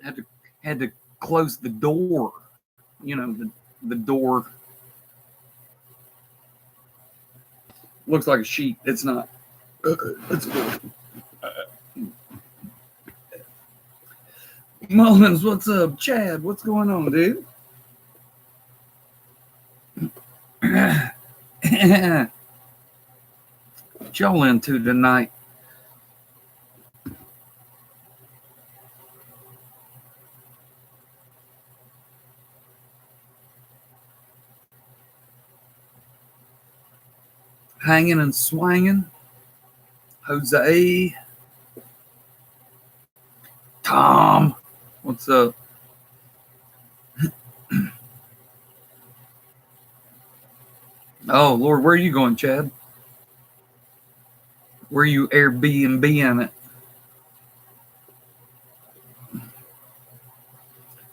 Had to close the door. You know, the door looks like a sheet. It's not. It's a door. Mullins, what's up? Chad, what's going on, dude? What y'all into tonight? Hanging and swanging. Jose. Tom, what's up? Oh, Lord, where are you going, Chad? Where are you Airbnb-ing it?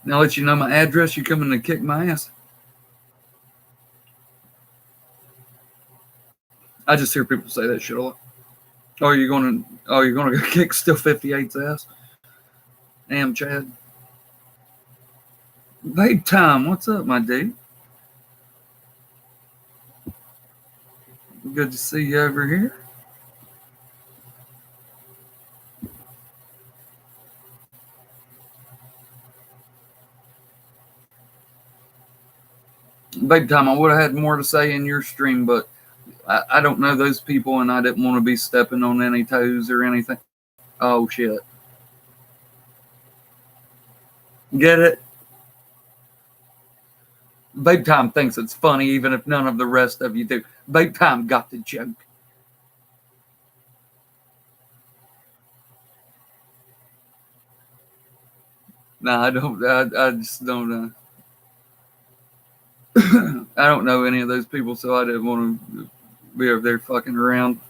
Now I'll let you know my address. You coming to kick my ass? I just hear people say that shit a lot. Oh, you're gonna go kick Still 58's ass? Damn, Chad. Vape time, what's up, my dude? Good to see you over here. Vape time, I would have had more to say in your stream, but I don't know those people, and I didn't want to be stepping on any toes or anything. Oh, shit. Get it? Vape time thinks it's funny, even if none of the rest of you do. Vape time got the joke. No, I don't. I just don't. I don't know any of those people, so I didn't want to be over there fucking around.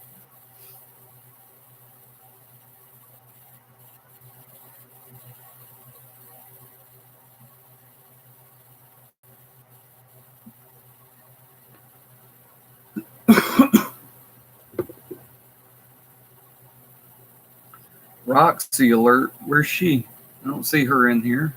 Roxy alert. Where's she? I don't see her in here.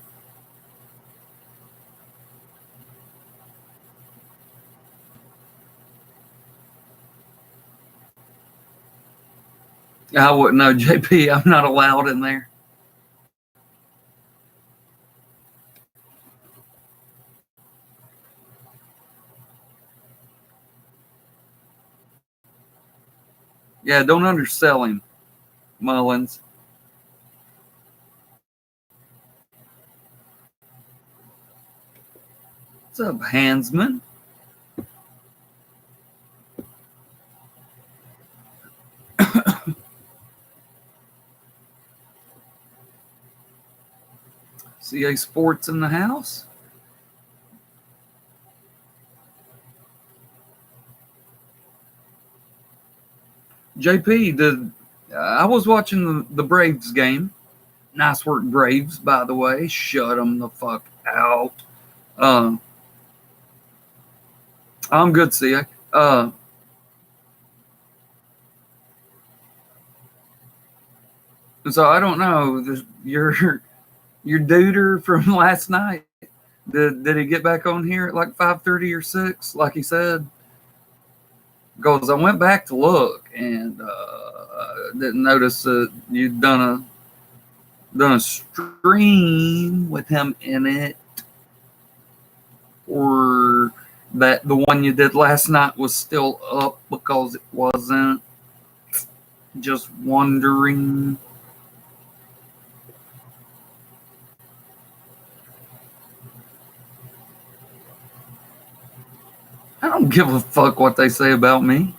I wouldn't know, JP. I'm not allowed in there. Yeah, don't undersell him, Mullins. What's up, Hansman? CA Sports in the house. JP, I was watching the Braves game. Nice work, Braves, by the way. Shut them the fuck out. I'm good, CA. So I don't know. Your duder from last night. Did he get back on here at like 5:30 or 6, like he said? Because I went back to look and didn't notice that you'd done a stream with him in it, or that the one you did last night was still up because it wasn't. Just wondering. I don't give a fuck what they say about me.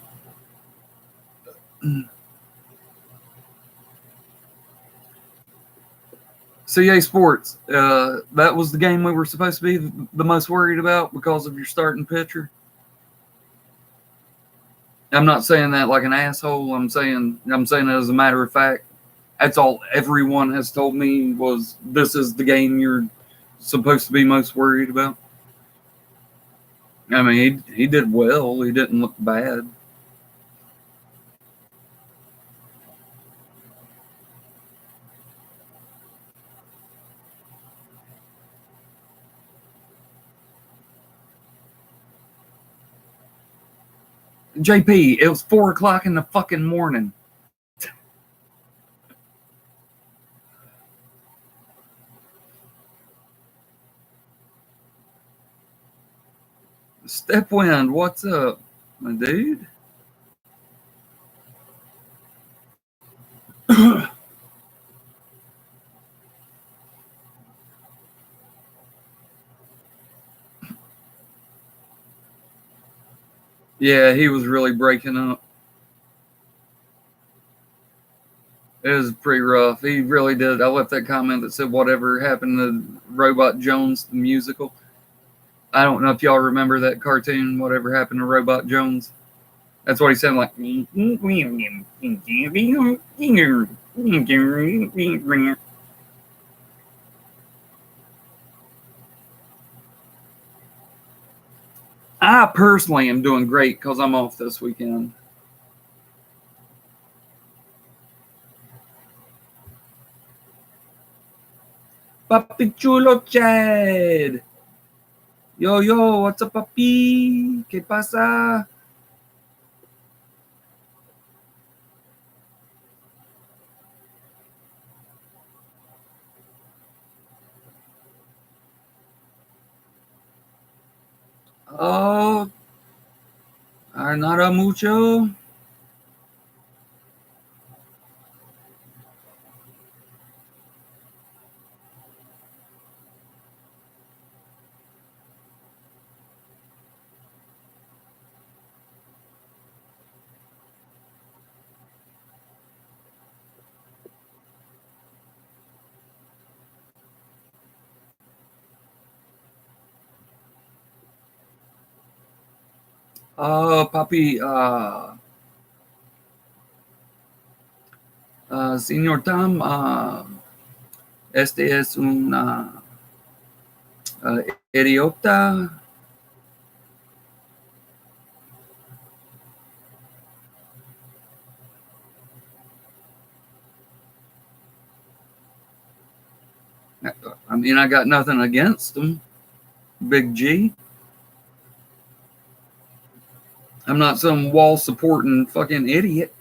CA Sports, that was the game we were supposed to be the most worried about because of your starting pitcher. I'm not saying that like an asshole. I'm saying it as a matter of fact. That's all everyone has told me was this is the game you're supposed to be most worried about. I mean, he did well. He didn't look bad. JP, it was 4 o'clock in the fucking morning. Stepwind, what's up, my dude? Yeah, he was really breaking up. It was pretty rough. He really did. I left that comment that said, whatever happened to Robot Jones, the musical. I don't know if y'all remember that cartoon, Whatever Happened to Robot Jones. That's what he sounded like. I personally am doing great because I'm off this weekend. Papi Chulo Chad. Yo, yo, what's up, papi? ¿Qué pasa? Oh, nada mucho. Oh, papi, señor Tam, este es un idiota. I mean, I got nothing against him, Big G. I'm not some wall supporting fucking idiot.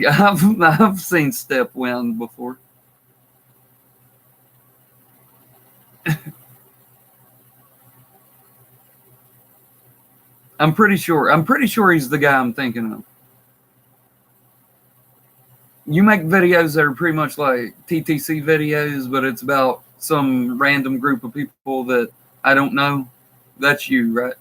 I've seen Stepwind before. I'm pretty sure he's the guy I'm thinking of. You make videos that are pretty much like TTC videos, but it's about some random group of people that I don't know. That's you, right?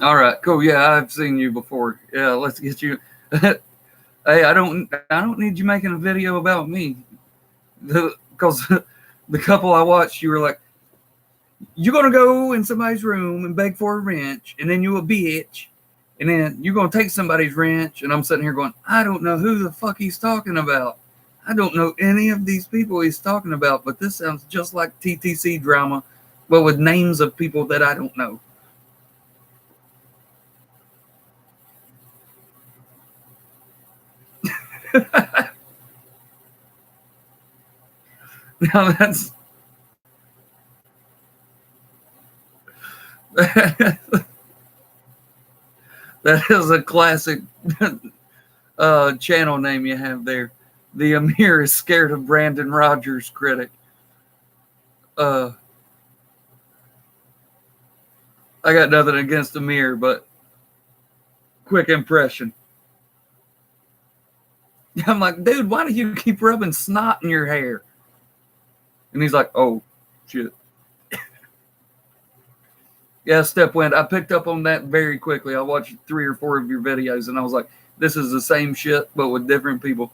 All right, cool. Yeah, I've seen you before. Yeah, let's get you. Hey, I don't need you making a video about me, because the couple I watched, you were like, you're gonna go in somebody's room and beg for a wrench, and then you a bitch, and then you're gonna take somebody's wrench, and I'm sitting here going, I don't know who the fuck he's talking about. I don't know any of these people he's talking about, but this sounds just like TTC drama, but with names of people that I don't know. Now that's that is a classic channel name you have there. The Amir is scared of Brandon Rogers critic. Uh, I got nothing against Amir, but quick impression. I'm like, dude, why do you keep rubbing snot in your hair? And he's like, oh, shit. Yeah, Stepwind. I picked up on that very quickly. I watched 3 or 4 of your videos, and I was like, this is the same shit, but with different people.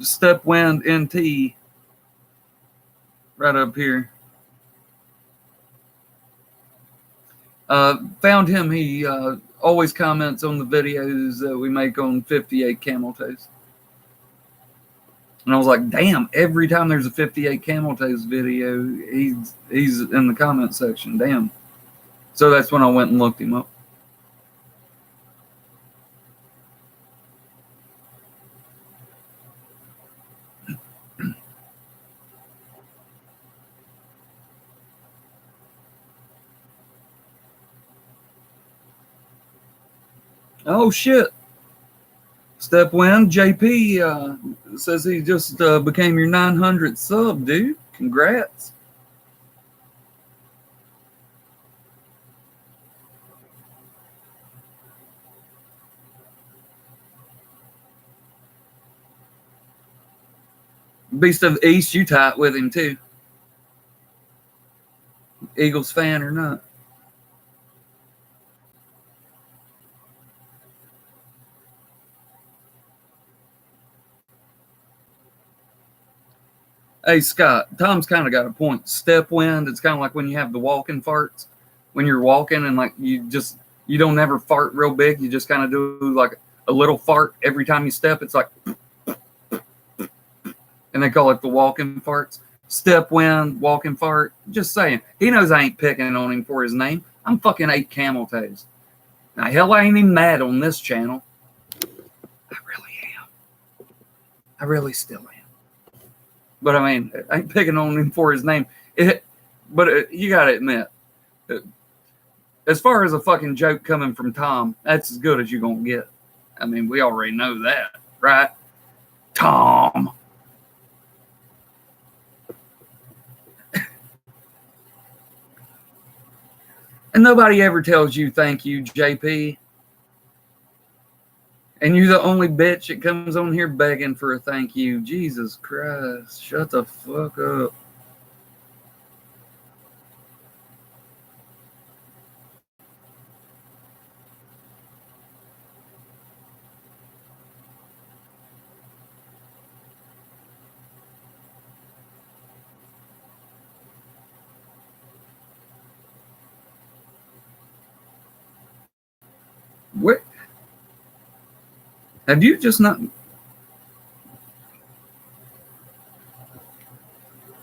Stepwind NT right up here. Found him. He always comments on the videos that we make on 58 Camel Toes. And I was like, damn, every time there's a 58 Camel Toes video, he's in the comment section. Damn. So that's when I went and looked him up. Oh, shit. Step one, JP says he just became your 900th sub, dude. Congrats. Beast of the East, you tight with him too. Eagles fan or not. Hey, Scott, Tom's kind of got a point. Step wind, it's kind of like when you have the walking farts. When you're walking and like you don't ever fart real big. You just kind of do like a little fart every time you step. It's like, and they call it the walking farts. Step wind, walking fart. Just saying. He knows I ain't picking on him for his name. I'm fucking 8 Camel Toes. Now, hell, I ain't even mad on this channel. I really am. I really still am. But I mean, I ain't picking on him for his name. But you got to admit, as far as a fucking joke coming from Tom, that's as good as you're going to get. I mean, we already know that, right? Tom. And nobody ever tells you thank you, JP. And you're the only bitch that comes on here begging for a thank you. Jesus Christ. Shut the fuck up. What? Have you just not...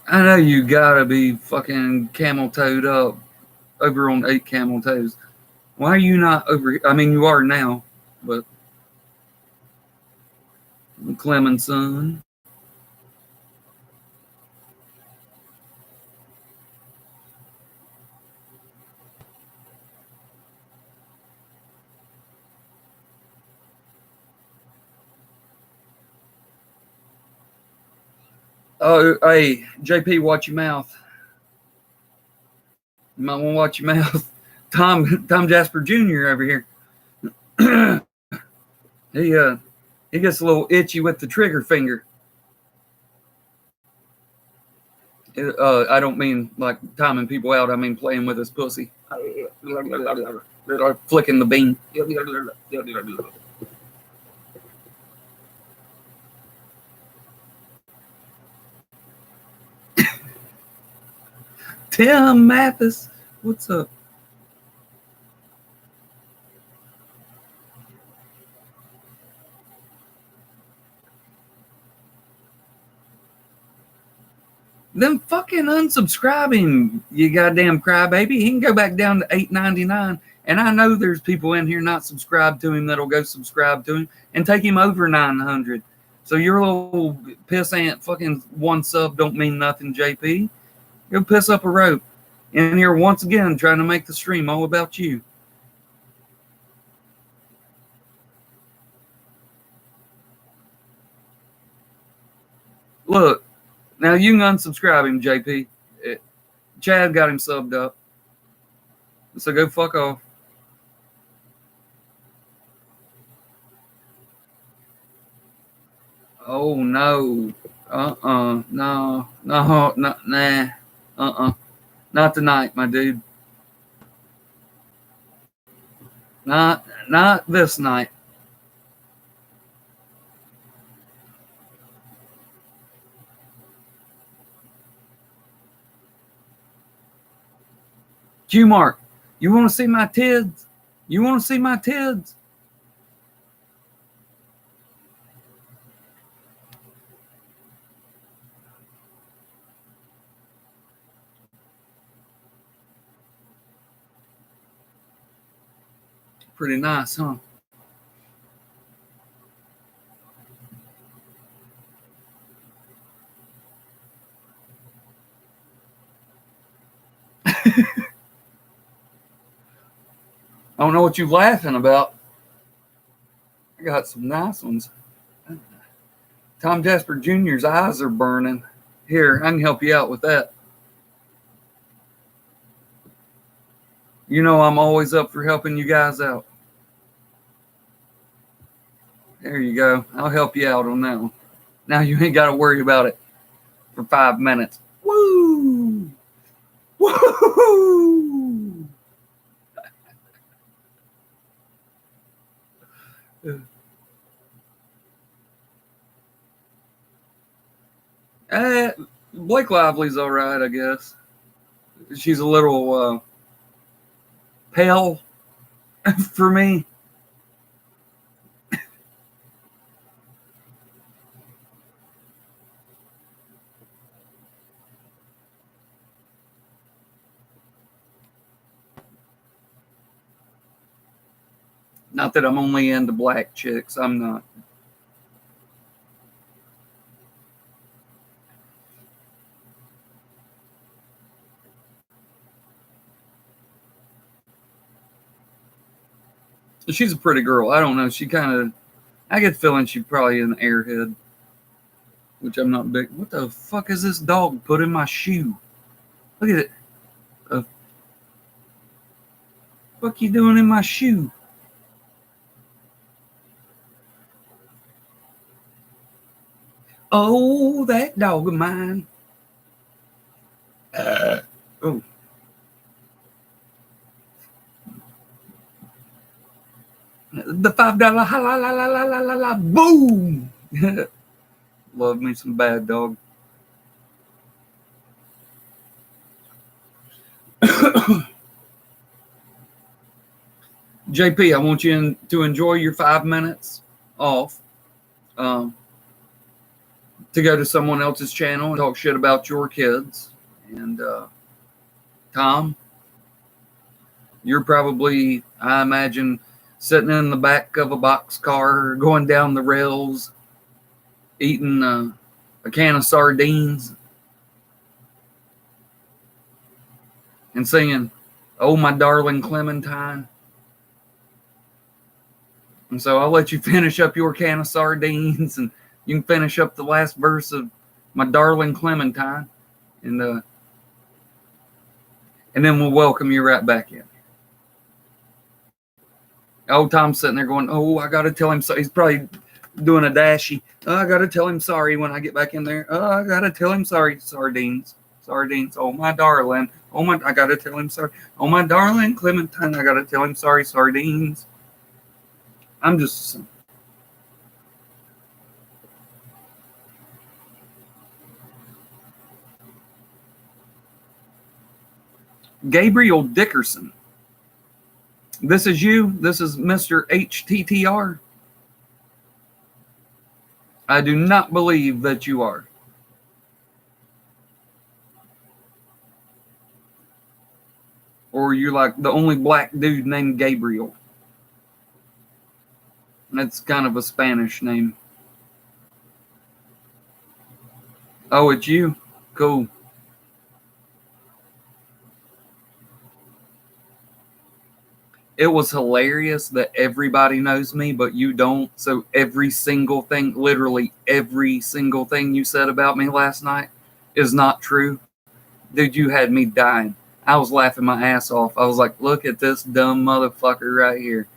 I know you gotta be fucking camel-toed up over on 8 Camel Toes. Why are you not over... I mean, you are now, but... Clemenson. Oh, hey, JP, watch your mouth. You might want to watch your mouth. Tom Jasper Jr. over here. He gets a little itchy with the trigger finger. I don't mean like timing people out. I mean playing with his pussy. Flicking the bean. Tim Mathis, what's up? Then fucking unsubscribe him, you goddamn crybaby. He can go back down to $8.99. And I know there's people in here not subscribed to him that'll go subscribe to him and take him over 900. So your little pissant fucking one sub don't mean nothing, JP. Go piss up a rope. In here once again trying to make the stream all about you. Look, now you can unsubscribe him, JP. Chad got him subbed up. So go fuck off. Oh no. No. Nah. Not tonight, my dude. Not this night. Q Mark, You want to see my tids? You want to see my tids? Pretty nice, huh? I don't know what you're laughing about. I got some nice ones. Tom Jasper Jr.'s eyes are burning. Here, I can help you out with that. You know I'm always up for helping you guys out. There you go. I'll help you out on that one. Now you ain't got to worry about it for 5 minutes. Woo! Woo! Blake Lively's all right, I guess. She's a little pale for me. Not that I'm only into black chicks. I'm not. She's a pretty girl. I don't know. She kind of, I get the feeling she's probably an airhead, which I'm not big. What the fuck is this dog put in my shoe? Look at it. What you doing in my shoe? Oh, that dog of mine. Oh. The $5 ha la la la la la la la boom. Love me some bad dog. JP, I want you to enjoy your 5 minutes off. To go to someone else's channel and talk shit about your kids. And Tom, you're probably, I imagine, sitting in the back of a boxcar, going down the rails, eating a can of sardines, and singing, "Oh, my darling Clementine." And so I'll let you finish up your can of sardines, and you can finish up the last verse of "My Darling Clementine," and then we'll welcome you right back in. Oh, Tom's sitting there going, "Oh, I got to tell him so." He's probably doing a dashy. "Oh, I got to tell him sorry when I get back in there. Oh, I got to tell him sorry." Sardines. Oh, my darling. I got to tell him sorry. Oh, my darling Clementine. I got to tell him sorry. Sardines. I'm just... Gabriel Dickerson. This is you. This is Mr. HTTR. I do not believe that you are. Or you're like the only black dude named Gabriel. That's kind of a Spanish name. Oh, it's you? Cool. It was hilarious that everybody knows me, but you don't. So every single thing, literally every single thing you said about me last night is not true. Dude, you had me dying. I was laughing my ass off. I was like, look at this dumb motherfucker right here.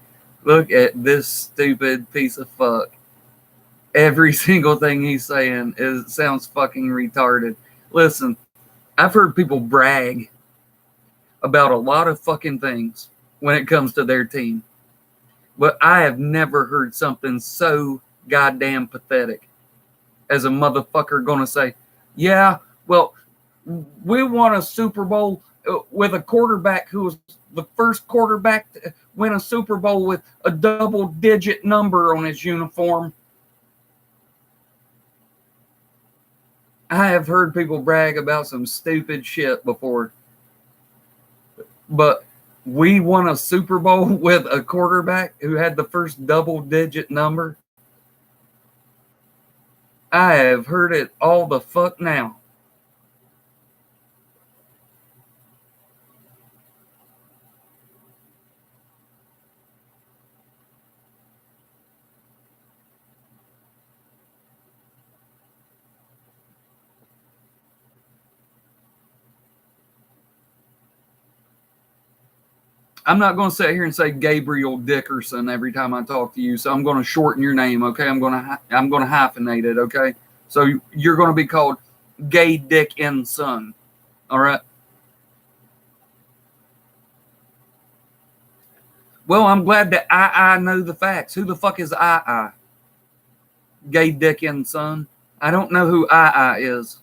Look at this stupid piece of fuck. Every single thing he's saying sounds fucking retarded. Listen, I've heard people brag about a lot of fucking things when it comes to their team, but I have never heard something so goddamn pathetic as a motherfucker gonna say, "Yeah, well, we won a Super Bowl with a quarterback who was the first quarterback to win a Super Bowl with a double-digit number on his uniform. I have heard people brag about some stupid shit before, but we won a Super Bowl with a quarterback who had the first double-digit number. I have heard it all the fuck now. I'm not going to sit here and say Gabriel Dickerson every time I talk to you, so I'm going to shorten your name, okay? I'm going to hyphenate it, okay? So you're going to be called Gay Dickinson, all right? Well, I'm glad that I know the facts. Who the fuck is I? Gay Dickinson. I don't know who I is.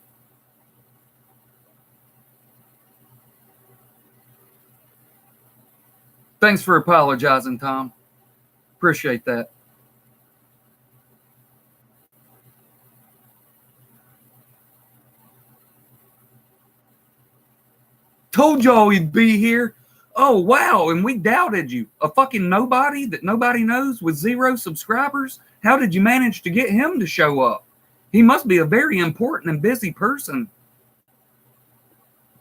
Thanks for apologizing, Tom. Appreciate that. Told y'all he'd be here. Oh, wow. And we doubted you. A fucking nobody that nobody knows with 0 subscribers. How did you manage to get him to show up? He must be a very important and busy person.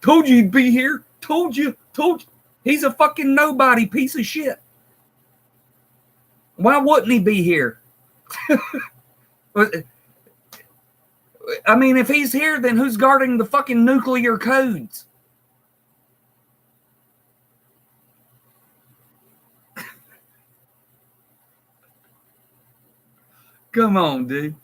Told you he'd be here. Told you. He's a fucking nobody piece of shit. Why wouldn't he be here? I mean, if he's here, then who's guarding the fucking nuclear codes? Come on, dude.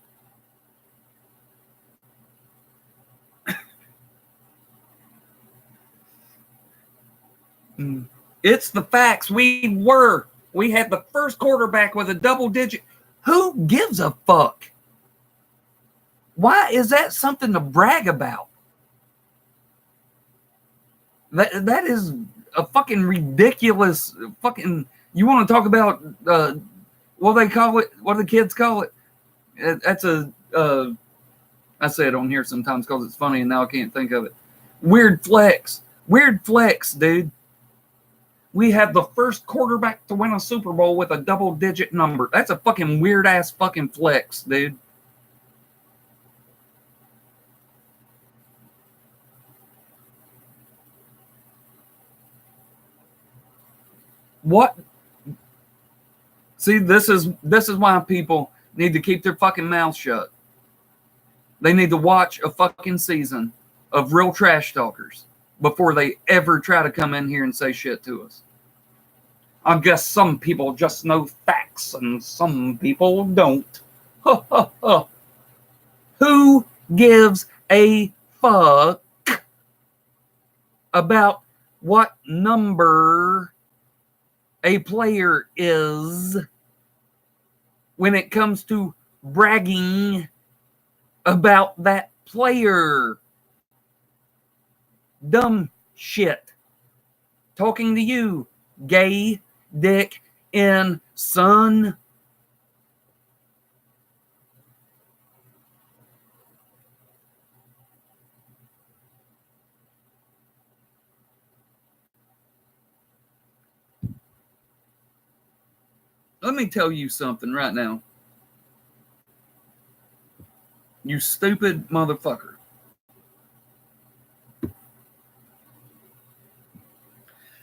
It's the facts. We had the first quarterback with a double digit. Who gives a fuck? Why is that something to brag about? That is a fucking ridiculous fucking. You want to talk about what they call it? What do the kids call it? That's a. I say it on here sometimes because it's funny, and now I can't think of it. Weird flex, dude. We had the first quarterback to win a Super Bowl with a double-digit number. That's a fucking weird-ass fucking flex, dude. What? See, this is why people need to keep their fucking mouths shut. They need to watch a fucking season of real trash talkers before they ever try to come in here and say shit to us. I guess some people just know facts and some people don't. Who gives a fuck about what number a player is when it comes to bragging about that player? Dumb shit. Talking to you, gay dick in son. Let me tell you something right now. You stupid motherfucker.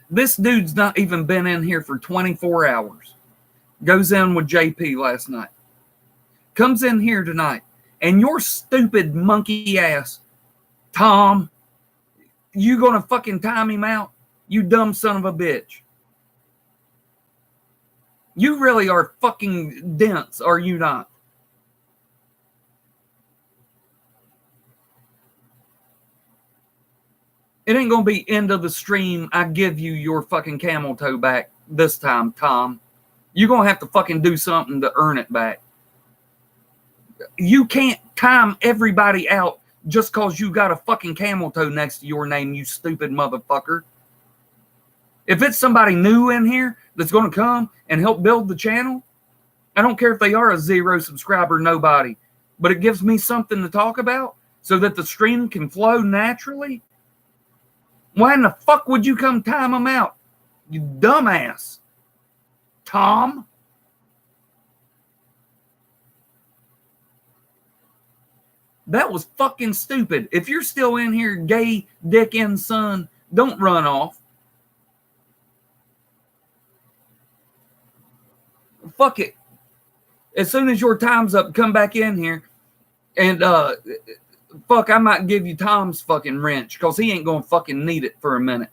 This dude's not even been in here for 24 hours. Goes in with JP last night. Comes in here tonight. And your stupid monkey ass, Tom, you gonna fucking time him out? You dumb son of a bitch. You really are fucking dense, are you not? It ain't gonna be end of the stream. I give you your fucking camel toe back this time, Tom. You're gonna have to fucking do something to earn it back. You can't time everybody out just cause you got a fucking camel toe next to your name, you stupid motherfucker. If it's somebody new in here that's going to come and help build the channel, I don't care if they are a 0 subscriber nobody, but it gives me something to talk about so that the stream can flow naturally. Why in the fuck would you come time them out, you dumbass? Tom? That was fucking stupid. If you're still in here, gay dick and son, don't run off. Fuck it. As soon as your time's up, come back in here. And fuck, I might give you Tom's fucking wrench, because he ain't gonna fucking need it for a minute.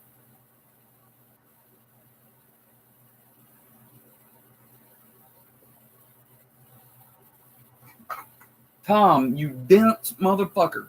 Tom, you dense motherfucker.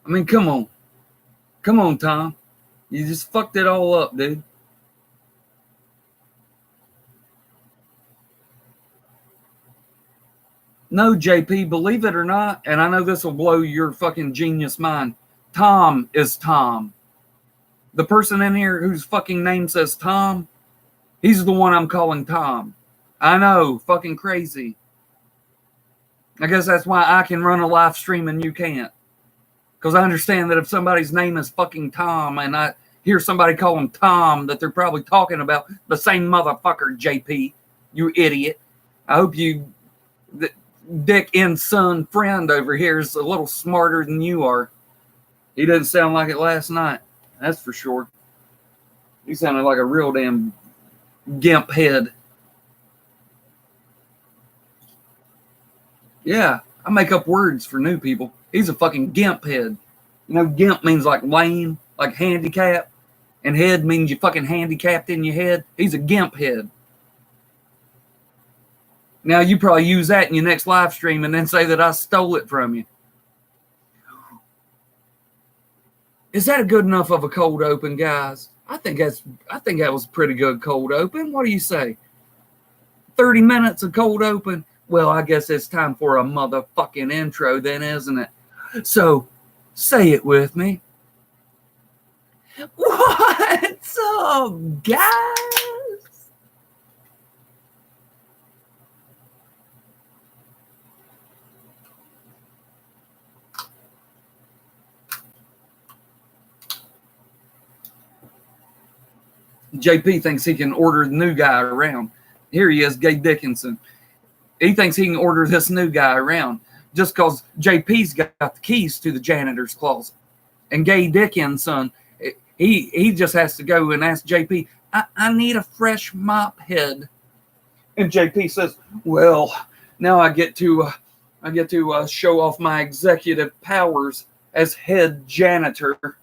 I mean, come on. Come on, Tom. You just fucked it all up, dude. No, JP, believe it or not, and I know this will blow your fucking genius mind, Tom is Tom. The person in here whose fucking name says Tom, he's the one I'm calling Tom. I know, fucking crazy. I guess that's why I can run a live stream and you can't. Because I understand that if somebody's name is fucking Tom and I hear somebody call him Tom, that they're probably talking about the same motherfucker, JP, you idiot. I hope you, the dick and son friend over here is a little smarter than you are. He doesn't sound like it last night, that's for sure. He sounded like a real damn gimp head. Yeah, I make up words for new people. He's a fucking gimp head. You know, gimp means like lame, like handicap, and head means you fucking handicapped in your head. He's a gimp head. Now, you probably use that in your next live stream and then say that I stole it from you. Is that a good enough of a cold open, guys? I think that was a pretty good cold open. What do you say? 30 minutes of cold open? Well, I guess it's time for a motherfucking intro then, isn't it? So, say it with me. What's up, guys? JP thinks he can order the new guy around. Here he is, Gay Dickinson. He thinks he can order this new guy around just because JP's got the keys to the janitor's closet. And Gay Dickinson, he just has to go and ask JP, I need a fresh mop head. And JP says, well, now I get to show off my executive powers as head janitor.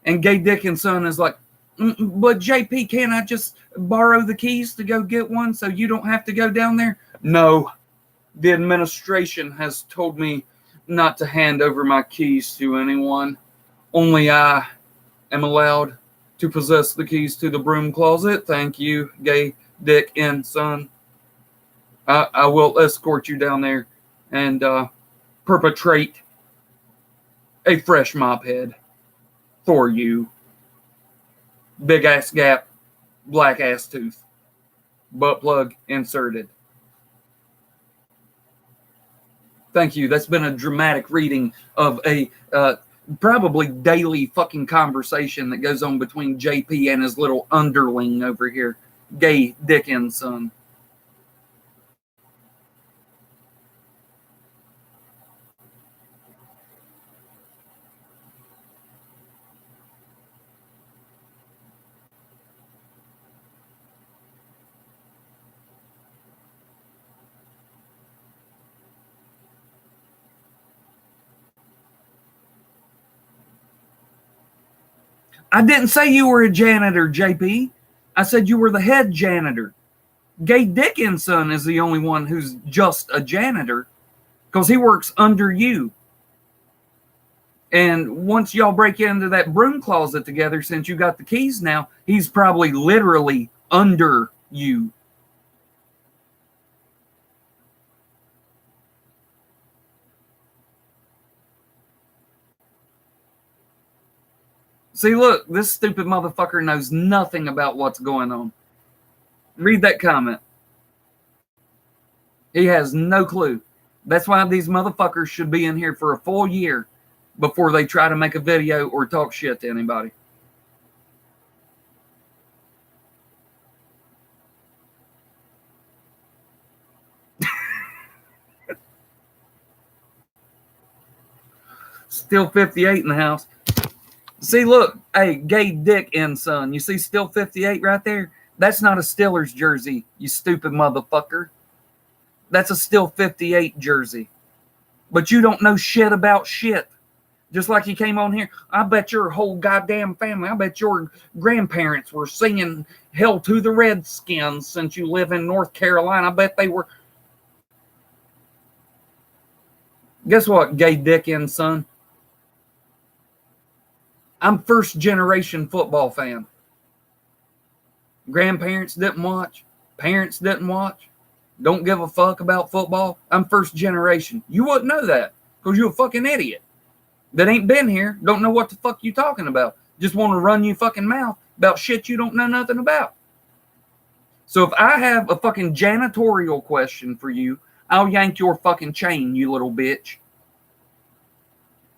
And Gay Dickinson is like, but JP, can't I just borrow the keys to go get one so you don't have to go down there? No, the administration has told me not to hand over my keys to anyone. Only I am allowed to possess the keys to the broom closet. Thank you, gay dick and son. I will escort you down there and perpetrate a fresh mop head for you. Big ass gap, black ass tooth, butt plug inserted. Thank you. That's been a dramatic reading of a probably daily fucking conversation that goes on between JP and his little underling over here, gay Dickens son. I didn't say you were a janitor, JP. I said you were the head janitor. Gay Dickinson is the only one who's just a janitor because he works under you. And once y'all break into that broom closet together, since you got the keys now, he's probably literally under you. See, look, this stupid motherfucker knows nothing about what's going on. Read that comment. He has no clue. That's why these motherfuckers should be in here for a full year before they try to make a video or talk shit to anybody. Still 58 in the house. See, look, hey, gay dick and son. You see Still 58 right there? That's not a Steelers jersey, you stupid motherfucker. That's a Still 58 jersey. But you don't know shit about shit. Just like he came on here. I bet your whole goddamn family, I bet your grandparents were singing Hell to the Redskins since you live in North Carolina. I bet they were. Guess what, gay dick and son? I'm first generation football fan. Grandparents didn't watch. Parents didn't watch. Don't give a fuck about football. I'm first generation. You wouldn't know that because you're a fucking idiot that ain't been here, don't know what the fuck you talking about. Just want to run your fucking mouth about shit you don't know nothing about. So if I have a fucking janitorial question for you, I'll yank your fucking chain, you little bitch.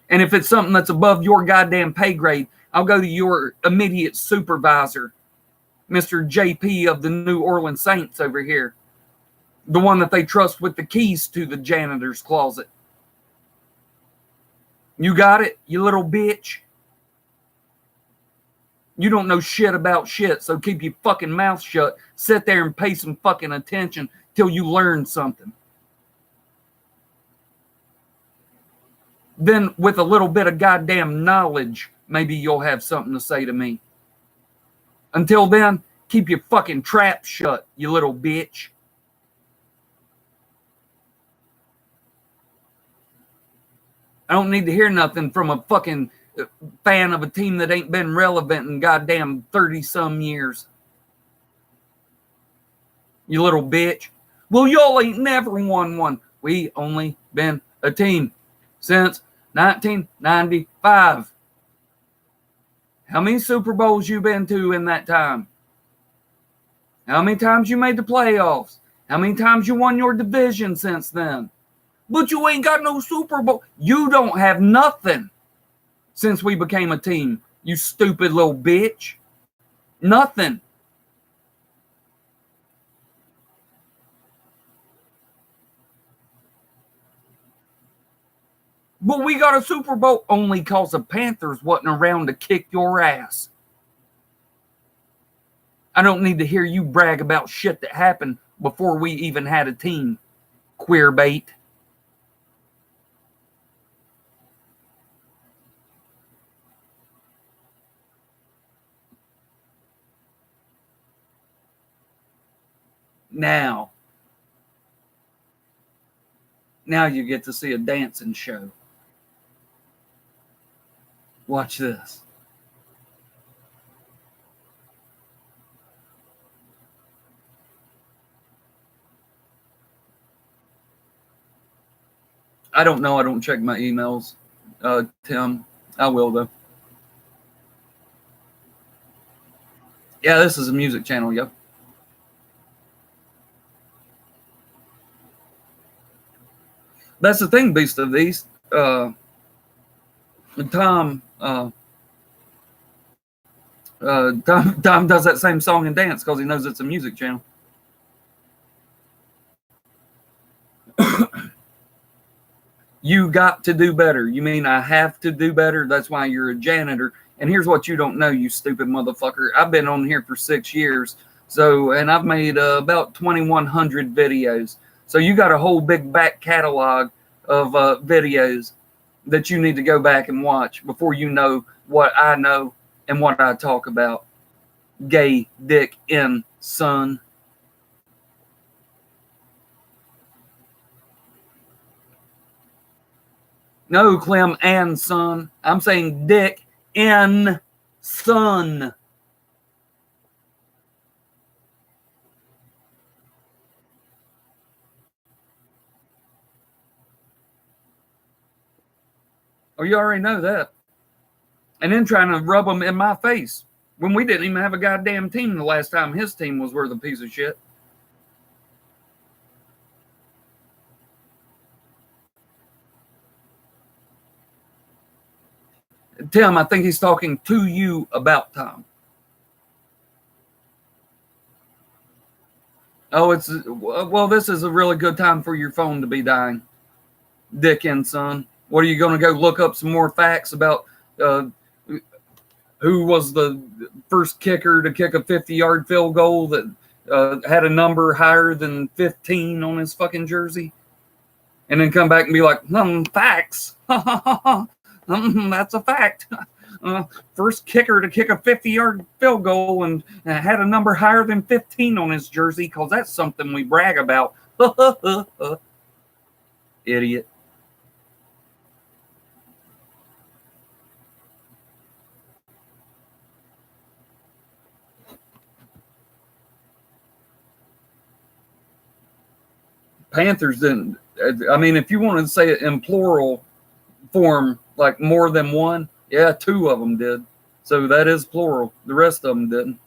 And if it's something that's above your goddamn pay grade, I'll go to your immediate supervisor, Mr. JP of the New Orleans Saints over here. The one that they trust with the keys to the janitor's closet. You got it, you little bitch? You don't know shit about shit, so keep your fucking mouth shut. Sit there and pay some fucking attention till you learn something. Then with a little bit of goddamn knowledge, maybe you'll have something to say to me. Until then, keep your fucking trap shut, you little bitch. I don't need to hear nothing from a fucking fan of a team that ain't been relevant in goddamn 30-some years. You little bitch. Well, y'all ain't never won one. We only been a team since 1995. How many Super Bowls you been to in that time? How many times you made the playoffs? How many times you won your division since then? But you ain't got no Super Bowl. You don't have nothing since we became a team, you stupid little bitch. Nothing. But we got a Super Bowl only because the Panthers wasn't around to kick your ass. I don't need to hear you brag about shit that happened before we even had a team, queer bait. Now, Now you get to see a dancing show. Watch this. I don't know. I don't check my emails, Tim. I will, though. Yeah, this is a music channel, yep. That's the thing, Beast of the East. Tom Tom does that same song and dance because he knows it's a music channel. You got to do better. You mean I have to do better? That's why you're a janitor. And here's what you don't know, you stupid motherfucker. I've been on here for 6 years. And I've made about 2,100 videos. So you got a whole big back catalog of videos that you need to go back and watch before you know what I know and what I talk about. Gay dick in son. No, Clem and son. I'm saying dick in son. Oh, you already know that. And then trying to rub them in my face when we didn't even have a goddamn team the last time his team was worth a piece of shit. Tim, I think he's talking to you about Tom. Oh, this is a really good time for your phone to be dying. Dick and son. What are you going to go look up some more facts about who was the first kicker to kick a 50-yard field goal that had a number higher than 15 on his fucking jersey? And then come back and be like, facts. That's a fact. First kicker to kick a 50-yard field goal and had a number higher than 15 on his jersey because that's something we brag about. Idiot. Panthers didn't. I mean, if you want to say it in plural form, like more than one, yeah, 2 of them did. So that is plural. The rest of them didn't.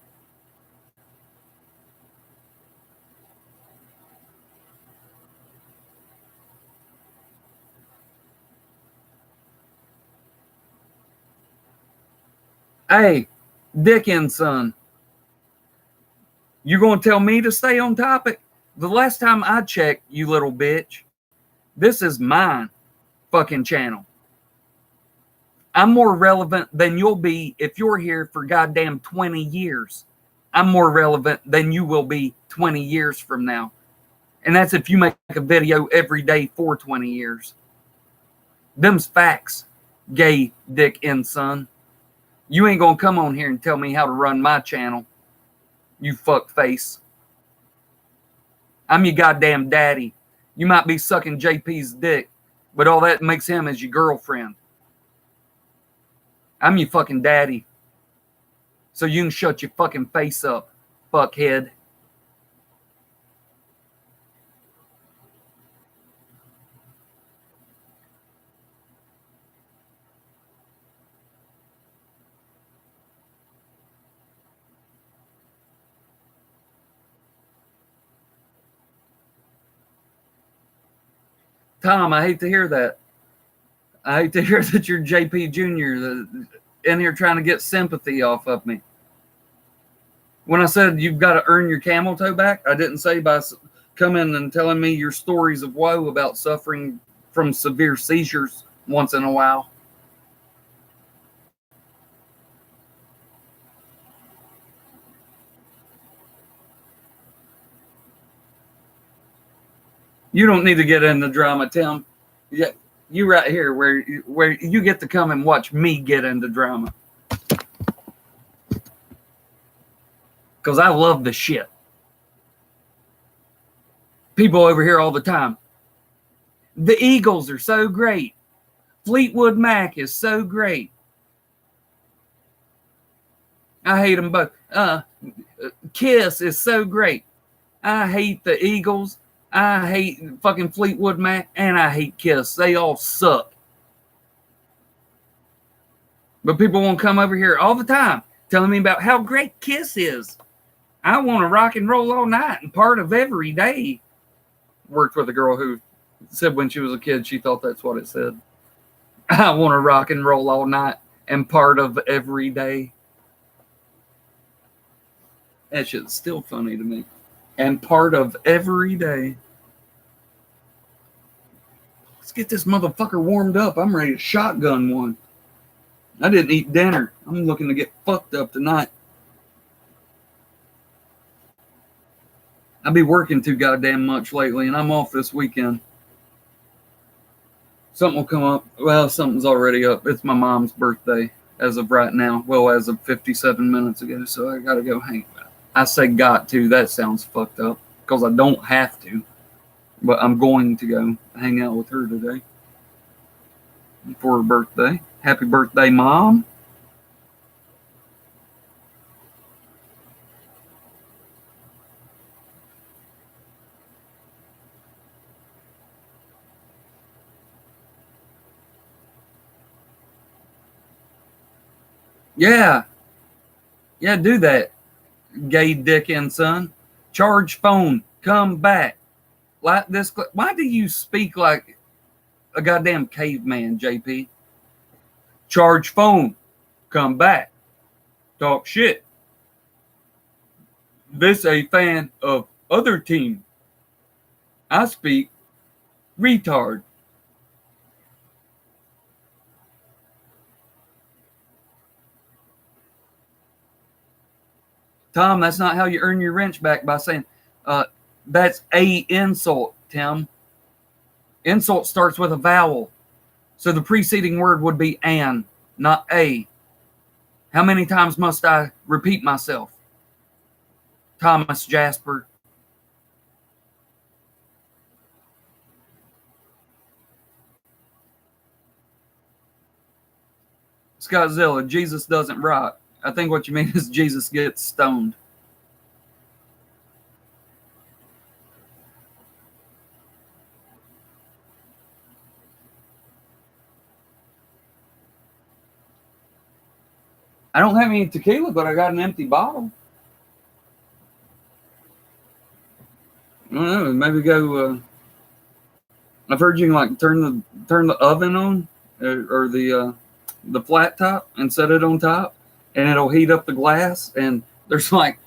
Hey, Dickinson, you going to tell me to stay on topic? The last time I checked, you little bitch, this is mine fucking channel. I'm more relevant than you'll be if you're here for goddamn 20 years. I'm more relevant than you will be 20 years from now. And that's if you make a video every day for 20 years. Them's facts, gay dick and son. You ain't gonna come on here and tell me how to run my channel, you fuck face. I'm your goddamn daddy. You might be sucking JP's dick, but all that makes him as your girlfriend. I'm your fucking daddy. So you can shut your fucking face up, fuckhead. Tom, I hate to hear that. I hate to hear that you're JP Jr. In here trying to get sympathy off of me. When I said you've got to earn your camel toe back, I didn't say by coming and telling me your stories of woe about suffering from severe seizures once in a while. You don't need to get into drama, Tim. Yeah, you right here where you get to come and watch me get into drama. Because I love the shit. People over here all the time. The Eagles are so great. Fleetwood Mac is so great. I hate them both. Kiss is so great. I hate the Eagles. I hate fucking Fleetwood Mac. And I hate Kiss. They all suck. But people won't come over here all the time telling me about how great Kiss is. I want to rock and roll all night and part of every day. Worked with a girl who said when she was a kid, she thought that's what it said. I want to rock and roll all night and part of every day. That shit's still funny to me. And part of every day. Let's get this motherfucker warmed up. I'm ready to shotgun one. I didn't eat dinner. I'm looking to get fucked up tonight. I've been working too goddamn much lately, and I'm off this weekend. Something will come up. Well, something's already up. It's my mom's birthday as of right now. Well, as of 57 minutes ago, so I gotta go hang out. I say got to. That sounds fucked up because I don't have to, but I'm going to go hang out with her today for her birthday. Happy birthday, Mom. Yeah. Yeah, do that. Gay dickhead son. Charge phone. Come back. Like this. Why do you speak like a goddamn caveman, JP? Charge phone. Come back. Talk shit. This a fan of other team. I speak retard. Tom, that's not how you earn your wrench back by saying that's a insult, Tim. Insult starts with a vowel. So the preceding word would be an, not a. How many times must I repeat myself? Thomas Jasper. Scottzilla, Jesus doesn't rock. I think what you mean is Jesus gets stoned. I don't have any tequila, but I got an empty bottle. I don't know. Maybe go. I've heard you can like turn the oven on or the flat top and set it on top, and it'll heat up the glass. And there's like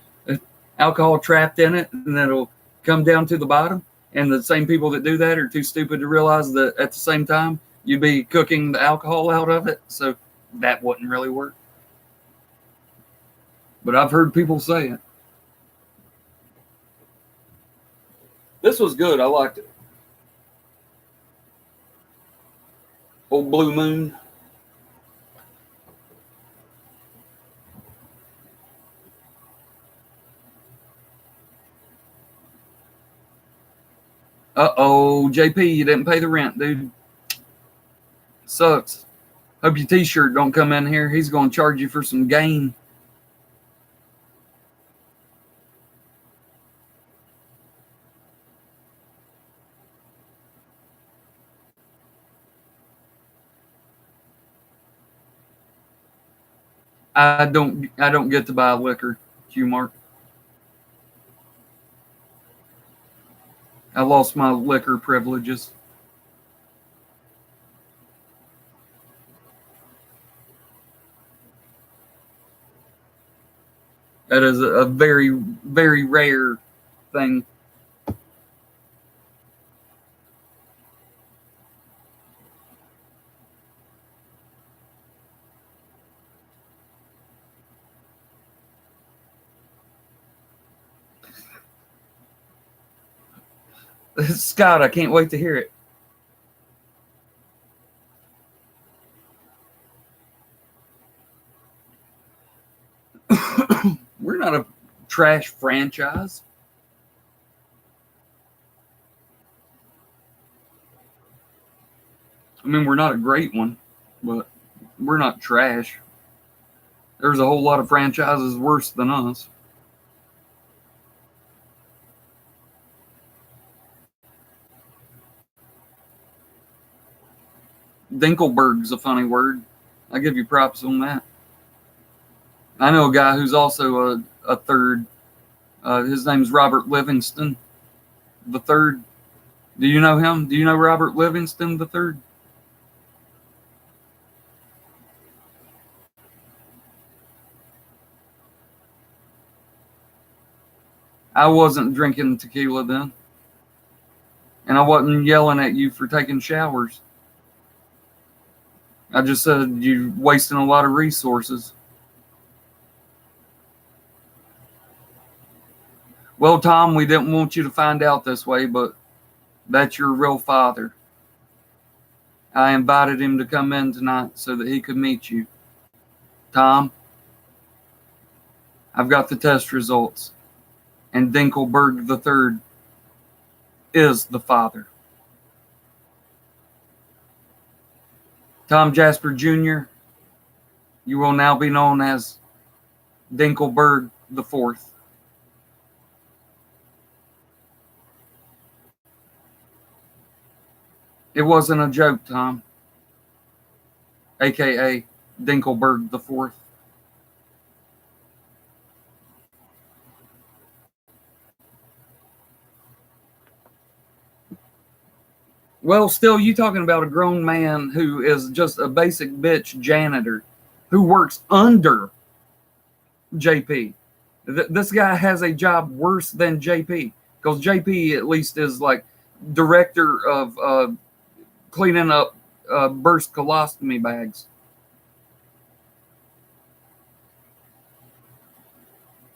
alcohol trapped in it, and then it'll come down to the bottom. And the same people that do that are too stupid to realize that at the same time you'd be cooking the alcohol out of it, so that wouldn't really work. But I've heard people say it. This was good. I liked it. Old Blue Moon. Uh-oh, JP, you didn't pay the rent, dude. Sucks. Hope your t-shirt don't come in here. He's going to charge you for some gain. I don't get to buy liquor, Q-Mark. I lost my liquor privileges. That is a very, very rare thing. Scott, I can't wait to hear it. We're not a trash franchise. I mean, we're not a great one, but we're not trash. There's a whole lot of franchises worse than us. Dinkelberg's a funny word. I give you props on that. I know a guy who's also a third. His name's Robert Livingston the third. Do you know him? Do you know Robert Livingston the third? I wasn't drinking tequila then, and I wasn't yelling at you for taking showers. I just said you're wasting a lot of resources. Well, Tom, we didn't want you to find out this way, but that's your real father. I invited him to come in tonight so that he could meet you. Tom, I've got the test results, and Dinkelberg III is the father. Tom Jasper Jr., you will now be known as Dinkelberg IV. It wasn't a joke, Tom, aka Dinkelberg IV. Well, still, you talking about a grown man who is just a basic bitch janitor who works under JP. This guy has a job worse than JP because JP at least is like director of cleaning up burst colostomy bags.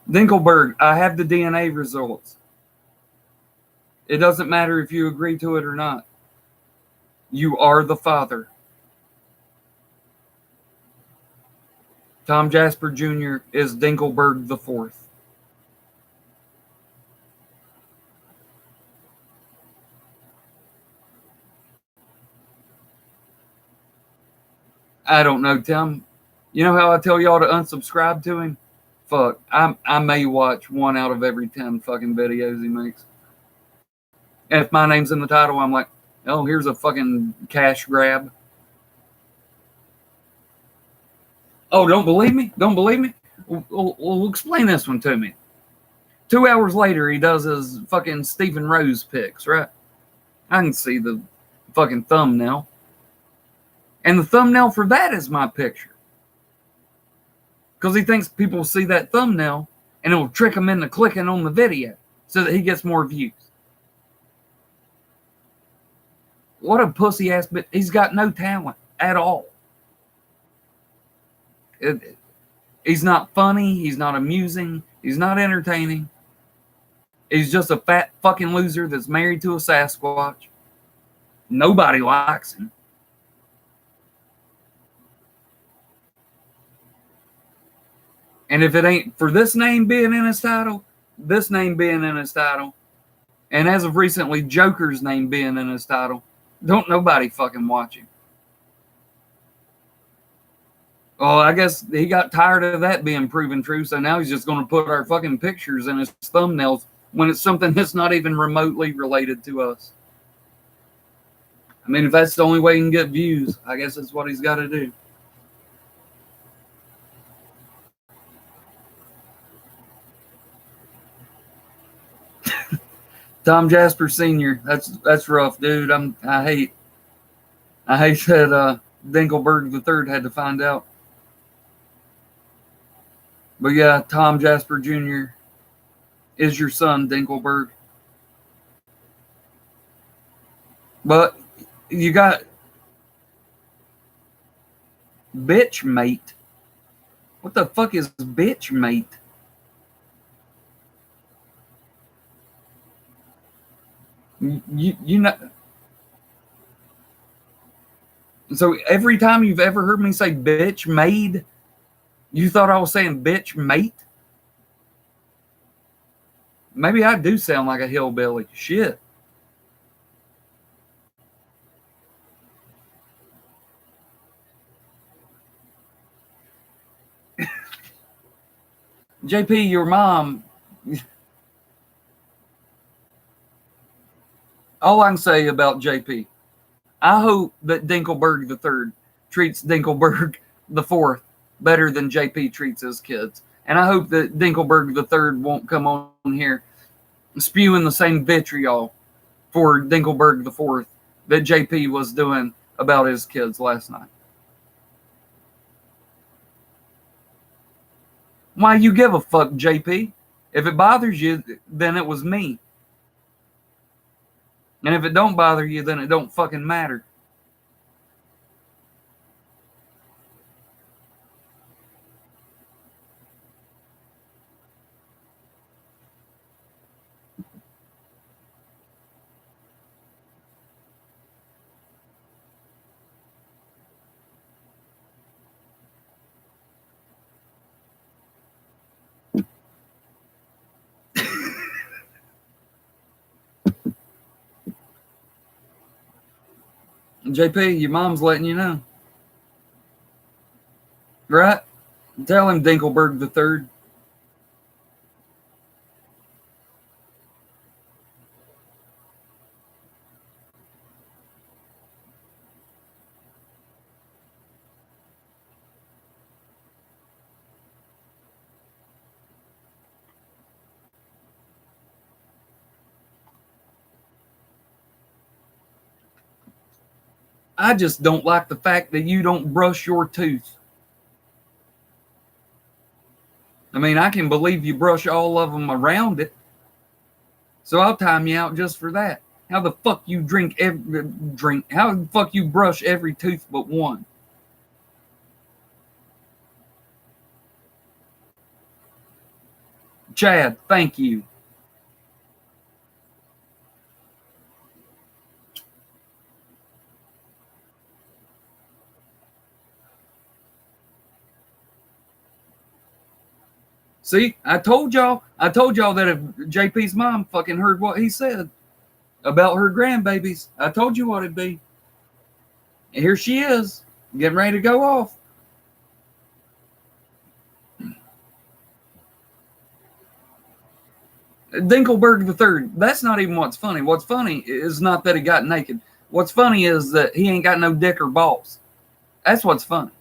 Dinkelberg, I have the DNA results. It doesn't matter if you agree to it or not. You are the father. Tom Jasper Jr. is Dinkelberg IV. I don't know, Tim. You know how I tell y'all to unsubscribe to him? Fuck, I may watch 1 out of every 10 fucking videos he makes. And if my name's in the title, I'm like, oh, here's a fucking cash grab. Oh, don't believe me? Don't believe me? Well, explain this one to me. 2 hours later, he does his fucking Stephen Rose picks, right? I can see the fucking thumbnail. And the thumbnail for that is my picture. Because he thinks people will see that thumbnail and it will trick him into clicking on the video so that he gets more views. What a pussy ass bitch. He's got no talent at all. He's not funny. He's not amusing. He's not entertaining. He's just a fat fucking loser that's married to a Sasquatch. Nobody likes him. And if it ain't for this name being in his title, this name being in his title, and as of recently, Joker's name being in his title, don't nobody fucking watch him. Well, I guess he got tired of that being proven true, so now he's just going to put our fucking pictures in his thumbnails when it's something that's not even remotely related to us. I mean, if that's the only way he can get views, I guess that's what he's got to do. Tom Jasper Sr., that's rough, dude. I hate that Dinkelberg III had to find out. But yeah, Tom Jasper Jr. is your son, Dinkelberg. But you got bitch mate. What the fuck is bitch mate? You know. So every time you've ever heard me say bitch made, you thought I was saying bitch mate? Maybe I do sound like a hillbilly. Shit. JP, your mom. All I can say about JP, I hope that Dinkelberg the third treats Dinkelberg the fourth better than JP treats his kids. And I hope that Dinkelberg the third won't come on here spewing the same vitriol for Dinkelberg the fourth that JP was doing about his kids last night. Why you give a fuck, JP? If it bothers you, then it was me. And if it don't bother you, then it don't fucking matter. JP, your mom's letting you know. Right? Tell him Dinkelberg the third. I just don't like the fact that you don't brush your tooth. I mean, I can believe you brush all of them around it. So I'll time you out just for that. How the fuck you how the fuck you brush every tooth but one? Chad, thank you. See, I told y'all that if JP's mom fucking heard what he said about her grandbabies, I told you what it'd be. And here she is, getting ready to go off. Dinkelberg the third. That's not even what's funny. What's funny is not that he got naked. What's funny is that he ain't got no dick or balls. That's what's funny.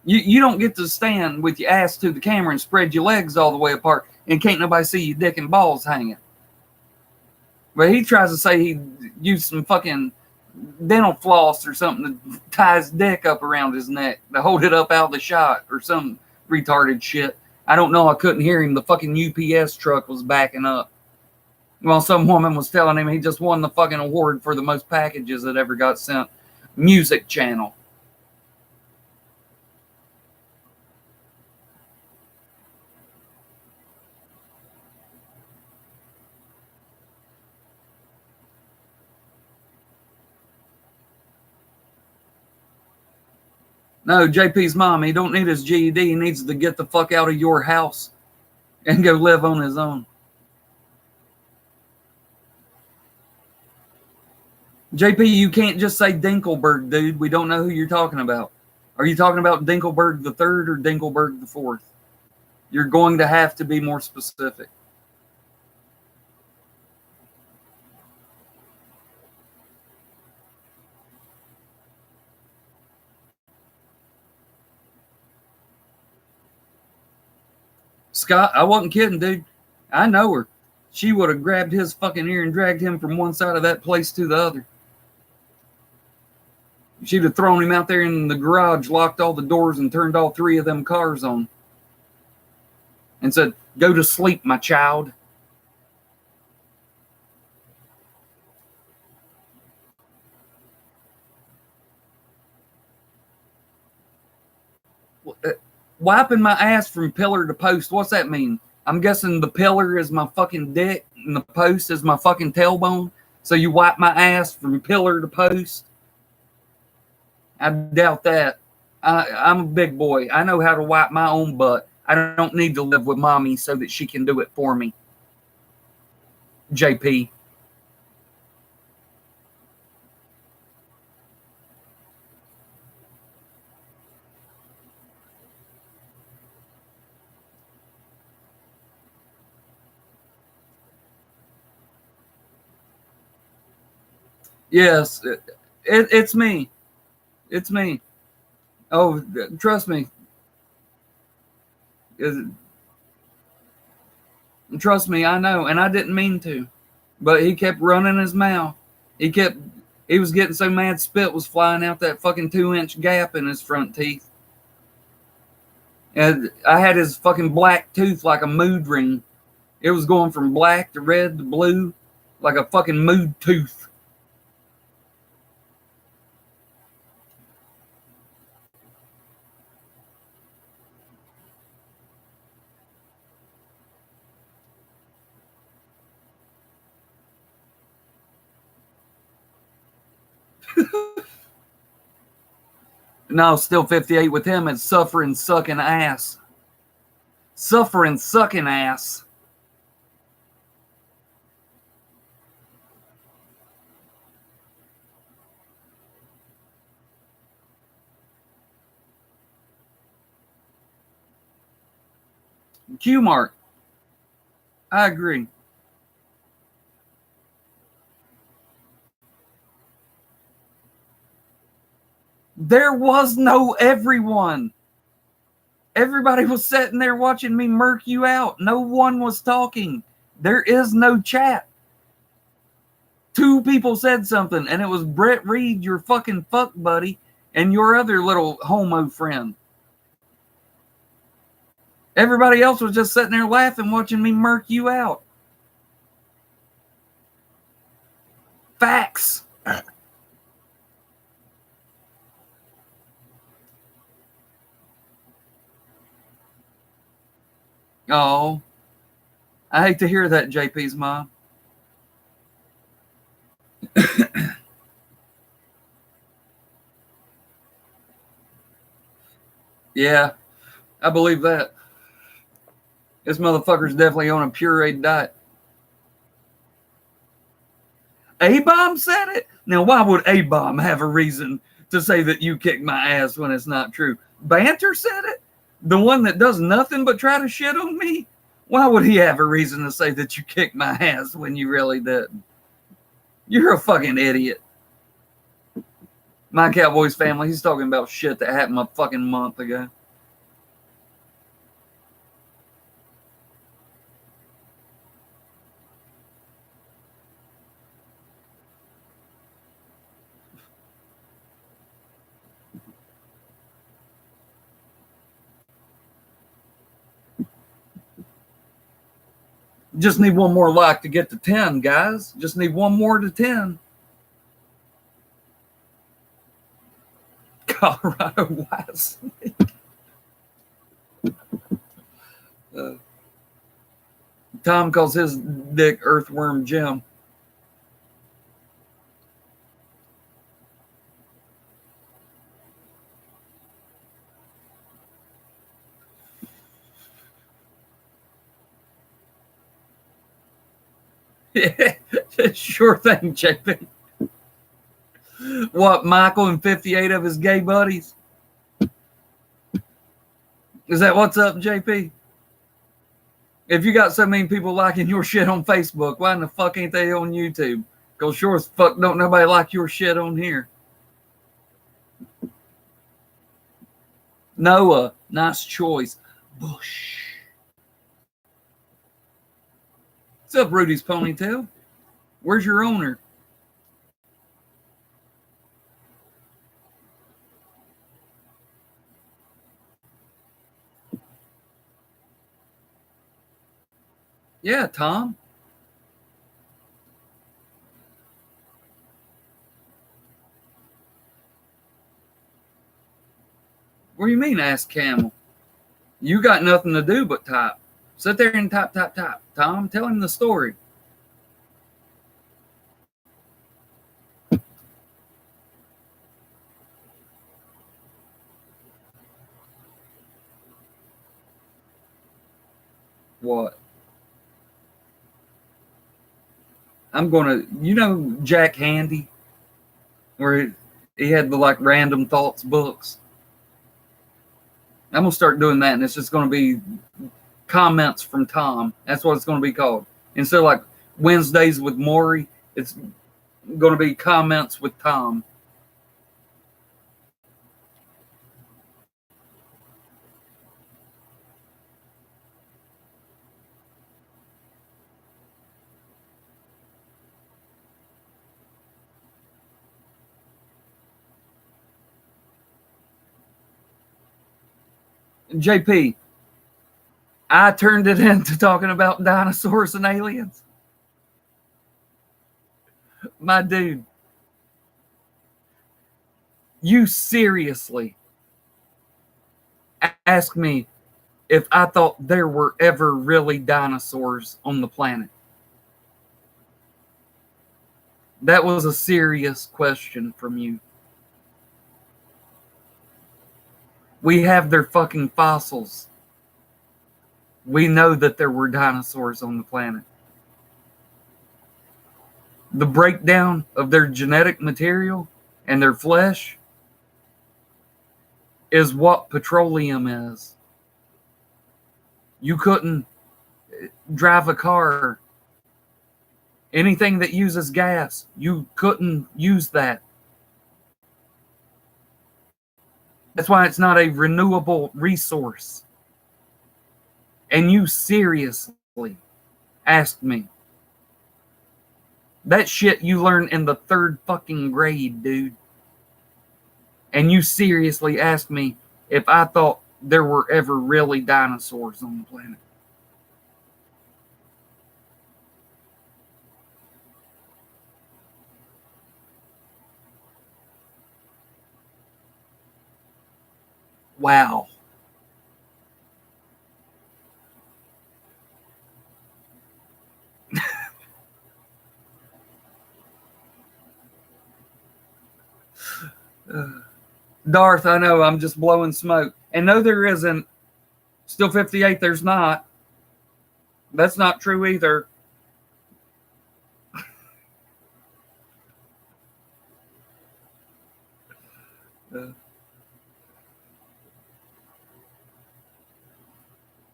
You don't get to stand with your ass to the camera and spread your legs all the way apart and can't nobody see your dick and balls hanging. But he tries to say he used some fucking dental floss or something to tie his dick up around his neck to hold it up out of the shot or some retarded shit. I don't know. I couldn't hear him. The fucking UPS truck was backing up while some woman was telling him he just won the fucking award for the most packages that ever got sent. Music Channel. No, JP's mom, he don't need his GED. He needs to get the fuck out of your house and go live on his own. JP, you can't just say Dinkelberg, dude. We don't know who you're talking about. Are you talking about Dinkelberg the third or Dinkelberg the fourth? You're going to have to be more specific. Scott, I wasn't kidding, dude. I know her. She would have grabbed his fucking ear and dragged him from one side of that place to the other. She'd have thrown him out there in the garage, locked all the doors, and turned all three of them cars on. And said, "Go to sleep, my child." Wiping my ass from pillar to post, what's that mean? I'm guessing the pillar is my fucking dick and the post is my fucking tailbone. So you wipe my ass from pillar to post? I doubt that. I'm a big boy. I know how to wipe my own butt. I don't need to live with mommy so that she can do it for me. JP. Yes, it's me. It's me. Oh, trust me. Trust me, I know, and I didn't mean to, but he kept running his mouth. He was getting so mad, spit was flying out that fucking 2-inch gap in his front teeth. And I had his fucking black tooth like a mood ring. It was going from black to red to blue, like a fucking mood tooth. No, still 58 with him. It's suffering, sucking ass. Suffering, sucking ass. Q Mark. I agree. There was no everyone. Everybody was sitting there watching me murk you out. No one was talking. There is no chat. 2 people said something, and it was Brett Reed, your fucking fuck buddy, and your other little homo friend. Everybody else was just sitting there laughing, watching me murk you out. Facts. Oh, I hate to hear that, JP's mom. Yeah, I believe that. This motherfucker's definitely on a pureed diet. A-Bomb said it? Now, why would A-Bomb have a reason to say that you kicked my ass when it's not true? Banter said it? The one that does nothing but try to shit on me? Why would he have a reason to say that you kicked my ass when you really didn't? You're a fucking idiot. My Cowboys family, he's talking about shit that happened a fucking month ago. Just need one more like to get to 10, guys. Just need one more to 10. Colorado White Snake. Tom calls his dick Earthworm Jim. Sure thing, JP. What, Michael and 58 of his gay buddies? Is that what's up, JP? If you got so many people liking your shit on Facebook, why in the fuck ain't they on YouTube? Because sure as fuck don't nobody like your shit on here. Noah, nice choice. Bush. What's up, Rudy's Ponytail? Where's your owner? Yeah, Tom. What do you mean, ask Camel? You got nothing to do but type. Sit there and type. Tom, tell him the story. What? I'm going to, Jack Handy, where he had the like random thoughts books. I'm going to start doing that, and it's just going to be comments from Tom. That's what it's going to be called. Instead of like Wednesdays with Maury, it's going to be comments with Tom. JP, I turned it into talking about dinosaurs and aliens. My dude, you seriously asked me if I thought there were ever really dinosaurs on the planet. That was a serious question from you. We have their fucking fossils. We know that there were dinosaurs on the planet. The breakdown of their genetic material and their flesh is what petroleum is. You couldn't drive a car. Anything that uses gas, you couldn't use that. That's why it's not a renewable resource. And you seriously asked me. That shit you learned in the 3rd fucking grade, dude. And you seriously asked me if I thought there were ever really dinosaurs on the planet. Wow. Darth, I know I'm just blowing smoke. And no, there isn't. Still 58, there's not. That's not true either.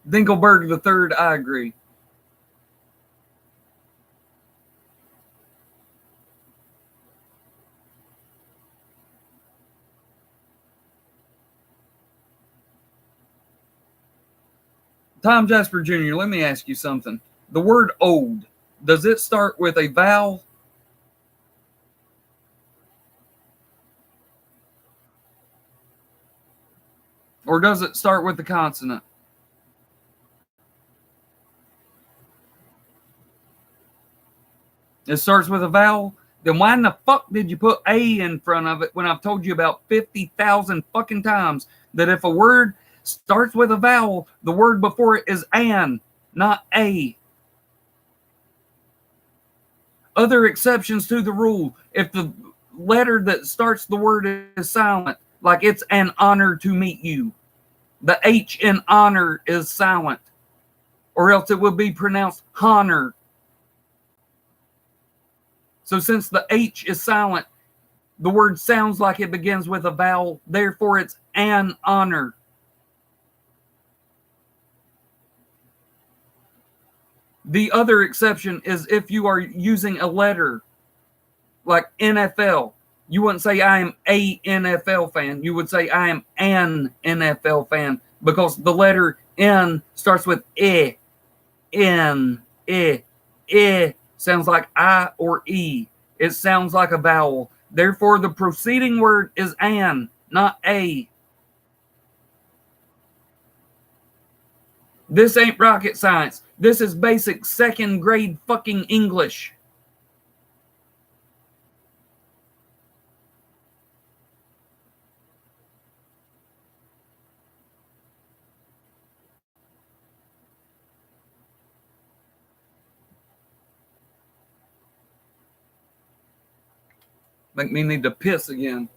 Dinkelberg the third, I agree. Tom Jasper Jr., let me ask you something. The word old, does it start with a vowel? Or does it start with the consonant? It starts with a vowel? Then why in the fuck did you put a in front of it when I've told you about 50,000 fucking times that if a word starts with a vowel, the word before it is an, not a. Other exceptions to the rule, if the letter that starts the word is silent, like it's an honor to meet you, the H in honor is silent, or else it would be pronounced honor. So since the H is silent, the word sounds like it begins with a vowel, therefore it's an honor. The other exception is if you are using a letter like NFL. You wouldn't say I am a NFL fan. You would say I am an NFL fan because the letter N starts with I, N, I. I sounds like I or E. It sounds like a vowel. Therefore, the preceding word is an, not a. This ain't rocket science. This is basic 2nd grade fucking English. Make me need to piss again.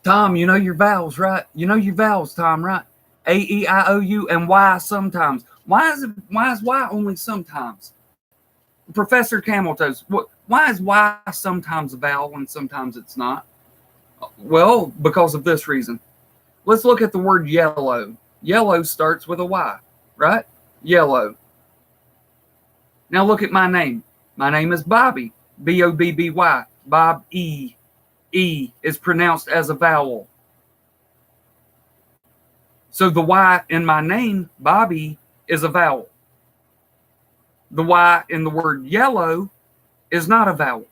Tom, you know your vowels, right? You know your vowels, Tom, right? A, E, I, O, U, and Y sometimes. Why is Y only sometimes? Professor Cameltoes, why is Y sometimes a vowel and sometimes it's not? Well, because of this reason. Let's look at the word yellow. Yellow starts with a Y, right? Yellow. Now look at my name. My name is Bobby. B-O-B-B-Y. Bob E. E is pronounced as a vowel. So the Y in my name, Bobby, is a vowel. The Y in the word yellow is not a vowel.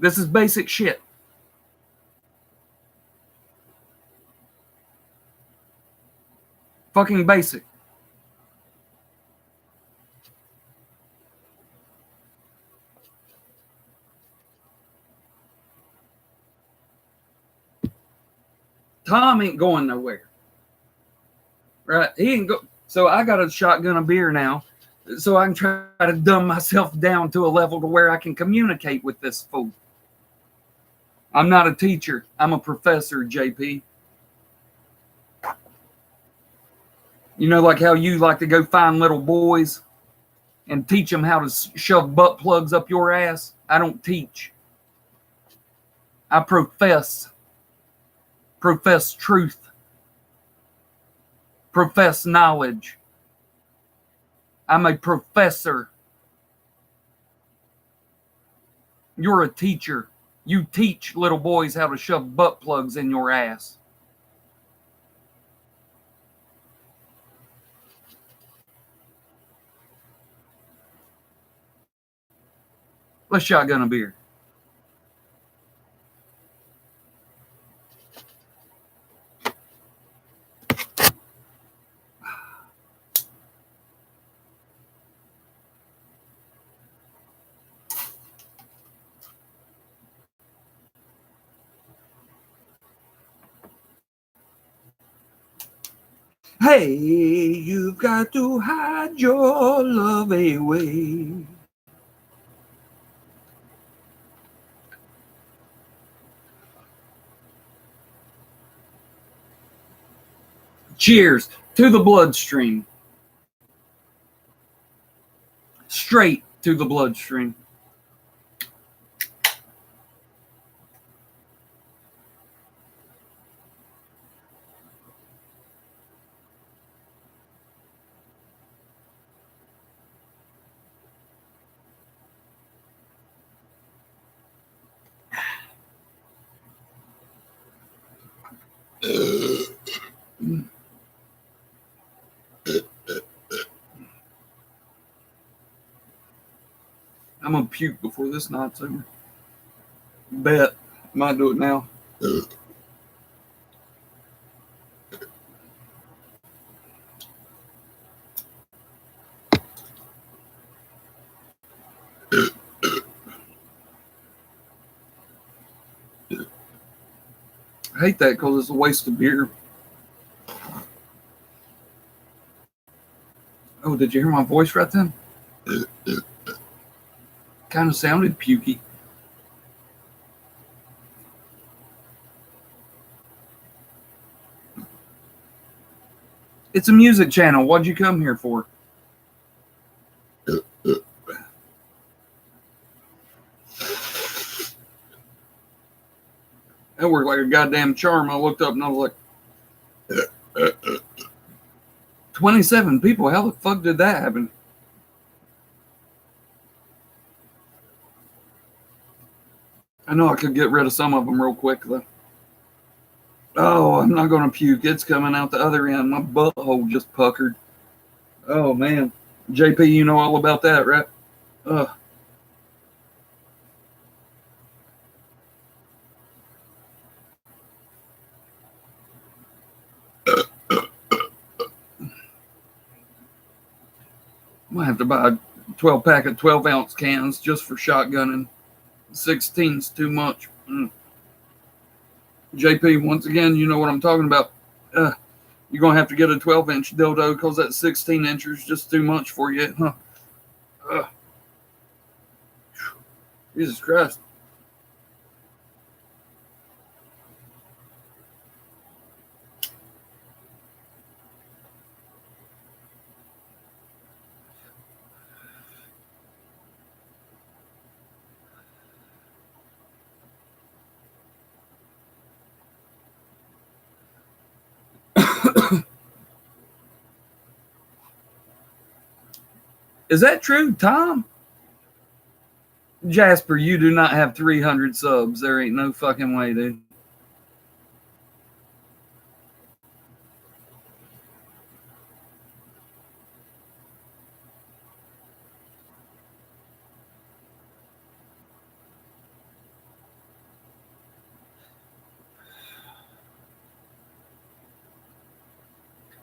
This is basic shit. Fucking basic. Tom ain't going nowhere. Right? He ain't go. So I got a shotgun of beer now, so I can try to dumb myself down to a level to where I can communicate with this fool. I'm not a teacher. I'm a professor, JP. You know, like how you like to go find little boys and teach them how to shove butt plugs up your ass? I don't teach. I profess truth, profess knowledge. I'm a professor. You're a teacher. You teach little boys how to shove butt plugs in your ass. Let's shotgun a beer. Hey, you've got to hide your love away. Cheers to the bloodstream. Straight to the bloodstream. I'm gonna puke before this night's over. Bet. Might do it now. I hate that because it's a waste of beer. Oh, did you hear my voice right then? Kind of sounded pukey. It's a music channel. What'd you come here for? That worked like a goddamn charm. I looked up and I was like, 27 people. How the fuck did that happen? I know I could get rid of some of them real quick though. Oh, I'm not going to puke. It's coming out the other end. My butthole just puckered. Oh, man. JP, you know all about that, right? Ugh. I might have to buy a 12 pack of 12 ounce cans just for shotgunning. 16's too much. JP, once again, you know what I'm talking about. You're going to have to get a 12-inch dildo because that 16 inch is just too much for you, huh? Jesus Christ. Is that true, Tom? Jasper, you do not have 300 subs. There ain't no fucking way, dude.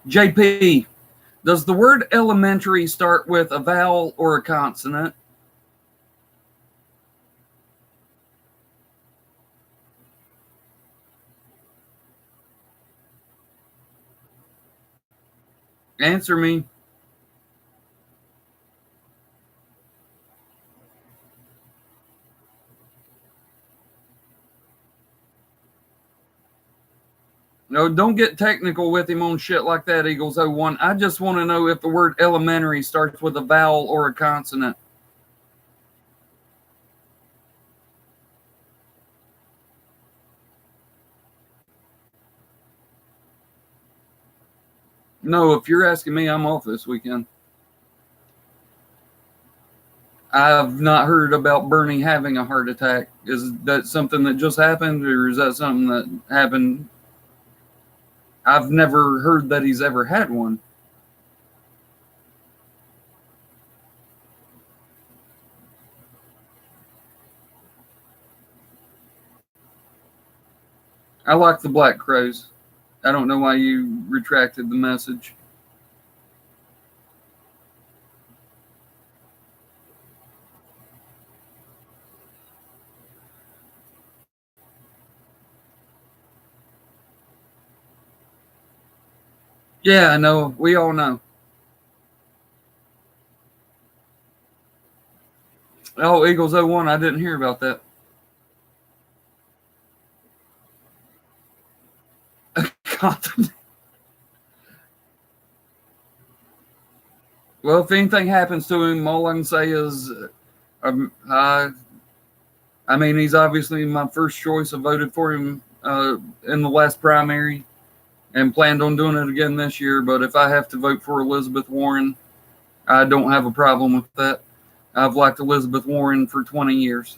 JP, does the word elementary start with a vowel or a consonant? Answer me. No, don't get technical with him on shit like that, Eagles01. I just want to know if the word elementary starts with a vowel or a consonant. No, if you're asking me, I'm off this weekend. I've not heard about Bernie having a heart attack. Is that something that just happened, or is that something that happened? I've never heard that he's ever had one. I like the Black Crows. I don't know why you retracted the message. Yeah, I know. We all know. Oh, Eagles01, I didn't hear about that. Well, if anything happens to him, all I can say is, I mean, he's obviously my first choice. I voted for him in the last primary and planned on doing it again this year. But if I have to vote for Elizabeth Warren, I don't have a problem with that. I've liked Elizabeth Warren for 20 years.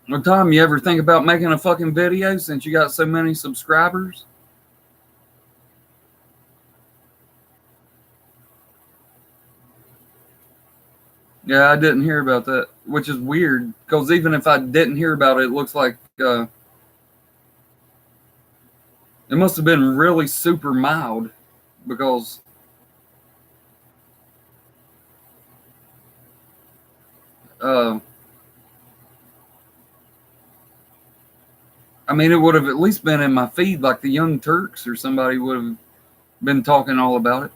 Well, Tom, you ever think about making a fucking video since you got so many subscribers? Yeah, I didn't hear about that, which is weird because even if I didn't hear about it, it looks like it must have been really super mild because I mean, it would have at least been in my feed, like the Young Turks or somebody would have been talking all about it.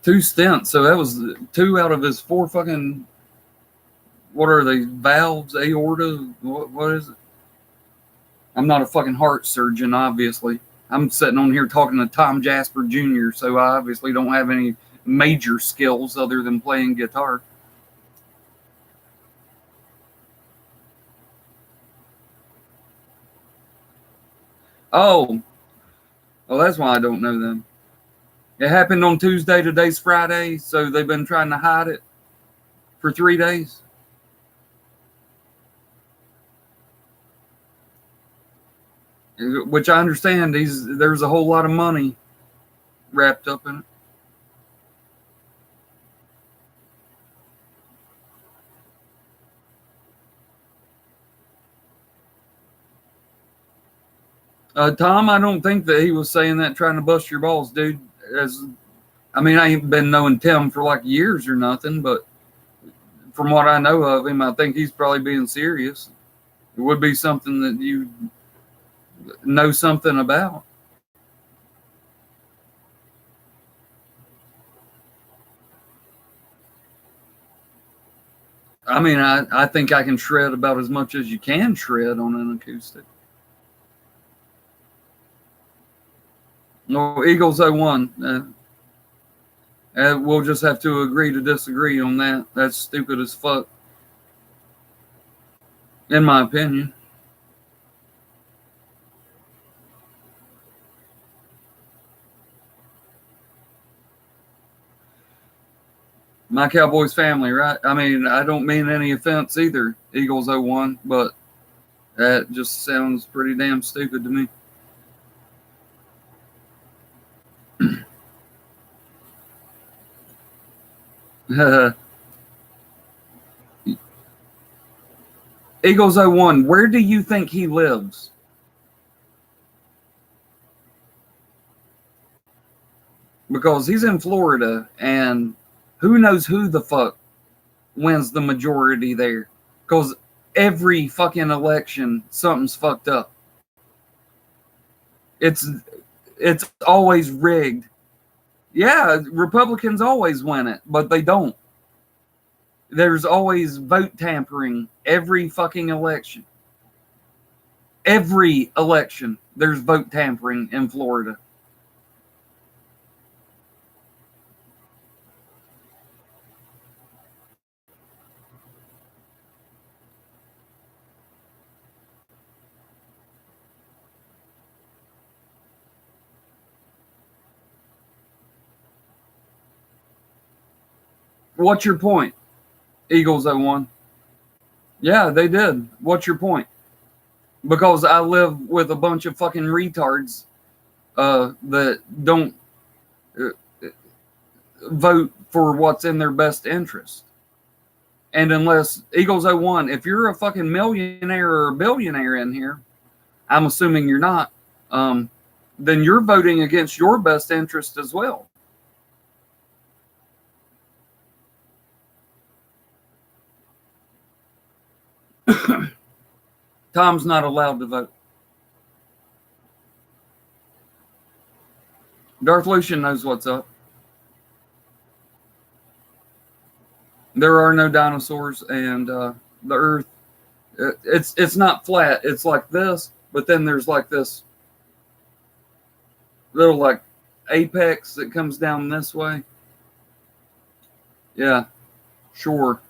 Two stents, so that was 2 out of his 4 fucking. What are they? Valves, aorta? What is it? I'm not a fucking heart surgeon, obviously. I'm sitting on here talking to Tom Jasper Jr., so I obviously don't have any major skills other than playing guitar. Oh, well, that's why I don't know them. It happened on Tuesday. Today's Friday, so they've been trying to hide it for 3 days. Which I understand. There's a whole lot of money wrapped up in it. Tom, I don't think that he was saying that trying to bust your balls, dude. I mean, I ain't been knowing Tim for like years or nothing, but from what I know of him, I think he's probably being serious. It would be something that you know something about. I mean, I think I can shred about as much as you can shred on an acoustic. No, Eagles 01. We'll just have to agree to disagree on that. That's stupid as fuck, in my opinion. My Cowboys family, right? I mean, I don't mean any offense either, Eagles 01, but that just sounds pretty damn stupid to me. Eagles 01, where do you think he lives? Because he's in Florida, and who knows who the fuck wins the majority there. Because every fucking election, something's fucked up. It's always rigged. Yeah, Republicans always win it, but they don't. There's always vote tampering every fucking election. Every election, there's vote tampering in Florida. What's your point? Eagles 01. Yeah, they did. What's your point? Because I live with a bunch of fucking retards that don't uh, vote for what's in their best interest. And unless Eagles 01, if you're a fucking millionaire or a billionaire in here, I'm assuming you're not, then you're voting against your best interest as well. Tom's not allowed to vote. Darth Lucian knows what's up. There are no dinosaurs, and the Earth, it's not flat. It's like this, but then there's like this little like apex that comes down this way. Yeah, sure.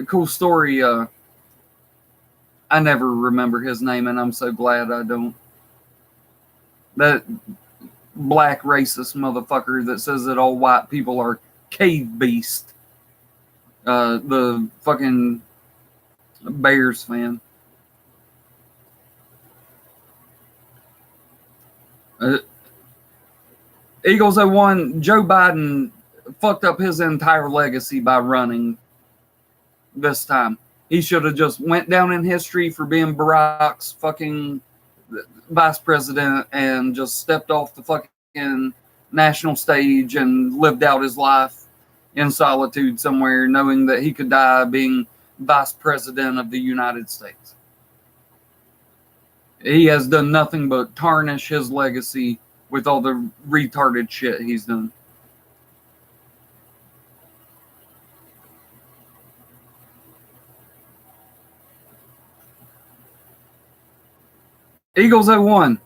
Cool story. I never remember his name, and I'm so glad I don't. That black racist motherfucker that says that all white people are cave beast. The fucking Bears fan. Eagles 01, Joe Biden fucked up his entire legacy by running this time. He should have just went down in history for being Barack's fucking vice president and just stepped off the fucking national stage and lived out his life in solitude somewhere, knowing that he could die being vice president of the United States. He has done nothing but tarnish his legacy with all the retarded shit he's done. Eagles 01.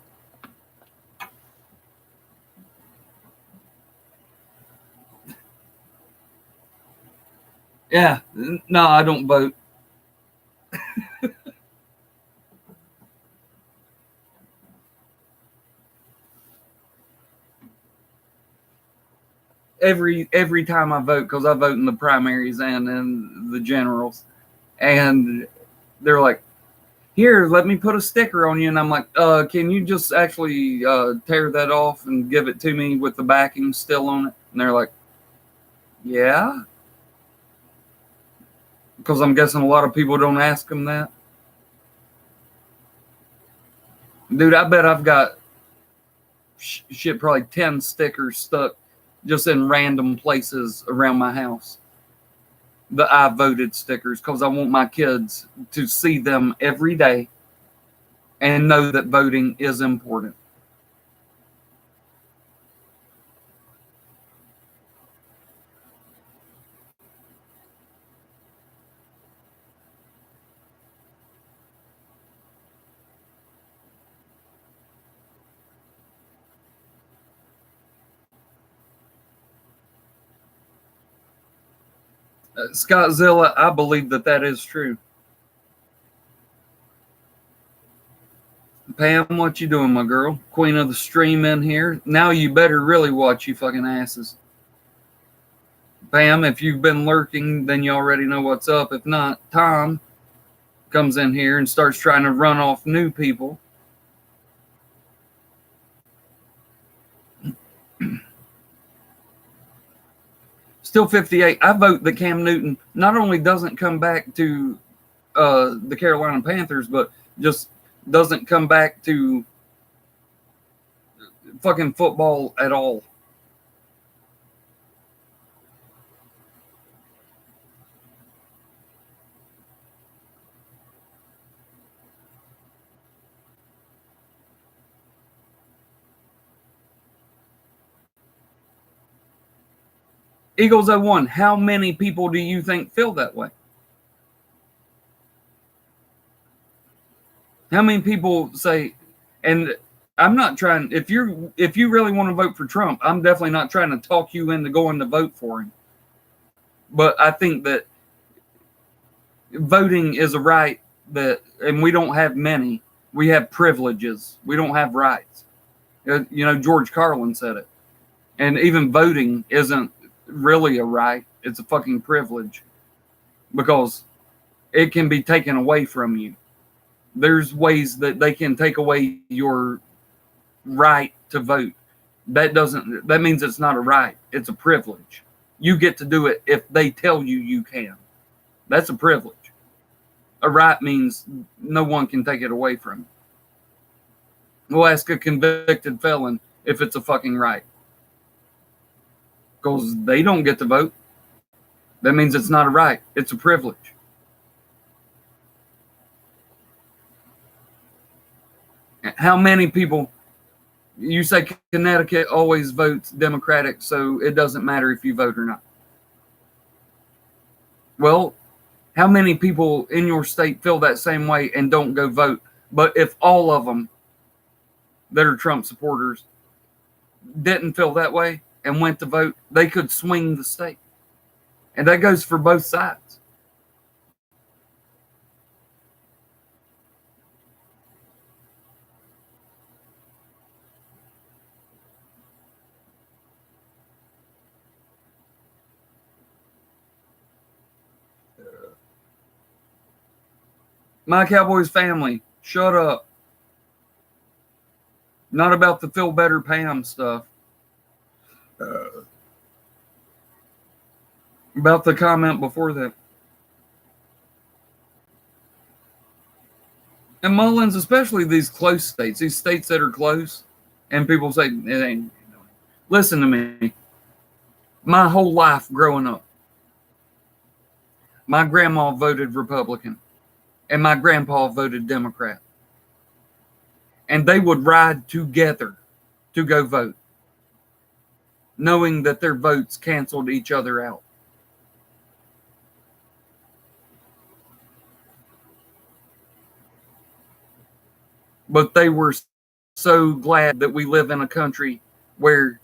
Yeah, no, I don't vote. every time I vote, because I vote in the primaries and in the generals, and they're like, "Here, let me put a sticker on you," and I'm like, "Can you just actually tear that off and give it to me with the backing still on it?" And they're like, "Yeah," because I'm guessing a lot of people don't ask them that. Dude, I bet I've got shit, probably 10 stickers stuck just in random places around my house the I voted stickers because I want my kids to see them every day and know that voting is important. Scottzilla, I believe that that is true. Pam, what you doing, my girl? Queen of the stream in here. Now you better really watch, you fucking asses. Pam, if you've been lurking, then you already know what's up. If not, Tom comes in here and starts trying to run off new people. Still 58. I vote that Cam Newton not only doesn't come back to the Carolina Panthers, but just doesn't come back to fucking football at all. Eagles 01, how many people do you think feel that way? How many people say, and I'm not trying, if you really want to vote for Trump, I'm definitely not trying to talk you into going to vote for him. But I think that voting is a right that, and we don't have many. We have privileges. We don't have rights. You know, George Carlin said it. And even voting isn't really a right. It's a fucking privilege because it can be taken away from you. There's ways that they can take away your right to vote. That means it's not a right. It's a privilege. You get to do it if they tell you you can. That's a privilege. A right means no one can take it away from you. We'll ask a convicted felon if it's a fucking right. Because they don't get to vote. That means it's not a right. It's a privilege. How many people, you say Connecticut always votes Democratic, so it doesn't matter if you vote or not. Well, how many people in your state feel that same way and don't go vote? But if all of them that are Trump supporters didn't feel that way and went to vote, they could swing the state. And that goes for both sides. My Cowboys family, shut up. Not about the feel better Pam stuff. About the comment before that. And Mullins, especially these close states, these states that are close, and people say, it ain't. Listen to me. My whole life growing up, my grandma voted Republican, and my grandpa voted Democrat. And they would ride together to go vote, knowing that their votes canceled each other out. But they were so glad that we live in a country where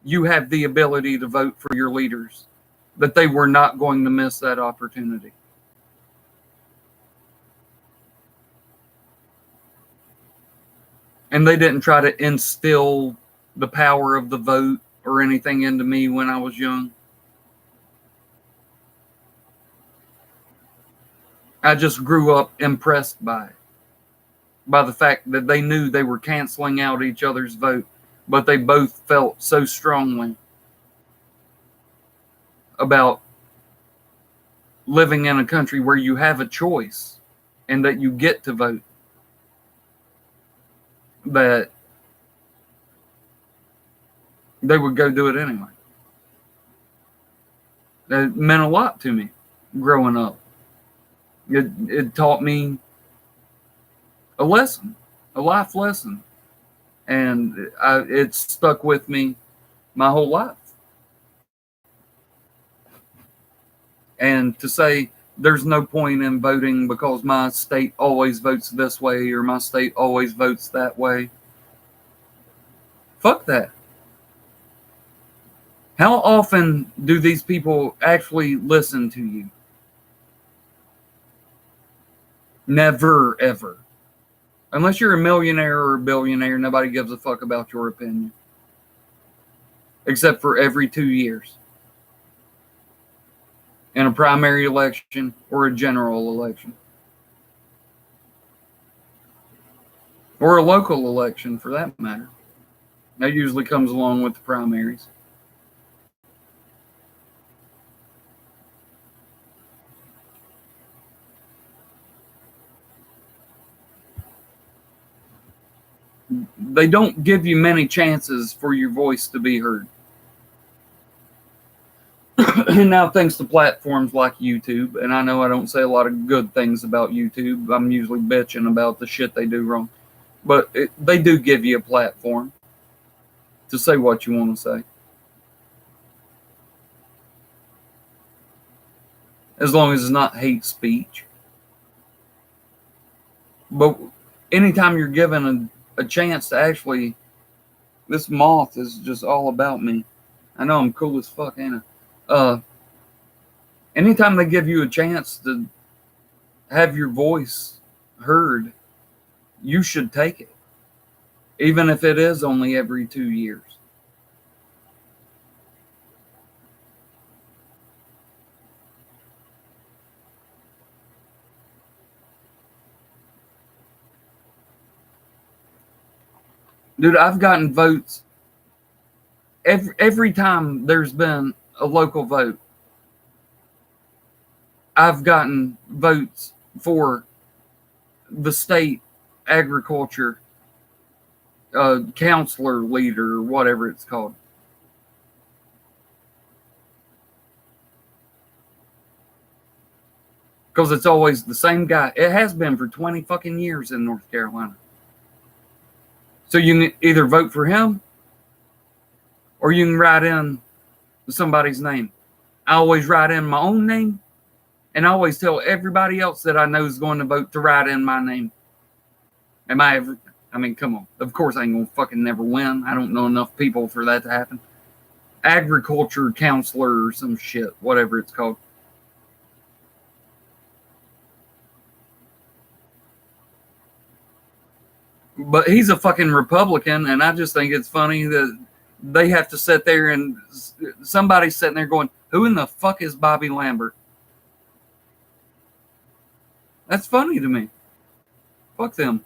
you have the ability to vote for your leaders, that they were not going to miss that opportunity. And they didn't try to instill the power of the vote or anything into me when I was young. I just grew up impressed by the fact that they knew they were canceling out each other's vote, but they both felt so strongly about living in a country where you have a choice and that you get to vote, that they would go do it anyway. That meant a lot to me. growing up. It taught me a lesson, a life lesson, and it's stuck with me my whole life. And to say there's no point in voting because my state always votes this way or my state always votes that way, fuck that. How often do these people actually listen to you? Never, ever. Unless you're a millionaire or a billionaire, nobody gives a fuck about your opinion. Except for every 2 years. In a primary election or a general election. Or a local election, for that matter. That usually comes along with the primaries. They don't give you many chances for your voice to be heard. And now, thanks to platforms like YouTube, and I know I don't say a lot of good things about YouTube. I'm usually bitching about the shit they do wrong. But they do give you a platform to say what you want to say. As long as it's not hate speech. But anytime you're given a chance to actually... This moth is just all about me. I know I'm cool as fuck, ain't I? Anytime they give you a chance to have your voice heard, you should take it. Even if it is only every 2 years. Dude, I've gotten votes every time there's been a local vote. I've gotten votes for the state agriculture counselor leader, or whatever it's called. Because it's always the same guy. It has been for 20 fucking years in North Carolina. So you can either vote for him or you can write in somebody's name. I always write in my own name, and I always tell everybody else that I know is going to vote to write in my name. Am I ever... I mean, come on. Of course I ain't going to fucking never win. I don't know enough people for that to happen. Agriculture counselor or some shit, whatever it's called. But he's a fucking Republican, and I just think it's funny that they have to sit there and somebody's sitting there going, who in the fuck is Bobby Lambert? That's funny to me. Fuck them.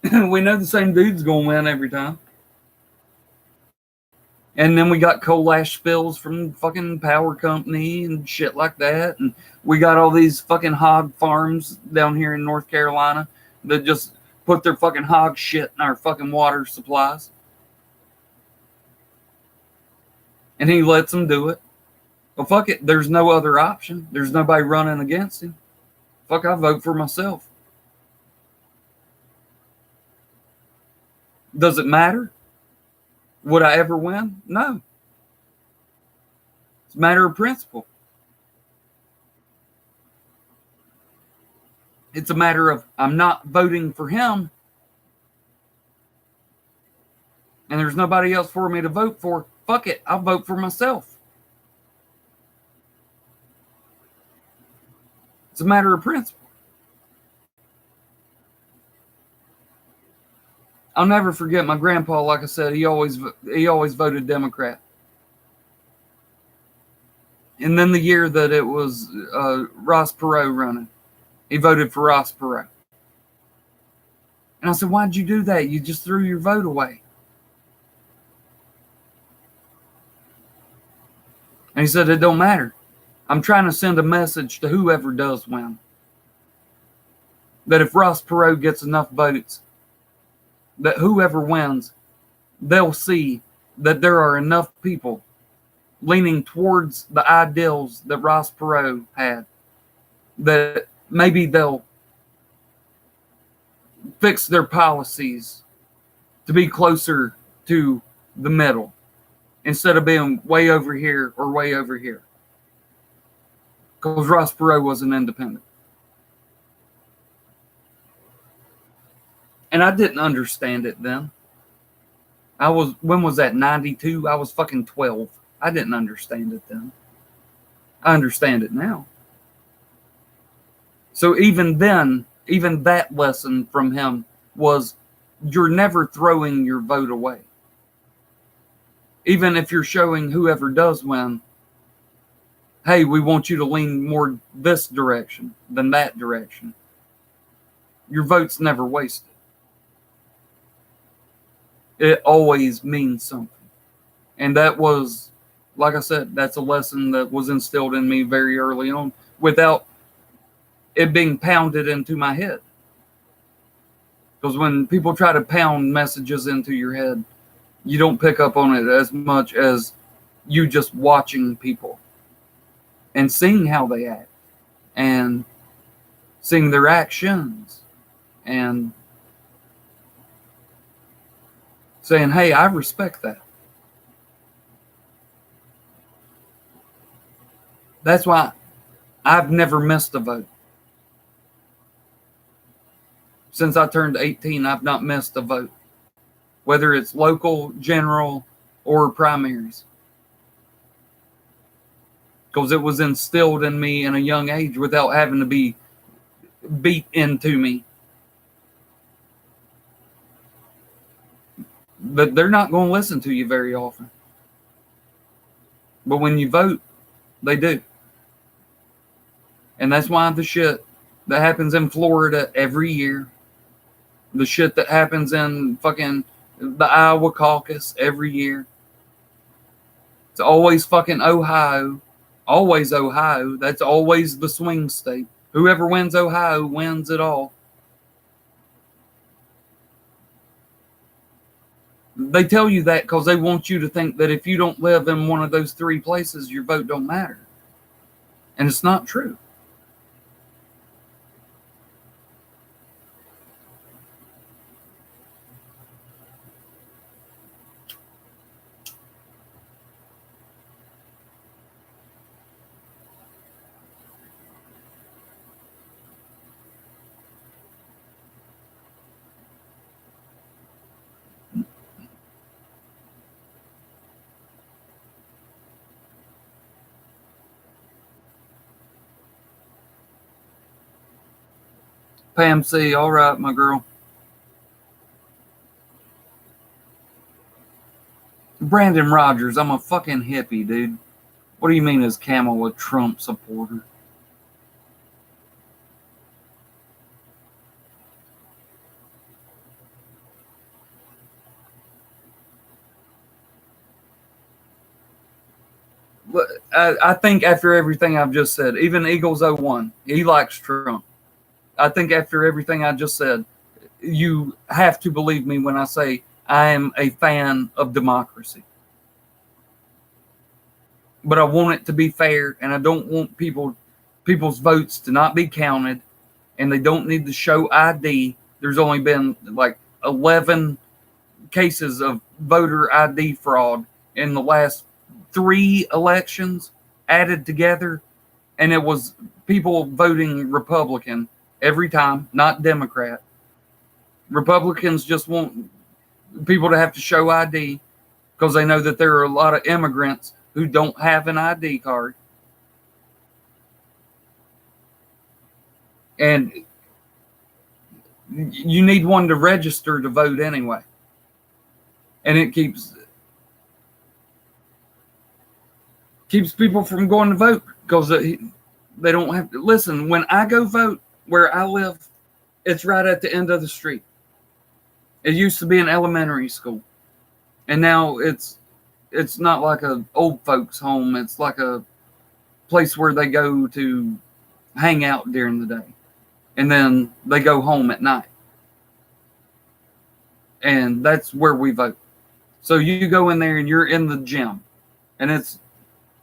We know the same dude's going to win every time. And then we got coal ash spills from fucking power company and shit like that. And we got all these fucking hog farms down here in North Carolina that just put their fucking hog shit in our fucking water supplies. And he lets them do it. Well, fuck it. There's no other option. There's nobody running against him. Fuck, I vote for myself. Does it matter? Would I ever win? No. It's a matter of principle. It's a matter of I'm not voting for him, and there's nobody else for me to vote for. Fuck it. I'll vote for myself. It's a matter of principle. I'll never forget my grandpa. Like I said, he always voted Democrat. And then the year that it was Ross Perot running, he voted for Ross Perot. And I said, why'd you do that? You just threw your vote away. And he said, it don't matter. I'm trying to send a message to whoever does win. That if Ross Perot gets enough votes, that whoever wins, they'll see that there are enough people leaning towards the ideals that Ross Perot had, that maybe they'll fix their policies to be closer to the middle instead of being way over here or way over here. Because Ross Perot was an independent. And I didn't understand it then. When was that, 92? I was fucking 12. I didn't understand it then. I understand it now. So even then, even that lesson from him was, you're never throwing your vote away. Even if you're showing whoever does win, hey, we want you to lean more this direction than that direction. Your vote's never wasted. It always means something. And that was, like I said, that's a lesson that was instilled in me very early on without it being pounded into my head. Because when people try to pound messages into your head, you don't pick up on it as much as you just watching people and seeing how they act and seeing their actions and saying, hey, I respect that. That's why I've never missed a vote. Since I turned 18, I've not missed a vote, whether it's local, general, or primaries. Because it was instilled in me in a young age without having to be beat into me. But they're not going to listen to you very often. But when you vote, they do. And that's why the shit that happens in Florida every year, the shit that happens in fucking the Iowa caucus every year, it's always fucking Ohio. Always Ohio. That's always the swing state. Whoever wins Ohio wins it all. They tell you that because they want you to think that if you don't live in one of those three places, your vote don't matter. And it's not true. Pam C, all right, my girl. Brandon Rogers, I'm a fucking hippie, dude. What do you mean is Camel a Trump supporter? I think after everything I've just said, even Eagles 01, he likes Trump. I think after everything I just said, you have to believe me when I say I am a fan of democracy. But I want it to be fair, and I don't want people's votes to not be counted, and they don't need to show ID. There's only been like 11 cases of voter ID fraud in the last 3 elections added together, and it was people voting Republican every time, not Democrat. Republicans just want people to have to show ID because they know that there are a lot of immigrants who don't have an ID card. And you need one to register to vote anyway. And it keeps people from going to vote because they don't have to. Listen, when I go vote where I live, it's right at the end of the street. It used to be an elementary school, and now it's not like a old folks home. It's like a place where they go to hang out during the day, and then they go home at night. And that's where we vote. So you go in there and you're in the gym, and it's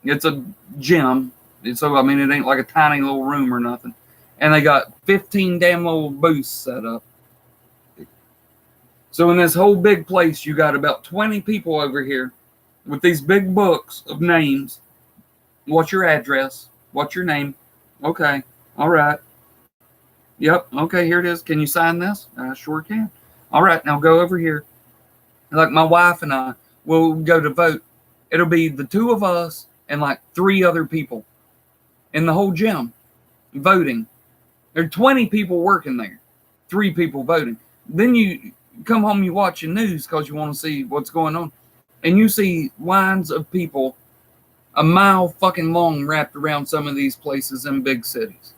It's a gym. So, I mean, it ain't like a tiny little room or nothing. And they got 15 damn little booths set up. So in this whole big place, you got about 20 people over here with these big books of names. What's your address? What's your name? Okay. All right. Yep. Okay, here it is. Can you sign this? I sure can. All right, now go over here. Like my wife and I will go to vote. It'll be the two of us and like 3 other people in the whole gym voting. There are 20 people working there, 3 people voting. Then you come home, you watch the news because you want to see what's going on. And you see lines of people a mile fucking long wrapped around some of these places in big cities.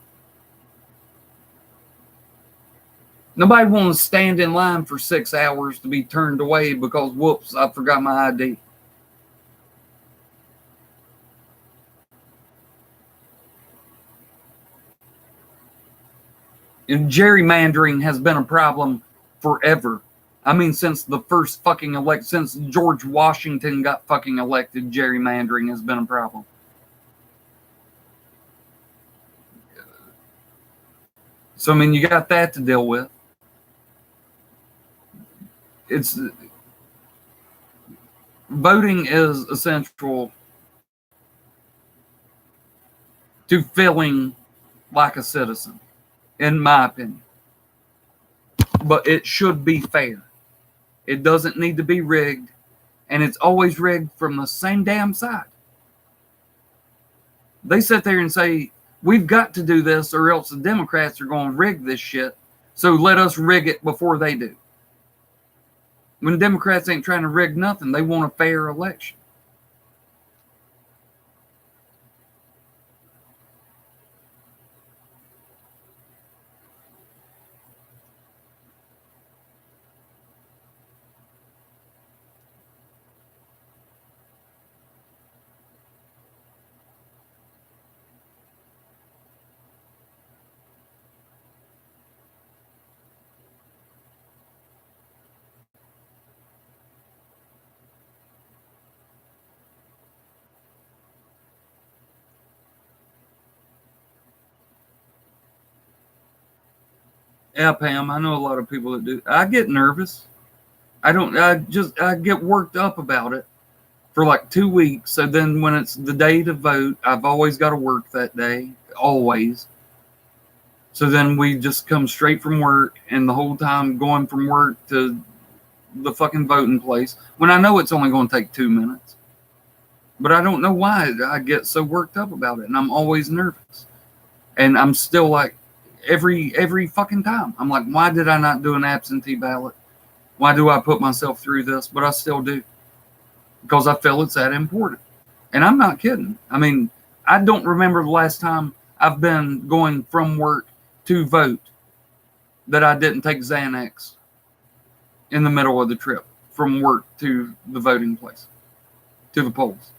Nobody wants to stand in line for 6 hours to be turned away because, whoops, I forgot my ID. And gerrymandering has been a problem forever. I mean, since the first fucking since George Washington got fucking elected, gerrymandering has been a problem. So, I mean, you got that to deal with. It's voting is essential to feeling like a citizen, in my opinion. But it should be fair. It doesn't need to be rigged, and it's always rigged from the same damn side. They sit there and say, we've got to do this or else the Democrats are going to rig this shit, so let us rig it before they do. When Democrats ain't trying to rig nothing, they want a fair election. Yeah, Pam, I know a lot of people that do. I get nervous. I get worked up about it for like 2 weeks. So then when it's the day to vote, I've always got to work that day, always. So then we just come straight from work, and the whole time going from work to the fucking voting place when I know it's only going to take 2 minutes. But I don't know why I get so worked up about it, and I'm always nervous. And I'm still like, every fucking time, I'm like, why did I not do an absentee ballot? Why do I put myself through this? But I still do. Because I feel it's that important. And I'm not kidding. I mean, I don't remember the last time I've been going from work to vote that I didn't take Xanax in the middle of the trip from work to the voting place, to the polls.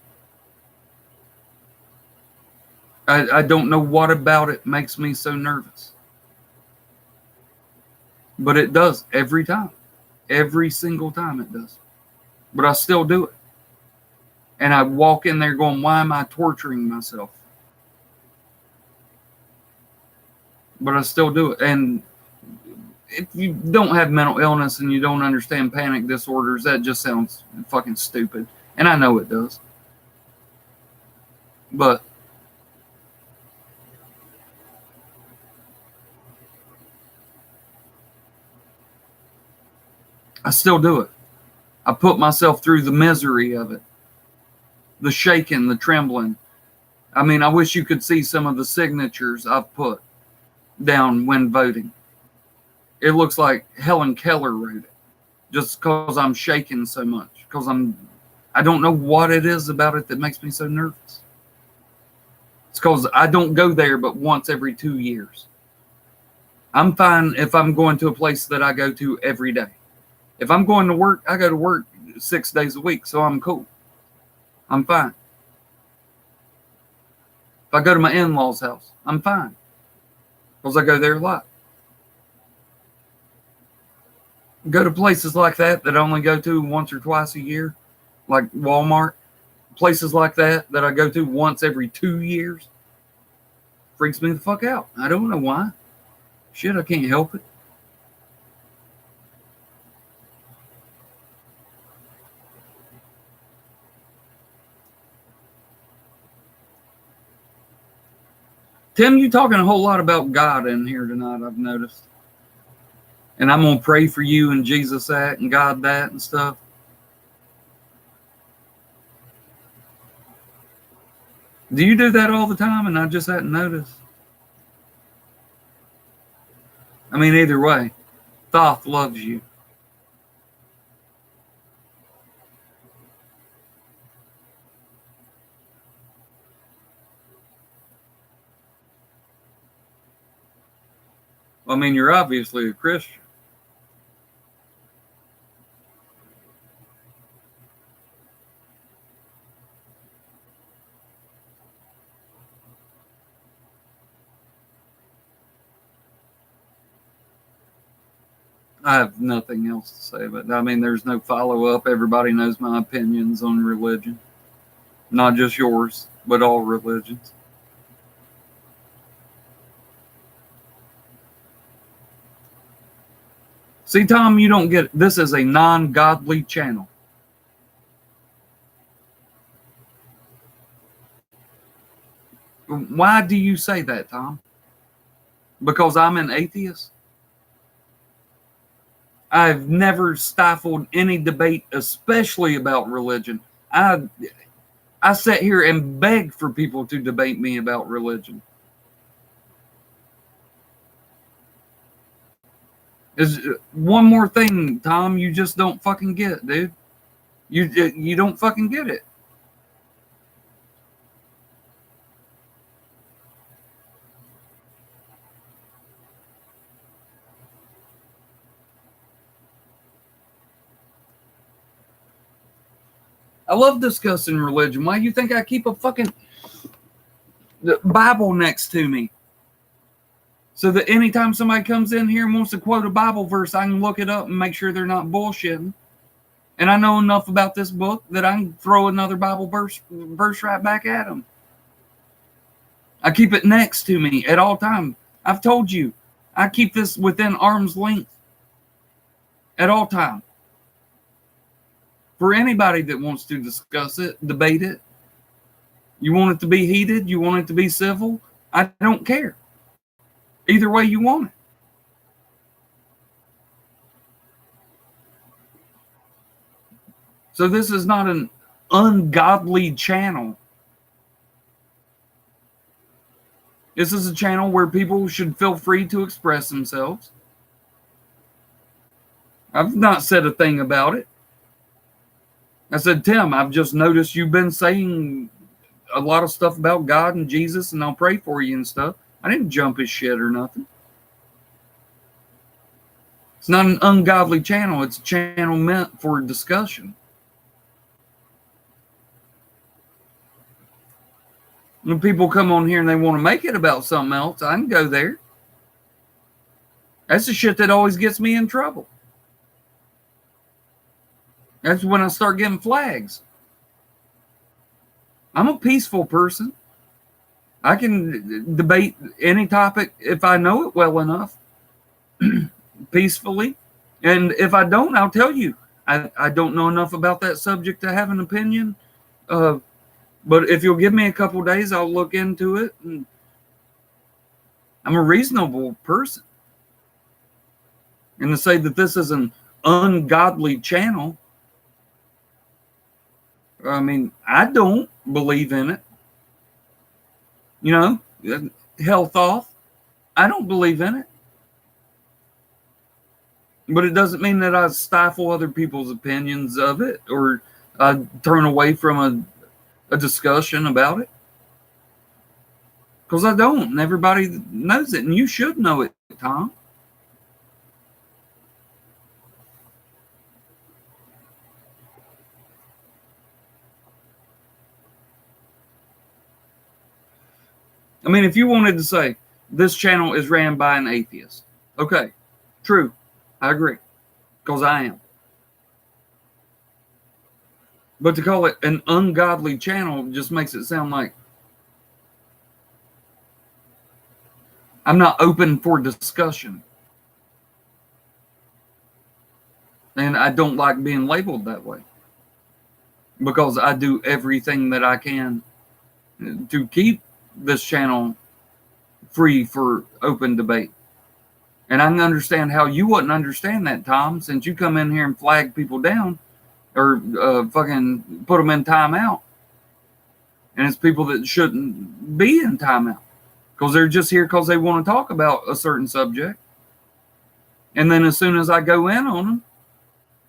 I don't know what about it makes me so nervous. But it does every time. Every single time it does. But I still do it. And I walk in there going, why am I torturing myself? But I still do it. And if you don't have mental illness and you don't understand panic disorders, that just sounds fucking stupid. And I know it does. But I still do it. I put myself through the misery of it. The shaking, the trembling. I mean, I wish you could see some of the signatures I've put down when voting. It looks like Helen Keller wrote it. Just because I'm shaking so much. Because I don't know what it is about it that makes me so nervous. It's because I don't go there but once every 2 years. I'm fine if I'm going to a place that I go to every day. If I'm going to work, I go to work 6 days a week, so I'm cool. I'm fine. If I go to my in-laws' house, I'm fine. Because I go there a lot. Go to places like that I only go to once or twice a year, like Walmart. places like that I go to once every 2 years. Freaks me the fuck out. I don't know why. Shit, I can't help it. Tim, you talking a whole lot about God in here tonight, I've noticed. And I'm going to pray for you and Jesus that and God that and stuff. Do you do that all the time and I just hadn't noticed? I mean, either way, Thoth loves you. I mean, you're obviously a Christian. I have nothing else to say, but I mean, there's no follow up. Everybody knows my opinions on religion, not just yours, but all religions. See, Tom, you don't get it. This is a non-godly channel. Why do you say that, Tom? Because I'm an atheist? I've never stifled any debate, especially about religion. I sit here and beg for people to debate me about religion. Is one more thing, Tom, you just don't fucking get, dude. You don't fucking get it. I love discussing religion. Why do you think I keep a fucking Bible next to me? So that anytime somebody comes in here and wants to quote a Bible verse, I can look it up and make sure they're not bullshitting. And I know enough about this book that I can throw another Bible verse right back at them. I keep it next to me at all times. I've told you, I keep this within arm's length at all times. For anybody that wants to discuss it, debate it, you want it to be heated, you want it to be civil, I don't care. Either way you want it. So this is not an ungodly channel. This is a channel where people should feel free to express themselves. I've not said a thing about it. I said, Tim, I've just noticed you've been saying a lot of stuff about God and Jesus, and I'll pray for you and stuff. I didn't jump his shit or nothing. It's not an ungodly channel. It's a channel meant for discussion. When people come on here and they want to make it about something else, I can go there. That's the shit that always gets me in trouble. That's when I start getting flags. I'm a peaceful person. I can debate any topic if I know it well enough, peacefully. And if I don't, I'll tell you. I don't know enough about that subject to have an opinion. But if you'll give me a couple of days, I'll look into it. And I'm a reasonable person. And to say that this is an ungodly channel, I mean, I don't believe in it. You know, health off. I don't believe in it. But it doesn't mean that I stifle other people's opinions of it or I turn away from a discussion about it. Because I don't. And everybody knows it. And you should know it, Tom. I mean, if you wanted to say this channel is ran by an atheist, okay, true, I agree, because I am. But to call it an ungodly channel just makes it sound like I'm not open for discussion. And I don't like being labeled that way, because I do everything that I can to keep this channel free for open debate. And I can understand how you wouldn't understand that, Tom, since you come in here and flag people down or fucking put them in timeout. And it's people that shouldn't be in timeout because they're just here because they want to talk about a certain subject. And then as soon as I go in on them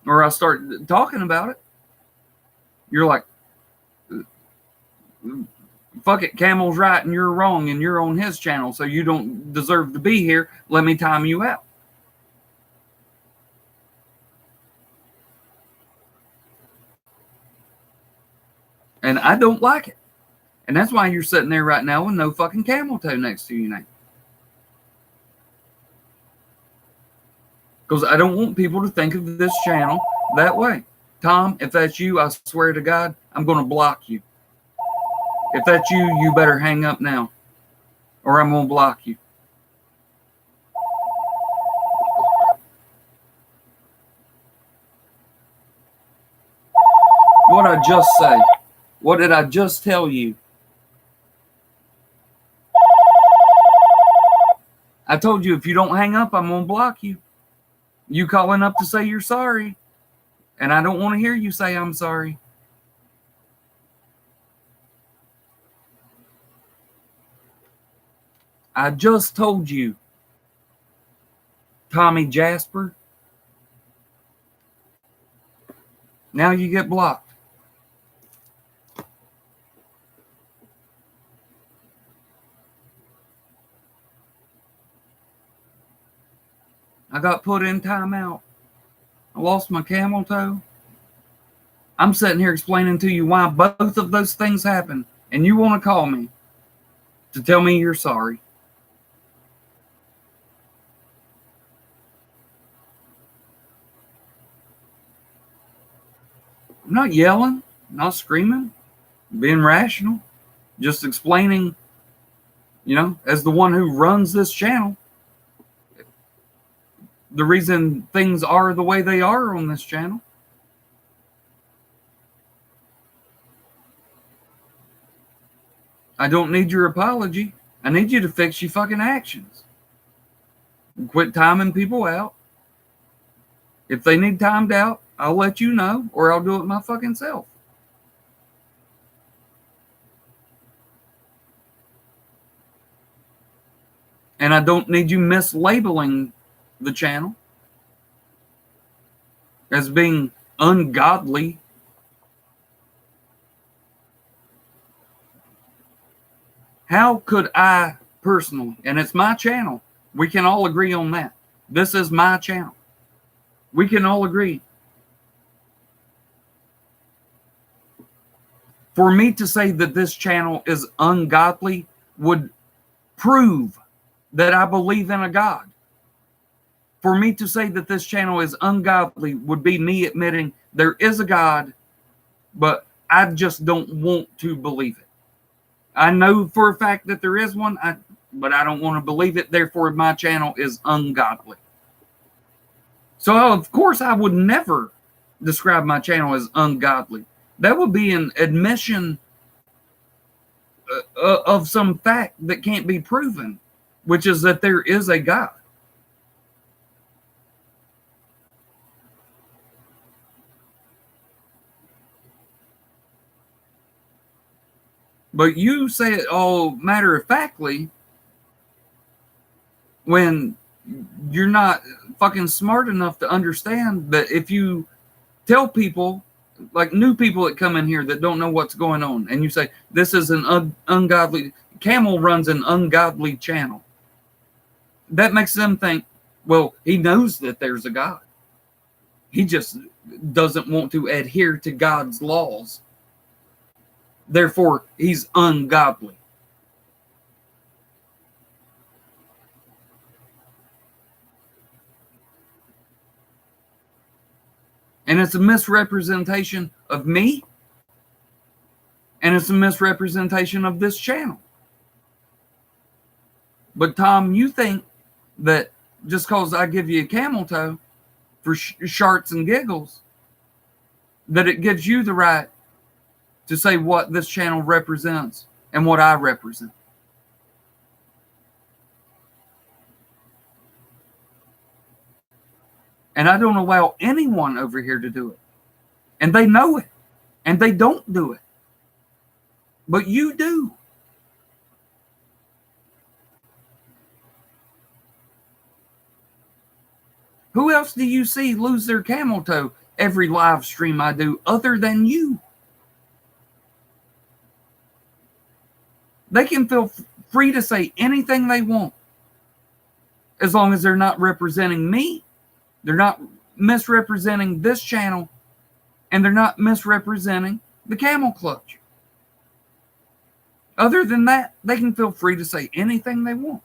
or I start talking about it, you're like, fuck it, Camel's right and you're wrong and you're on his channel, so you don't deserve to be here. Let me time you out. And I don't like it. And that's why you're sitting there right now with no fucking camel toe next to your name. Because I don't want people to think of this channel that way. Tom, if that's you, I swear to God, I'm going to block you. If that's you, you better hang up now, or I'm going to block you. What did I just say? What did I just tell you? I told you if you don't hang up, I'm going to block you. You calling up to say you're sorry, and I don't want to hear you say I'm sorry. I just told you, Tommy Jasper. Now you get blocked. I got put in timeout. I lost my camel toe. I'm sitting here explaining to you why both of those things happened, and you want to call me to tell me you're sorry. I'm not yelling, not screaming, being rational, just explaining, as the one who runs this channel, the reason things are the way they are on this channel. I don't need your apology. I need you to fix your fucking actions. Quit timing people out. If they need timed out, I'll let you know, or I'll do it my fucking self. And I don't need you mislabeling the channel as being ungodly. How could I personally, and it's my channel, we can all agree on that. This is my channel. We can all agree. For me to say that this channel is ungodly would prove that I believe in a God. For me to say that this channel is ungodly would be me admitting there is a God, but I just don't want to believe it. I know for a fact that there is one, but I don't want to believe it. Therefore, my channel is ungodly. So, of course, I would never describe my channel as ungodly. That would be an admission of some fact that can't be proven, which is that there is a God. But you say it all matter-of-factly when you're not fucking smart enough to understand that if you tell people, like new people that come in here that don't know what's going on, and you say, this is an ungodly, Camel runs an ungodly channel. That makes them think, well, he knows that there's a God. He just doesn't want to adhere to God's laws. Therefore, he's ungodly. And it's a misrepresentation of me And it's a misrepresentation of this channel. But Tom, you think that just because I give you a camel toe for sharts and giggles, that it gives you the right to say what this channel represents and what I represent. And I don't allow anyone over here to do it. And they know it. And they don't do it. But you do. Who else do you see lose their camel toe every live stream I do other than you? They can feel free to say anything they want as long as they're not representing me, they're not misrepresenting this channel, and they're not misrepresenting the Camel Clutch. Other than that, they can feel free to say anything they want.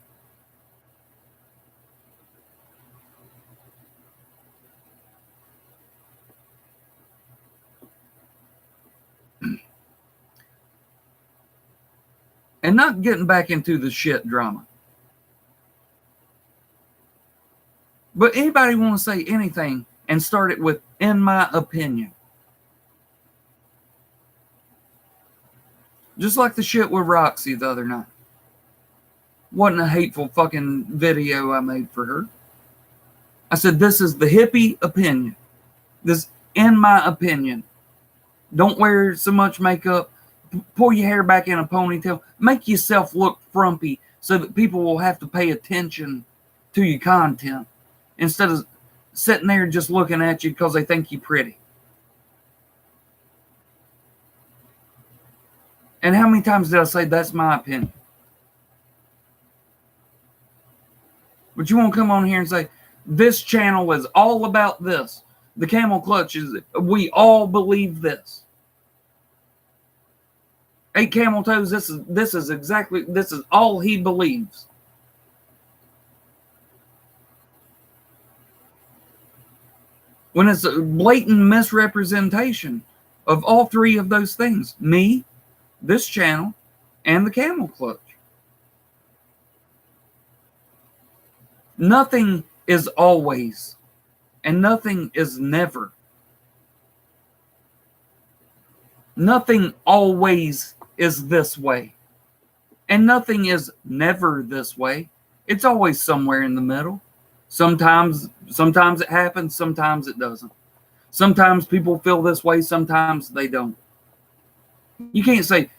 And not getting back into the shit drama. But anybody want to say anything and start it with, in my opinion. Just like the shit with Roxy the other night. Wasn't a hateful fucking video I made for her. I said, this is the hippie opinion. This, in my opinion. Don't wear so much makeup. Pull your hair back in a ponytail. Make yourself look frumpy so that people will have to pay attention to your content instead of sitting there just looking at you because they think you're pretty. And how many times did I say that's my opinion? But you won't come on here and say, this channel is all about this. The Camel Clutch is, we all believe this. 8 camel toes, this is all he believes. When it's a blatant misrepresentation of all three of those things. Me, this channel, and the Camel Clutch. Nothing is always, and nothing is never. Nothing always is this way. And nothing is never this way. It's always somewhere in the middle. Sometimes it happens, sometimes it doesn't. Sometimes people feel this way, sometimes they don't. You can't say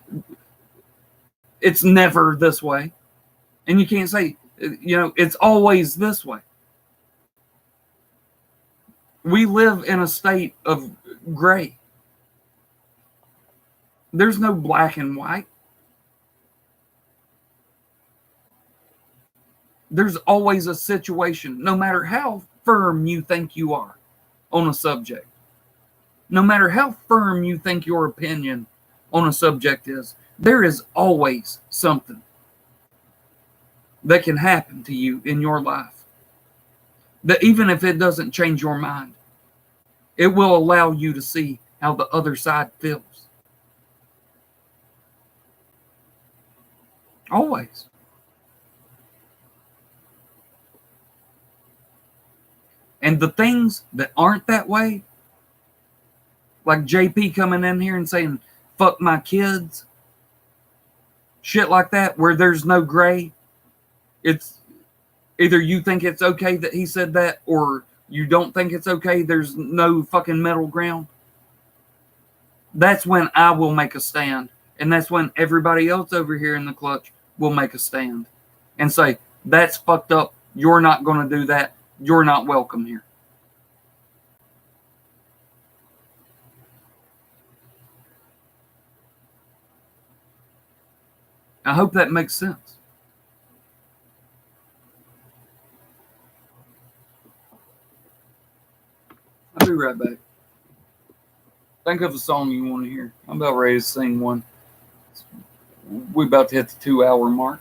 it's never this way. And you can't say, it's always this way. We live in a state of gray. There's no black and white. There's always a situation, no matter how firm you think you are on a subject. No matter how firm you think your opinion on a subject is, there is always something that can happen to you in your life. That even if it doesn't change your mind, it will allow you to see how the other side feels. Always. And the things that aren't that way, like JP coming in here and saying, fuck my kids, shit like that, where there's no gray, it's either you think it's okay that he said that or you don't think it's okay, there's no fucking middle ground. That's when I will make a stand. And that's when everybody else over here in the clutch will make a stand and say, that's fucked up. You're not going to do that. You're not welcome here. I hope that makes sense. I'll be right back. Think of a song you want to hear. I'm about ready to sing one. We're about to hit the 2-hour mark.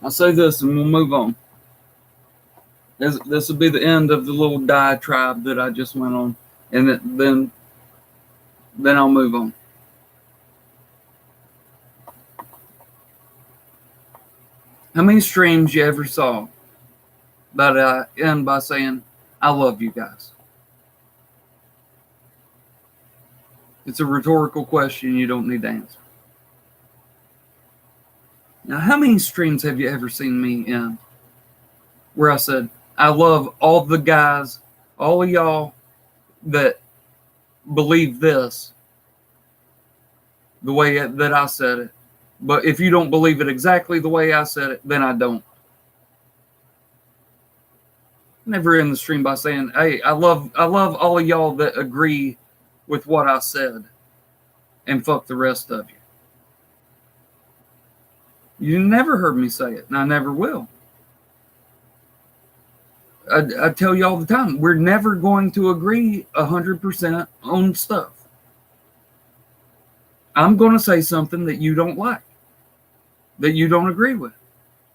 I'll say this and we'll move on. This will be the end of the little diatribe that I just went on, and then I'll move on. How many streams you ever saw that I end by saying, I love you guys? It's a rhetorical question you don't need to answer. Now, how many streams have you ever seen me in where I said, I love all the guys, all of y'all that believe this the way that I said it. But if you don't believe it exactly the way I said it, then I don't. Never end the stream by saying, hey, I love all of y'all that agree with what I said, and fuck the rest of you. You never heard me say it, and I never will. I tell you all the time, we're never going to agree 100% on stuff. I'm going to say something that you don't like, that you don't agree with.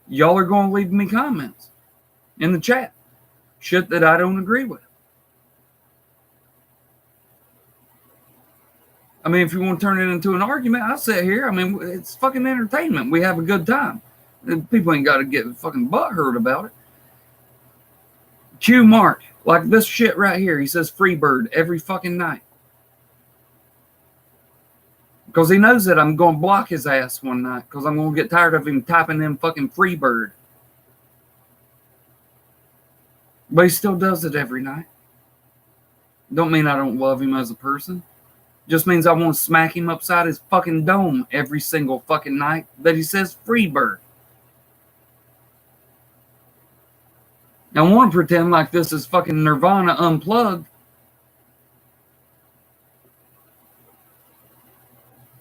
Y'all are going to leave me comments in the chat, shit that I don't agree with. I mean, if you want to turn it into an argument, I'll sit here. I mean, it's fucking entertainment. We have a good time. People ain't got to get fucking butthurt about it. Q Mark, like this shit right here. He says Freebird every fucking night. Because he knows that I'm going to block his ass one night. Because I'm going to get tired of him typing in fucking Freebird. But he still does it every night. Don't mean I don't love him as a person. Just means I want to smack him upside his fucking dome every single fucking night that he says Freebird. I want to pretend like this is fucking Nirvana unplugged.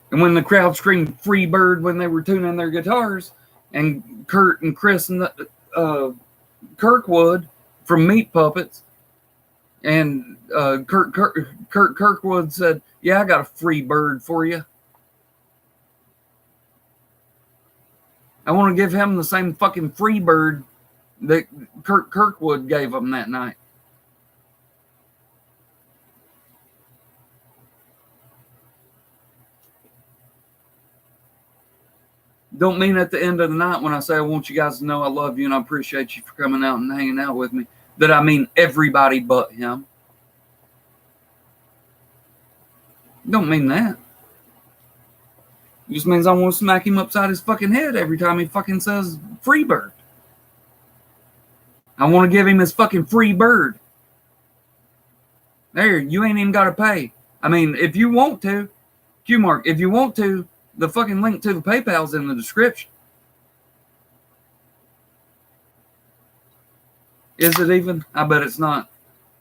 And when the crowd screamed Freebird when they were tuning their guitars, and Kurt and Chris and Kirkwood from Meat Puppets, and Kurt Kirkwood said, yeah, I got a free bird for you. I want to give him the same fucking free bird that Kurt Kirkwood gave him that night. Don't mean at the end of the night when I say I want you guys to know I love you and I appreciate you for coming out and hanging out with me, that I mean everybody but him. Don't mean that. It just means I want to smack him upside his fucking head every time he fucking says free bird. I want to give him his fucking free bird. There, you ain't even got to pay. I mean, if you want to, Q-Mark, if you want to, the fucking link to the PayPal's in the description. Is it even? I bet it's not.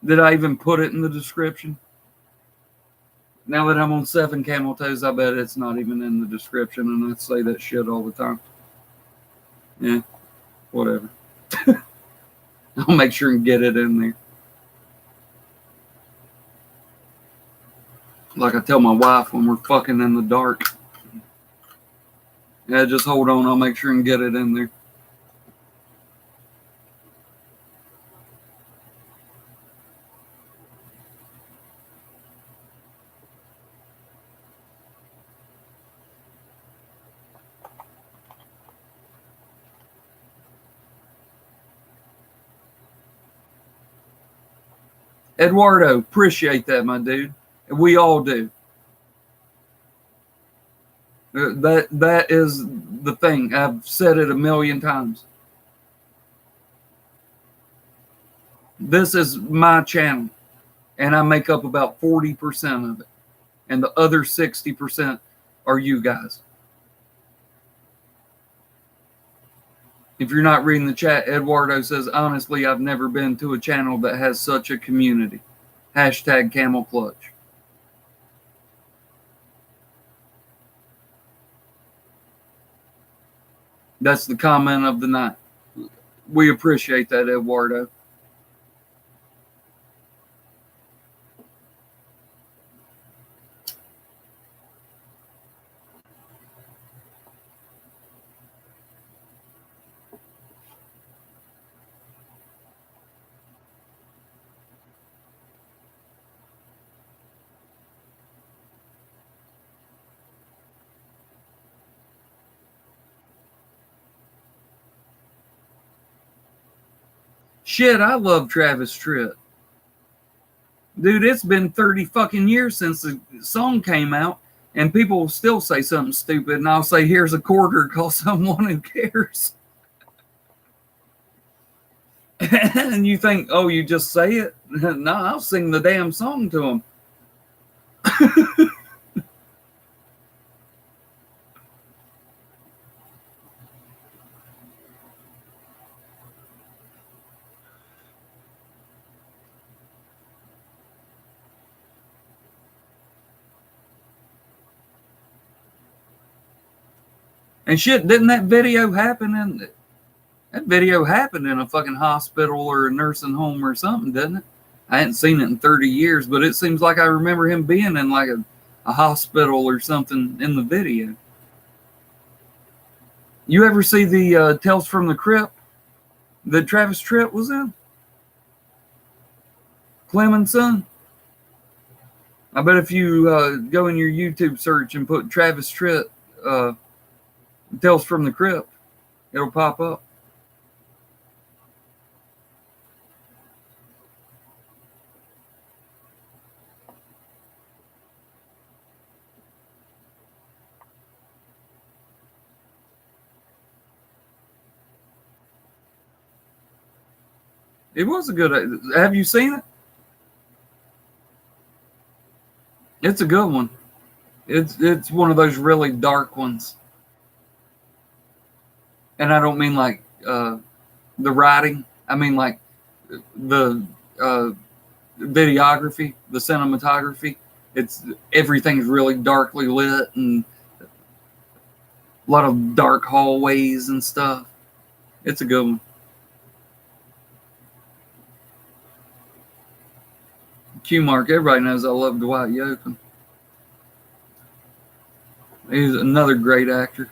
Did I even put it in the description? Now that I'm on 7 camel toes, I bet it's not even in the description, and I say that shit all the time. Yeah, whatever. I'll make sure and get it in there. Like I tell my wife when we're fucking in the dark. Yeah, just hold on. I'll make sure and get it in there. Eduardo, appreciate that, my dude. We all do. That is the thing. I've said it a million times. This is my channel, and I make up about 40% of it. And the other 60% are you guys. If you're not reading the chat, Eduardo says, honestly, I've never been to a channel that has such a community. Hashtag Camel Clutch. That's the comment of the night. We appreciate that, Eduardo. Shit, I love Travis Tritt. Dude, it's been 30 fucking years since the song came out, and people will still say something stupid, and I'll say, here's a quarter, call someone who cares. And you think, oh, you just say it? No, I'll sing the damn song to them. And shit, didn't that video happen in a fucking hospital or a nursing home or something, didn't it? I hadn't seen it in 30 years, but it seems like I remember him being in like a hospital or something in the video. You ever see the Tales from the Crypt that Travis Tritt was in? Clemens' son? I bet if you go in your YouTube search and put Travis Tritt Tales from the Crypt, it'll pop up. It was a good. Have you seen it? It's a good one. It's one of those really dark ones. And I don't mean like the writing. I mean like the videography, the cinematography. Everything's really darkly lit and a lot of dark hallways and stuff. It's a good one. Q Mark, everybody knows I love Dwight Yoakam. He's another great actor.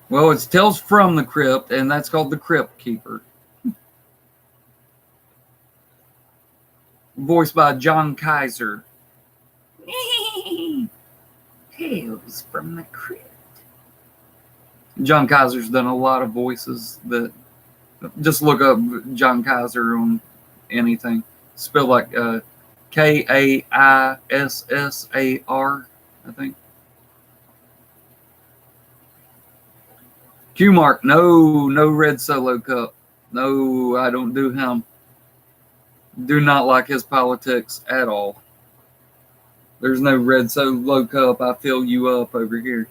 Well, it's Tales from the Crypt, and that's called The Crypt Keeper. Voiced by John Kaiser. Tales from the Crypt. John Kaiser's done a lot of voices that just look up John Kaiser on anything. Spelled like Kaissar, I think. Q Mark, no red Solo Cup. No, I don't do him. Do not like his politics at all. There's no red Solo Cup. I fill you up over here.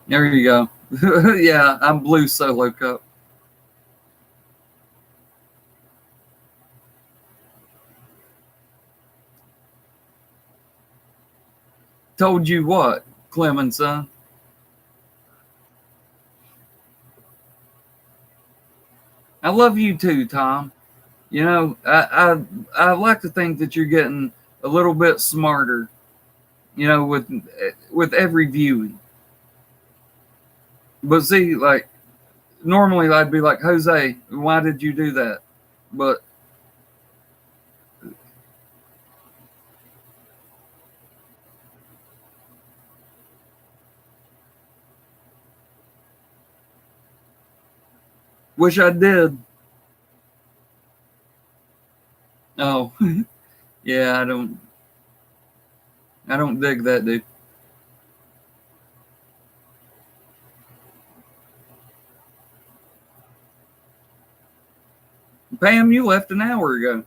There you go. Yeah, I'm blue Solo Cup. Told you what, Clemens, son? I love you too, Tom. You know, I like to think that you're getting a little bit smarter, you know, with every viewing. But see, like normally I'd be like, Jose, why did you do that? But wish I did. Oh, yeah, I don't dig that, dude. Pam, you left an hour ago.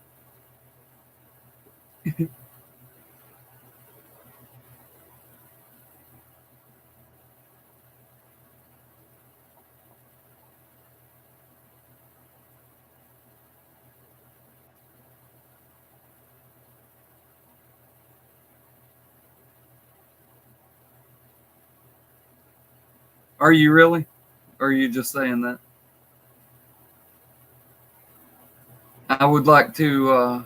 Are you really? Or are you just saying that? I would like to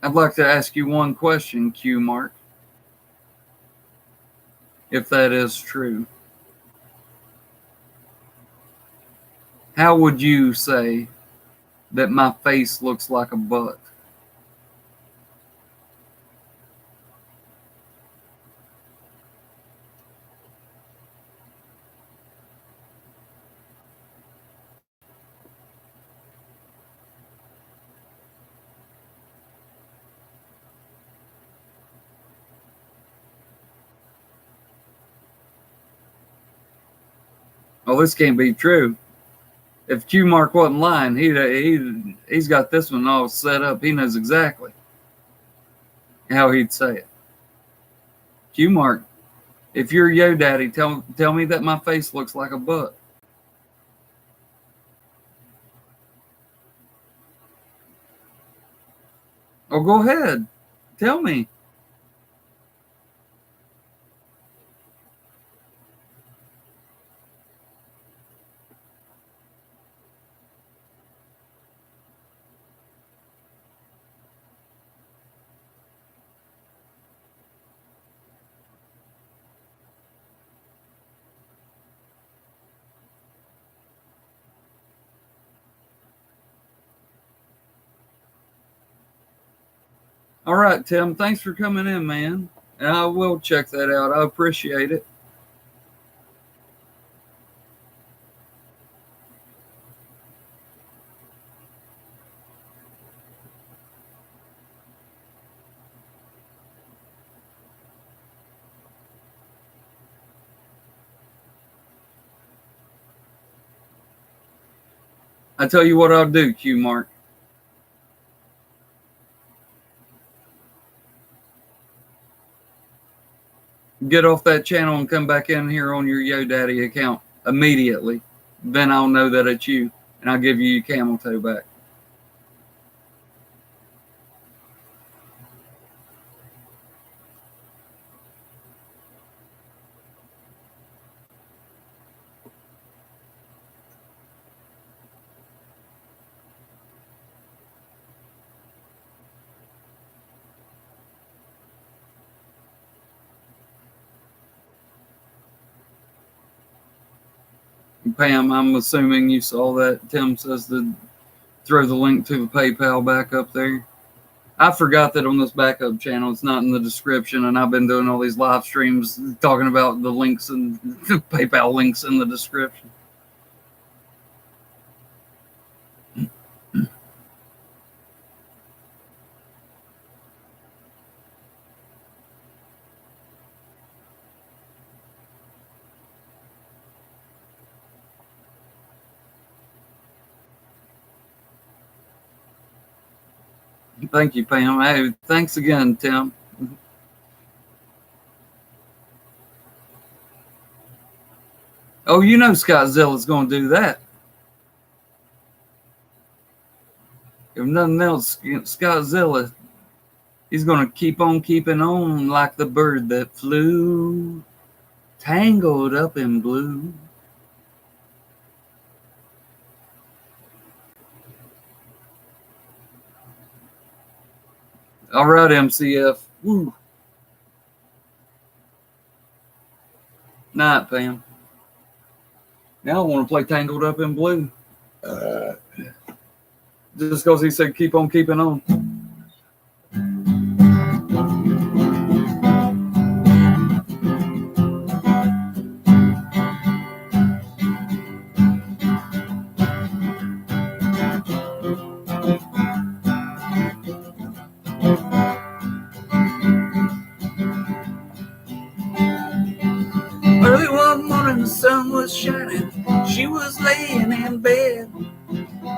I'd like to ask you one question, Q Mark, if that is true. How would you say that my face looks like a butt? Oh, this can't be true. If Q Mark wasn't lying, he's got this one all set up. He knows exactly how he'd say it. Q Mark, if you're Yo Daddy, tell me that my face looks like a butt. Oh, go ahead. Tell me. All right, Tim. Thanks for coming in, man. And I will check that out. I appreciate it. I tell you what I'll do, Q Mark. Get off that channel and come back in here on your Yo Daddy account immediately. Then I'll know that it's you, and I'll give you your camel toe back. Pam, I'm assuming you saw that. Tim says to throw the link to the PayPal back up there. I forgot that on this backup channel, it's not in the description, and I've been doing all these live streams talking about the links and the PayPal links in the description. Thank you, Pam. Hey, thanks again, Tim. Oh, you know Scottzilla's going to do that. If nothing else, Scottzilla, he's going to keep on keeping on like the bird that flew, tangled up in blue. All right, MCF. Woo. Night, Pam. Now I want to play Tangled Up in Blue. Just because he said keep on keeping on. Early one morning the sun was shining. She was laying in bed,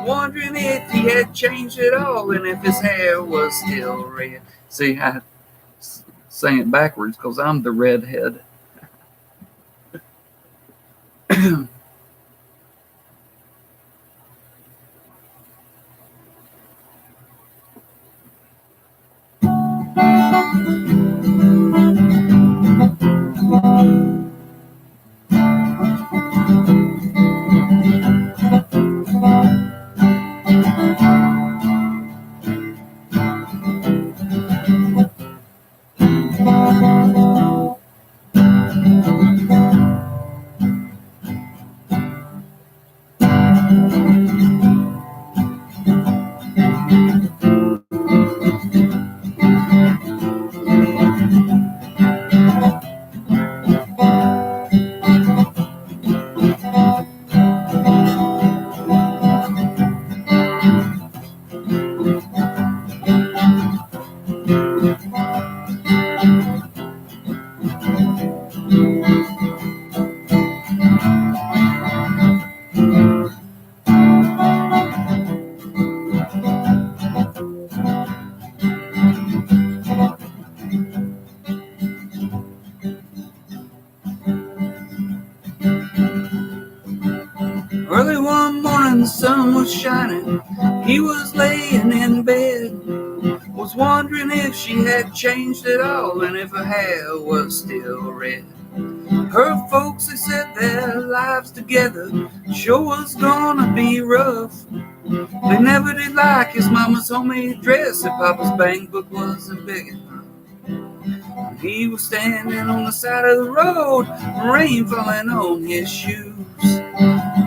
wondering if he had changed at all and if his hair was still red. See, I sang it backwards because I'm the redhead. was shining, he was laying in bed. Was wondering if she had changed at all, and if her hair was still red. Her folks, they said their lives together sure was gonna be rough. They never did like his mama's homemade dress, and Papa's bank book wasn't big enough. He was standing on the side of the road, rain falling on his shoes.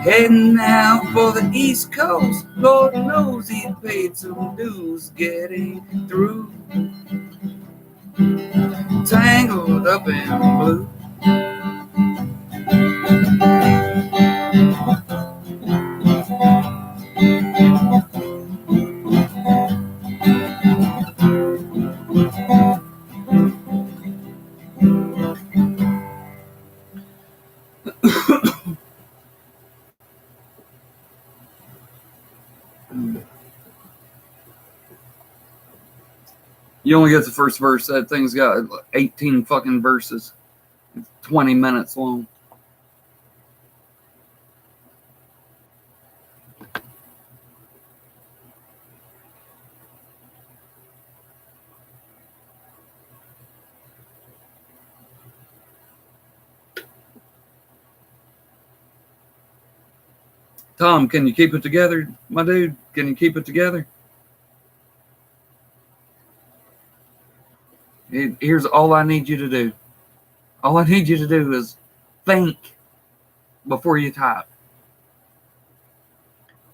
Heading out for the East Coast, Lord knows he'd paid some dues getting through. Tangled up in blue. You only get the first verse. That thing's got 18 fucking verses. It's 20 minutes long. Tom, can you keep it together, my dude? Can you keep it together? Here's all I need you to do. All I need you to do is think before you type.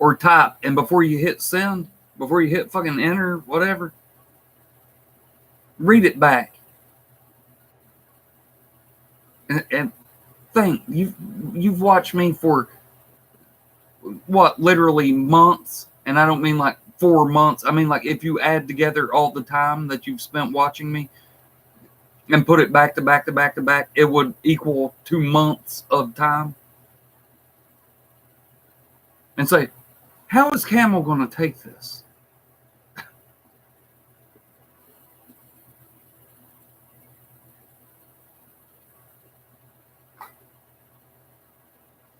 Or type, and before you hit send, before you hit fucking enter, whatever, read it back. And think. You've watched me for, what, literally months? And I don't mean like 4 months. I mean like if you add together all the time that you've spent watching me, and put it back to back to back to back, it would equal 2 months of time. And say, how is Camel going to take this?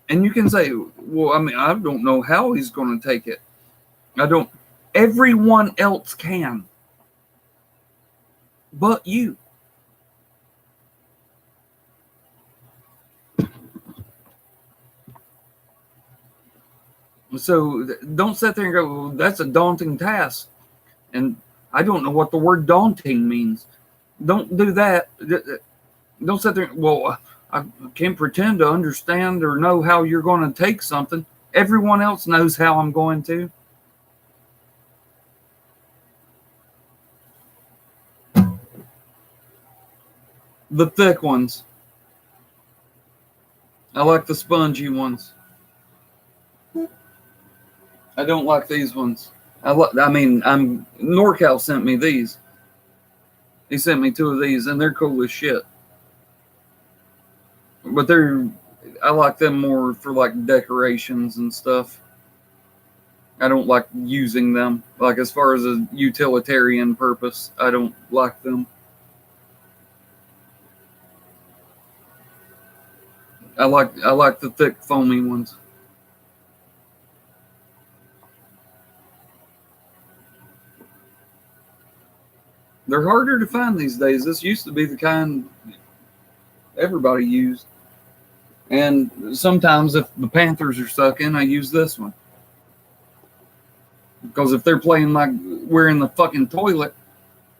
And you can say, well, I mean, I don't know how he's going to take it. I don't. Everyone else can. But you. So don't sit there and go, well, that's a daunting task. And I don't know what the word daunting means. Don't do that. Don't sit there, well, I can't pretend to understand or know how you're going to take something. Everyone else knows how I'm going to. The thick ones. I like the spongy ones. I don't like these ones. NorCal sent me these. He sent me 2 of these, and they're cool as shit. But I like them more for like decorations and stuff. I don't like using them. Like as far as a utilitarian purpose, I don't like them. I like the thick foamy ones. They're harder to find these days. This used to be the kind everybody used. And sometimes if the Panthers are sucking, I use this one. Because if they're playing like we're in the fucking toilet,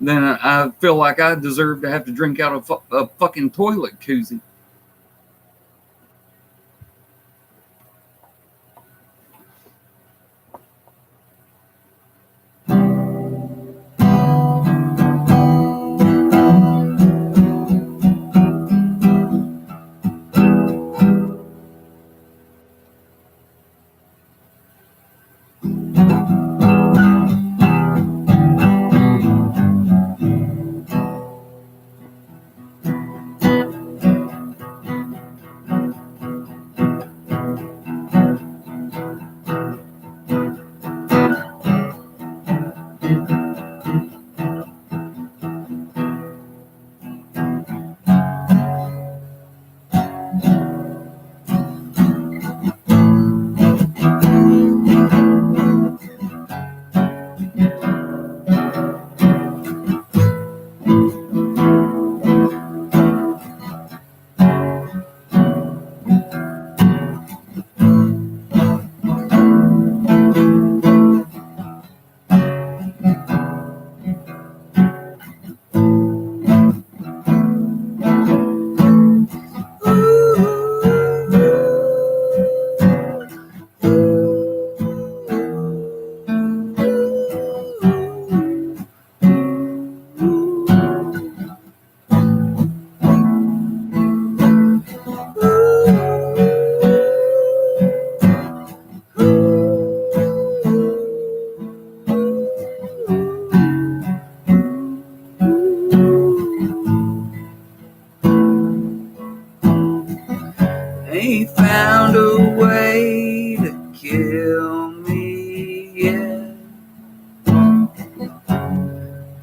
then I feel like I deserve to have to drink out of a fucking toilet koozie.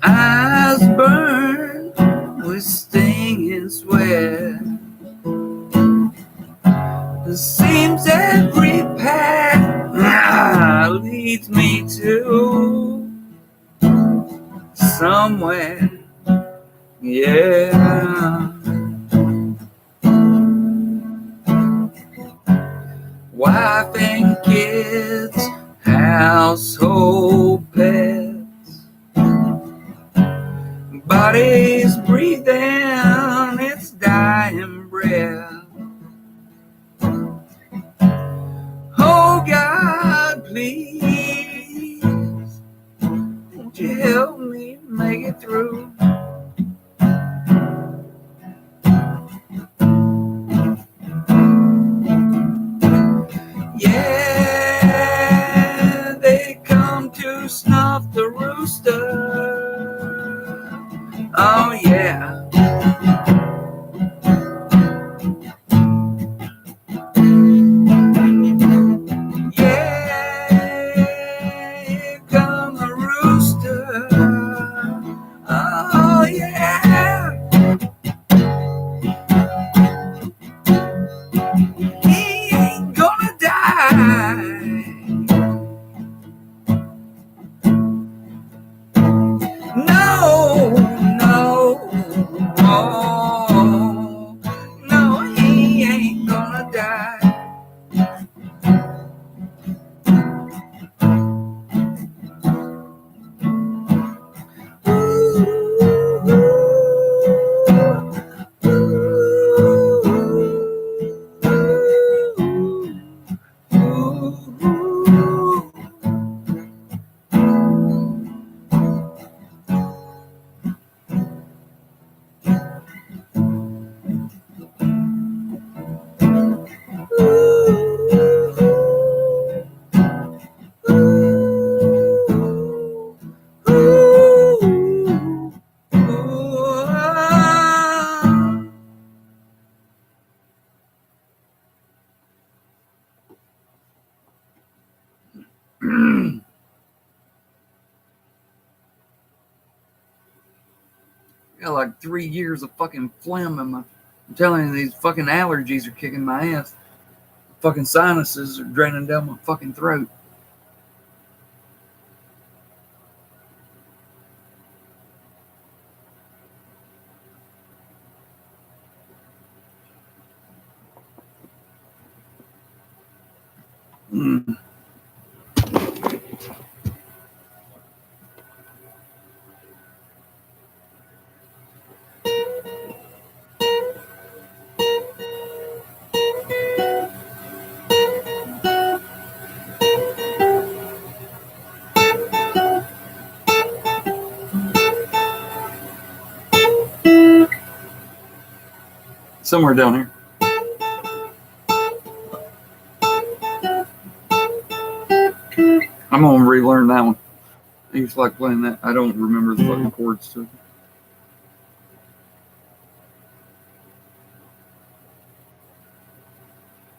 eyes burn with stinging sweat. It seems every path leads me to somewhere, yeah. Wife and kids, household pets, bodies breathing its dying breath. Oh God, please, won't you help me make it through? Yeah, they come to snuff the rooster. Oh yeah. Yeah, here come the rooster. Oh yeah. He ain't gonna die. No, no, oh, no, he ain't gonna die. Got like 3 years of fucking phlegm in my. I'm telling you, these fucking allergies are kicking my ass. Fucking sinuses are draining down my fucking throat. Mm. Somewhere down here. I'm gonna relearn that one. I used to like playing that. I don't remember the fucking chords to it.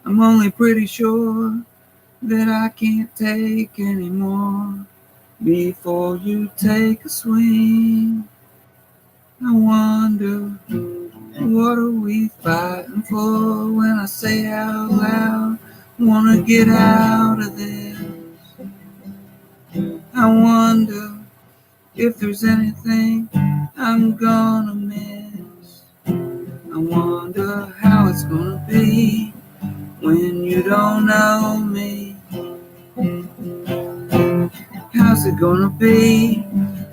I'm only pretty sure that I can't take anymore before you take a swing. I wonder, what are we fighting for? When I say out loud, wanna get out of this. I wonder if there's anything I'm gonna miss. I wonder how it's gonna be when you don't know me. How's it gonna be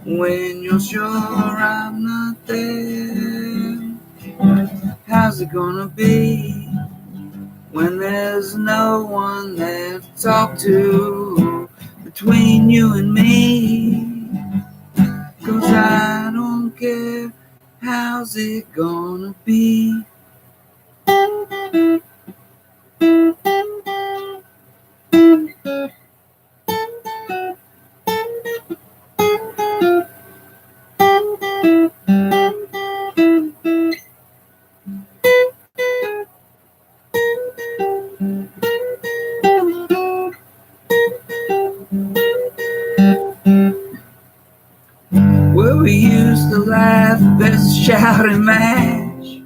when you're sure I'm not there? How's it gonna be when there's no one there to talk to between you and me? 'Cause I don't care, how's it gonna be? Well, we used to laugh as a shouting match,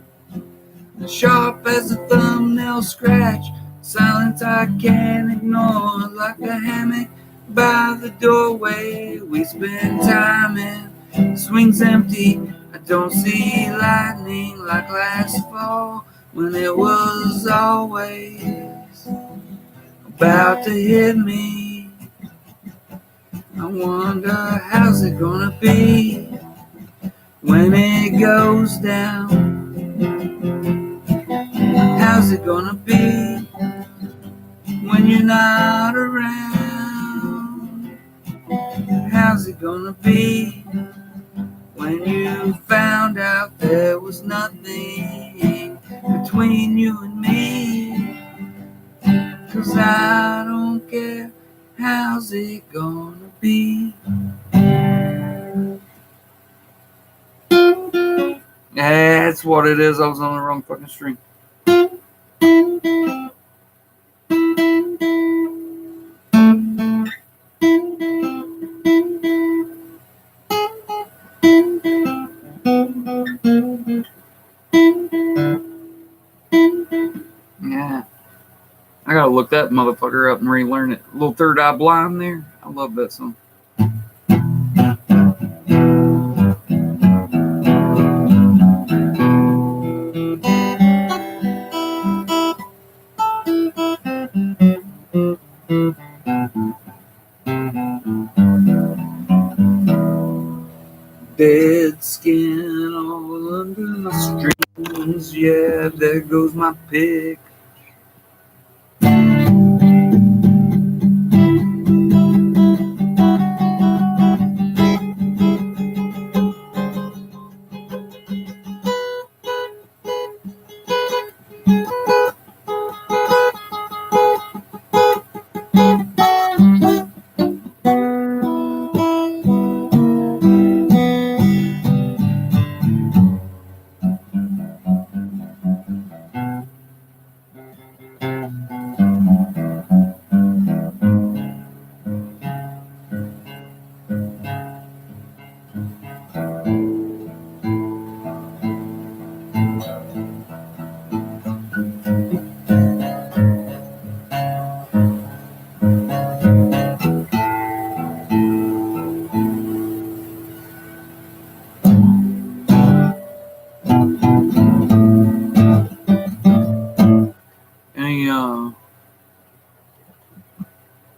sharp as a thumbnail scratch, silence I can't ignore, like a hammock by the doorway. We spend time in swings empty. I don't see lightning like last fall, when it was always about to hit me. I wonder how's it gonna be when it goes down. How's it gonna be when you're not around? How's it gonna be when you found out there was nothing between you and me? 'Cause I don't care, how's it gonna be? That's what it is. I was on the wrong fucking string. Yeah. I gotta look that motherfucker up and relearn it. Little Third Eye Blind there. I love that song. Dead skin all under my strings. Yeah, there goes my pick.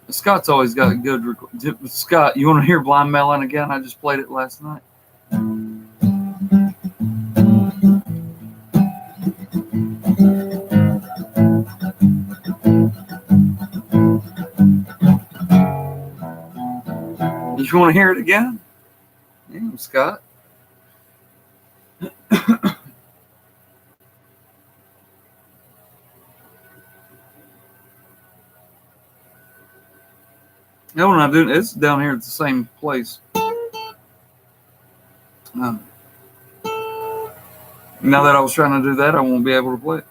Scott's always got good. Scott, you want to hear Blind Melon again? I just played it last night. You want to hear it again? Damn, Scott. No, we're not doing it. It's down here at the same place. Now that I was trying to do that, I won't be able to play it.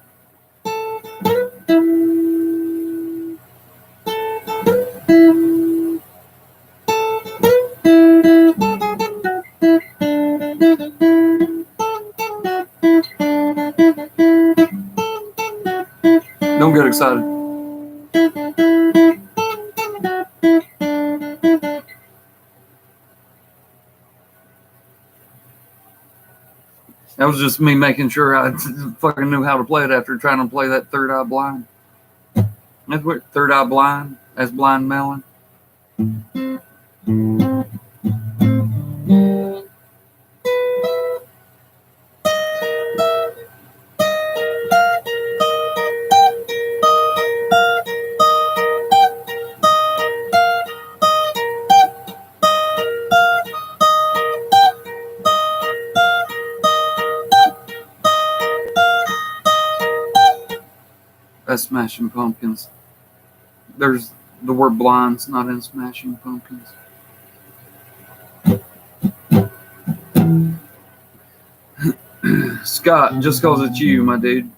Don't get excited. That was just me making sure I fucking knew how to play it after trying to play that Third Eye Blind. That's what Third Eye Blind. That's Blind Melon. That's Smashing Pumpkins. There's the word blind's not in Smashing Pumpkins. Scott, just cause it's you, my dude.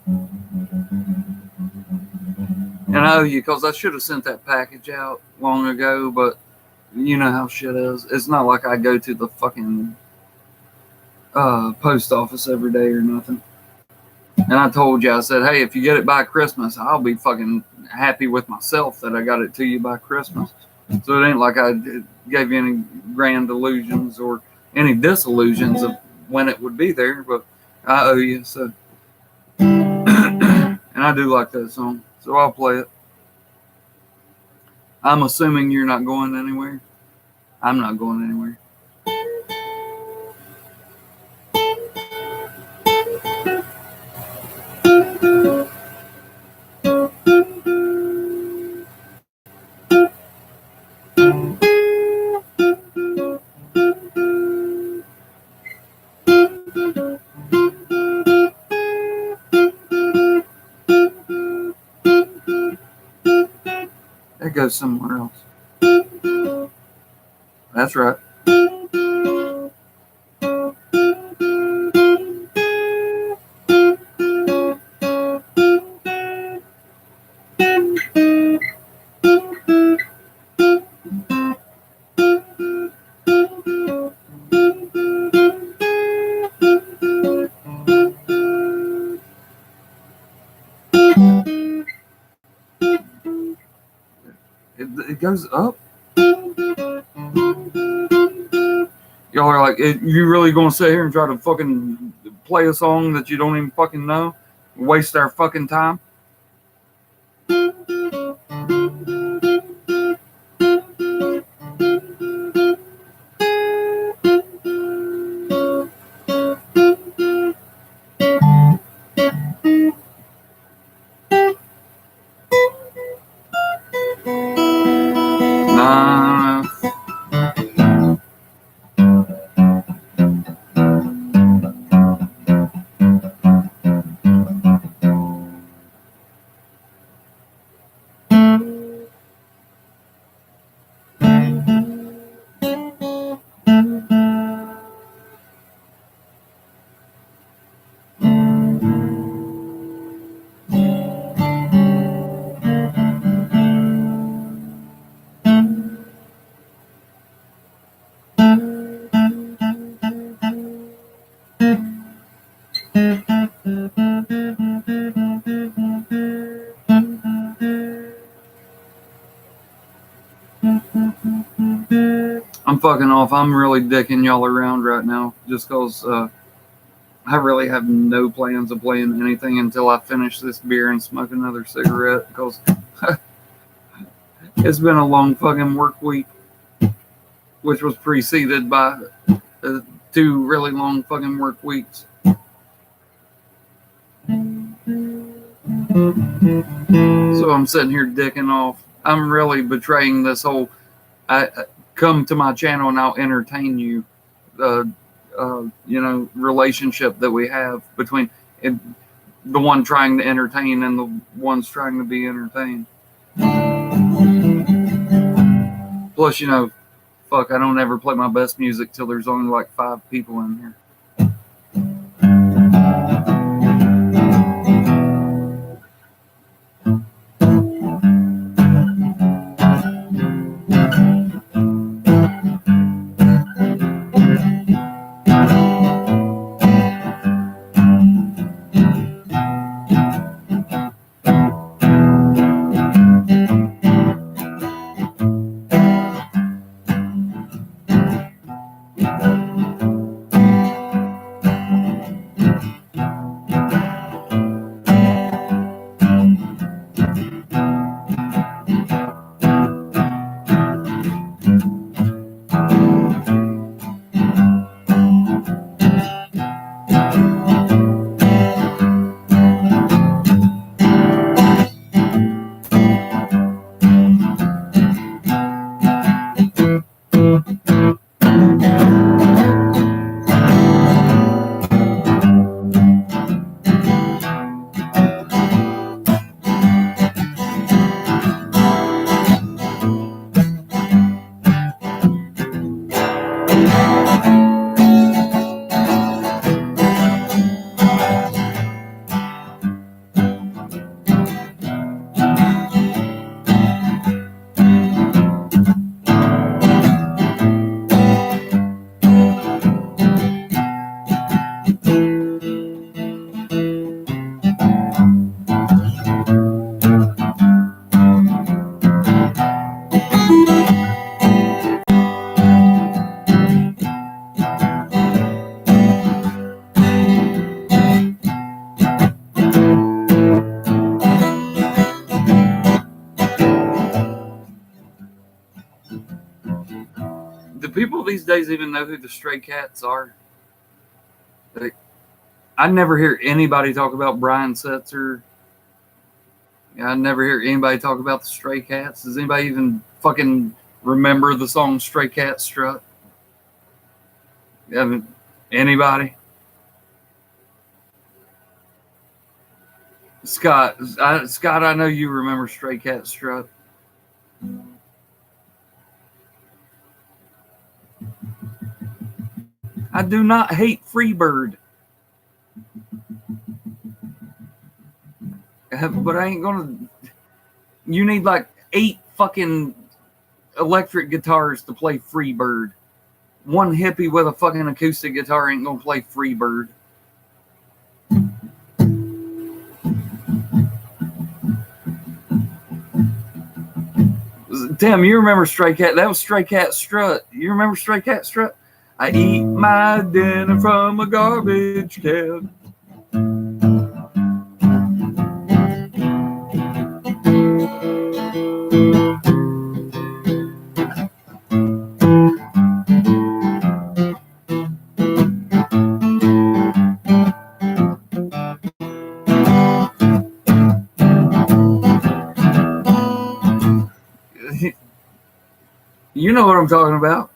And I owe you because I should have sent that package out long ago, but you know how shit is. It's not like I go to the fucking post office every day or nothing. And I told you, I said, hey, if you get it by Christmas, I'll be fucking happy with myself that I got it to you by Christmas. So it ain't like I gave you any grand illusions or any disillusions of when it would be there, but I owe you. So, and I do like that song, so I'll play it. I'm assuming you're not going anywhere. I'm not going anywhere. That goes somewhere else. That's right. It goes up. Y'all are like, you really gonna sit here and try to fucking play a song that you don't even fucking know? Waste our fucking time? Nah. I'm fucking off. I'm really dicking y'all around right now just because I really have no plans of playing anything until I finish this beer and smoke another cigarette because it's been a long fucking work week, which was preceded by 2 really long fucking work weeks. So I'm sitting here dicking off. I'm really betraying this whole come to my channel and I'll entertain you, relationship that we have between the one trying to entertain and the ones trying to be entertained. Plus, fuck, I don't ever play my best music till there's only like 5 people in here. days even know who the Stray Cats are? Like, I never hear anybody talk about Brian Setzer. I never hear anybody talk about the Stray Cats. Does anybody even fucking remember the song Stray Cat Strut? Anybody? Scott, I know you remember Stray Cat Strut. I do not hate Freebird. But I ain't gonna. You need like 8 fucking electric guitars to play Freebird. One hippie with a fucking acoustic guitar ain't gonna play Freebird. Tim, you remember Stray Cat? That was Stray Cat Strut. You remember Stray Cat Strut? I eat my dinner from a garbage can. You know what I'm talking about.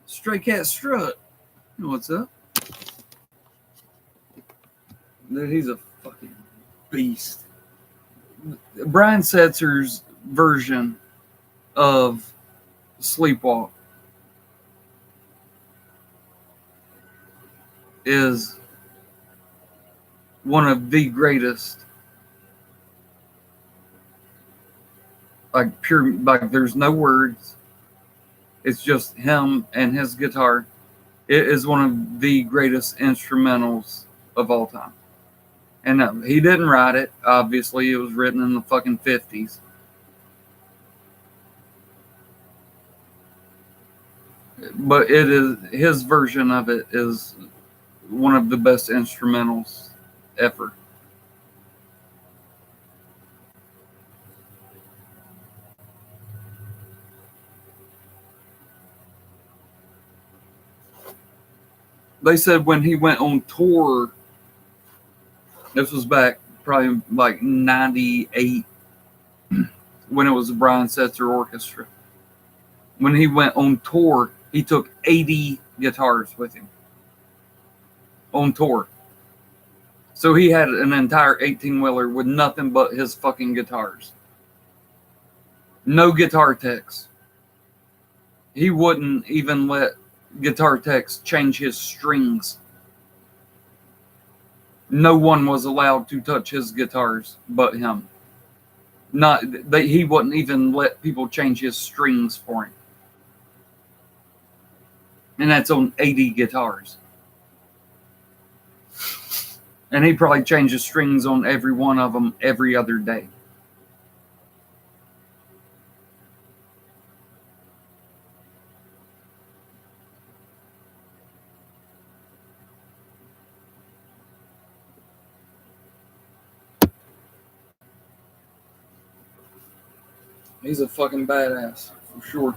Stray Cat Strut. What's up? Dude, he's a fucking beast. Brian Setzer's version of Sleepwalk is one of the greatest. Like pure, like there's no words. It's just him and his guitar. It is one of the greatest instrumentals of all time. And he didn't write it. Obviously, it was written in the fucking 50s. But it is his version of it is one of the best instrumentals ever. They said when he went on tour, this was back probably like 98, when it was the Brian Setzer Orchestra. When he went on tour, he took 80 guitars with him on tour. So he had an entire 18-wheeler with nothing but his fucking guitars. No guitar techs. He wouldn't even let guitar techs change his strings. No one was allowed to touch his guitars but him. He wouldn't even let people change his strings for him. And that's on 80 guitars. And he probably changes strings on every one of them every other day. He's a fucking badass, for sure.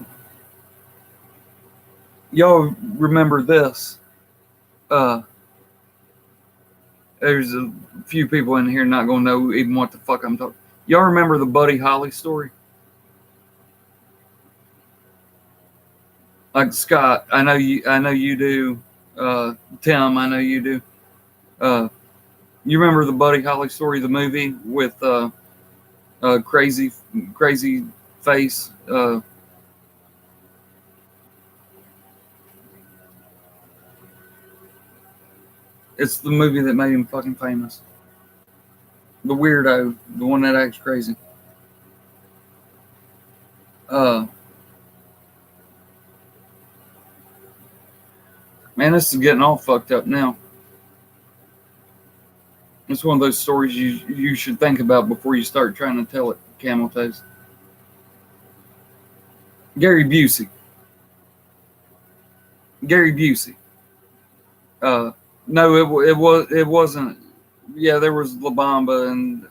Y'all remember this? There's a few people in here not gonna know even what the fuck I'm talking. Y'all remember the Buddy Holly story? Like Scott, I know you do. Tim, I know you do. You remember the Buddy Holly story, the movie with crazy face? It's the movie that made him fucking famous. The weirdo, the one that acts crazy. Man, Man, this is getting all fucked up now. It's one of those stories you should think about before you start trying to tell it, Camel Toes. Gary Busey. Gary Busey. No, it wasn't. Yeah, there was La Bamba, and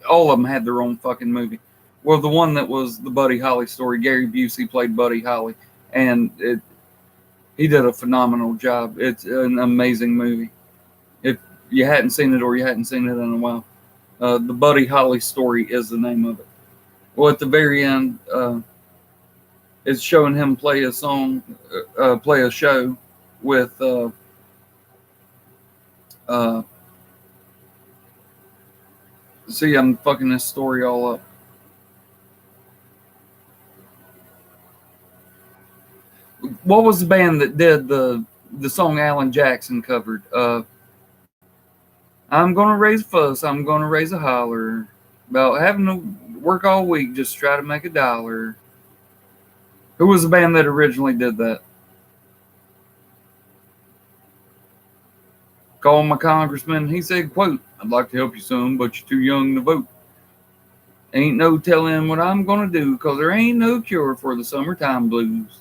all of them had their own fucking movie. Well, the one that was the Buddy Holly story, Gary Busey played Buddy Holly, and he did a phenomenal job. It's an amazing movie. If you hadn't seen it or you hadn't seen it in a while, the Buddy Holly story is the name of it. Well, at the very end, it's showing him play a song, play a show with. See, I'm fucking this story all up. What was the band that did the song Alan Jackson covered? I'm gonna raise a fuss. I'm gonna raise a holler about having to work all week just to try to make a dollar. Who was the band that originally did that? Called my congressman. He said, "Quote: I'd like to help you, son, but you're too young to vote. Ain't no telling what I'm gonna do, 'cause there ain't no cure for the summertime blues."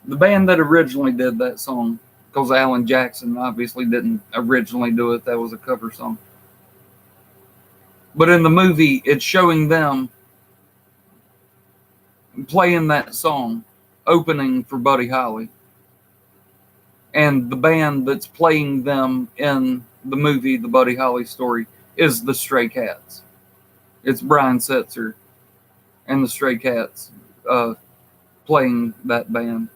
The band that originally did that song, because Alan Jackson obviously didn't originally do it. That was a cover song. But in the movie, it's showing them playing that song, opening for Buddy Holly. And the band that's playing them in the movie, the Buddy Holly story, is the Stray Cats. It's Brian Setzer and the Stray Cats playing that band.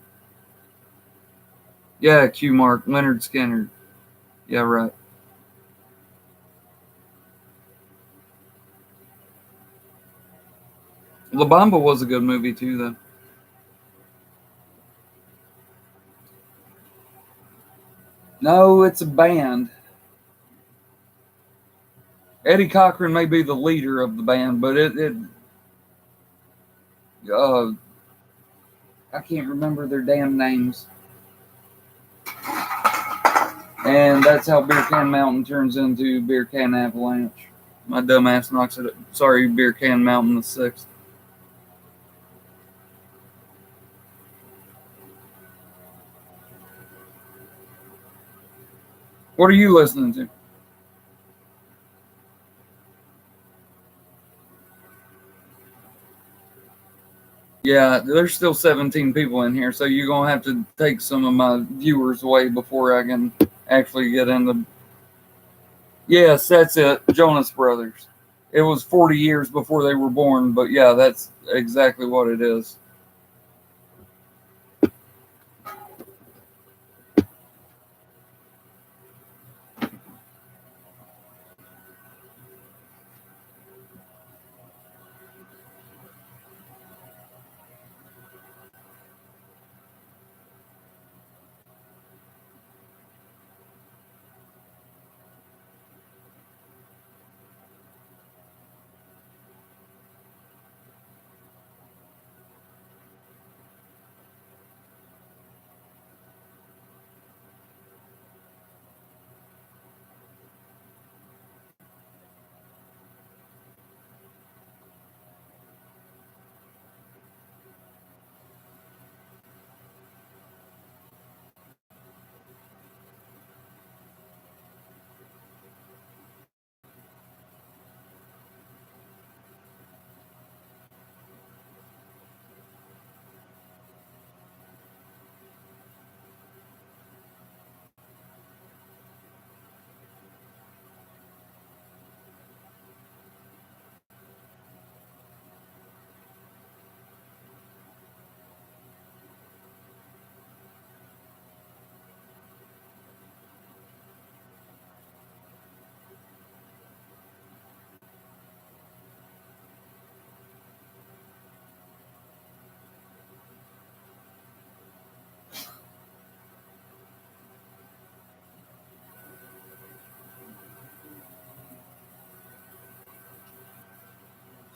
Yeah, Q Mark, Leonard Skinner. Yeah, right. La Bamba was a good movie too, though. No, it's a band. Eddie Cochran may be the leader of the band, but uh, I can't remember their damn names. And that's how Beer Can Mountain turns into Beer Can Avalanche. My dumbass knocks it. Sorry, Beer Can Mountain the sixth. What are you listening to? Yeah, there's still 17 people in here, so you're gonna have to take some of my viewers away before I can actually get into. Yes, that's it. Jonas Brothers. It was 40 years before they were born, but yeah, that's exactly what it is.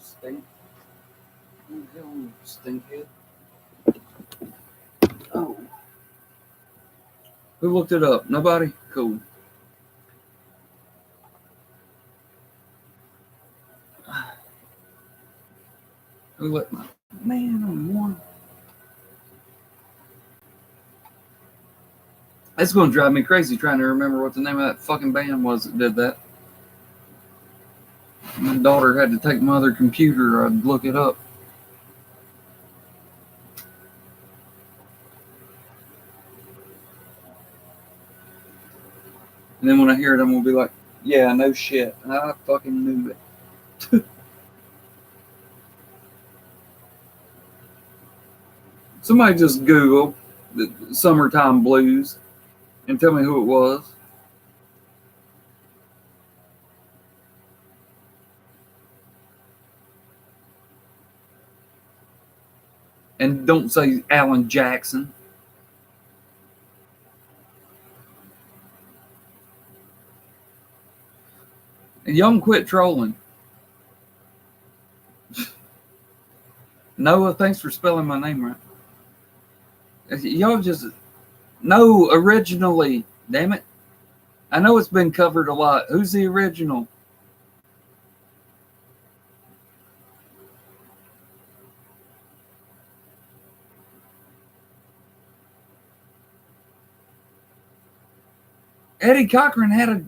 Stink. Stinkhead. Oh. Who looked it up? Nobody? Cool. Who let my man on one? It's going to drive me crazy trying to remember what the name of that fucking band was that did that. My daughter had to take my other computer. I'd look it up. And then when I hear it, I'm going to be like, yeah, no shit. I fucking knew it. Somebody just Google the Summertime Blues and tell me who it was. And don't say Alan Jackson. And y'all can quit trolling. Noah, thanks for spelling my name right. Y'all just... No, originally. Damn it. I know it's been covered a lot. Who's the original? Eddie Cochran had a...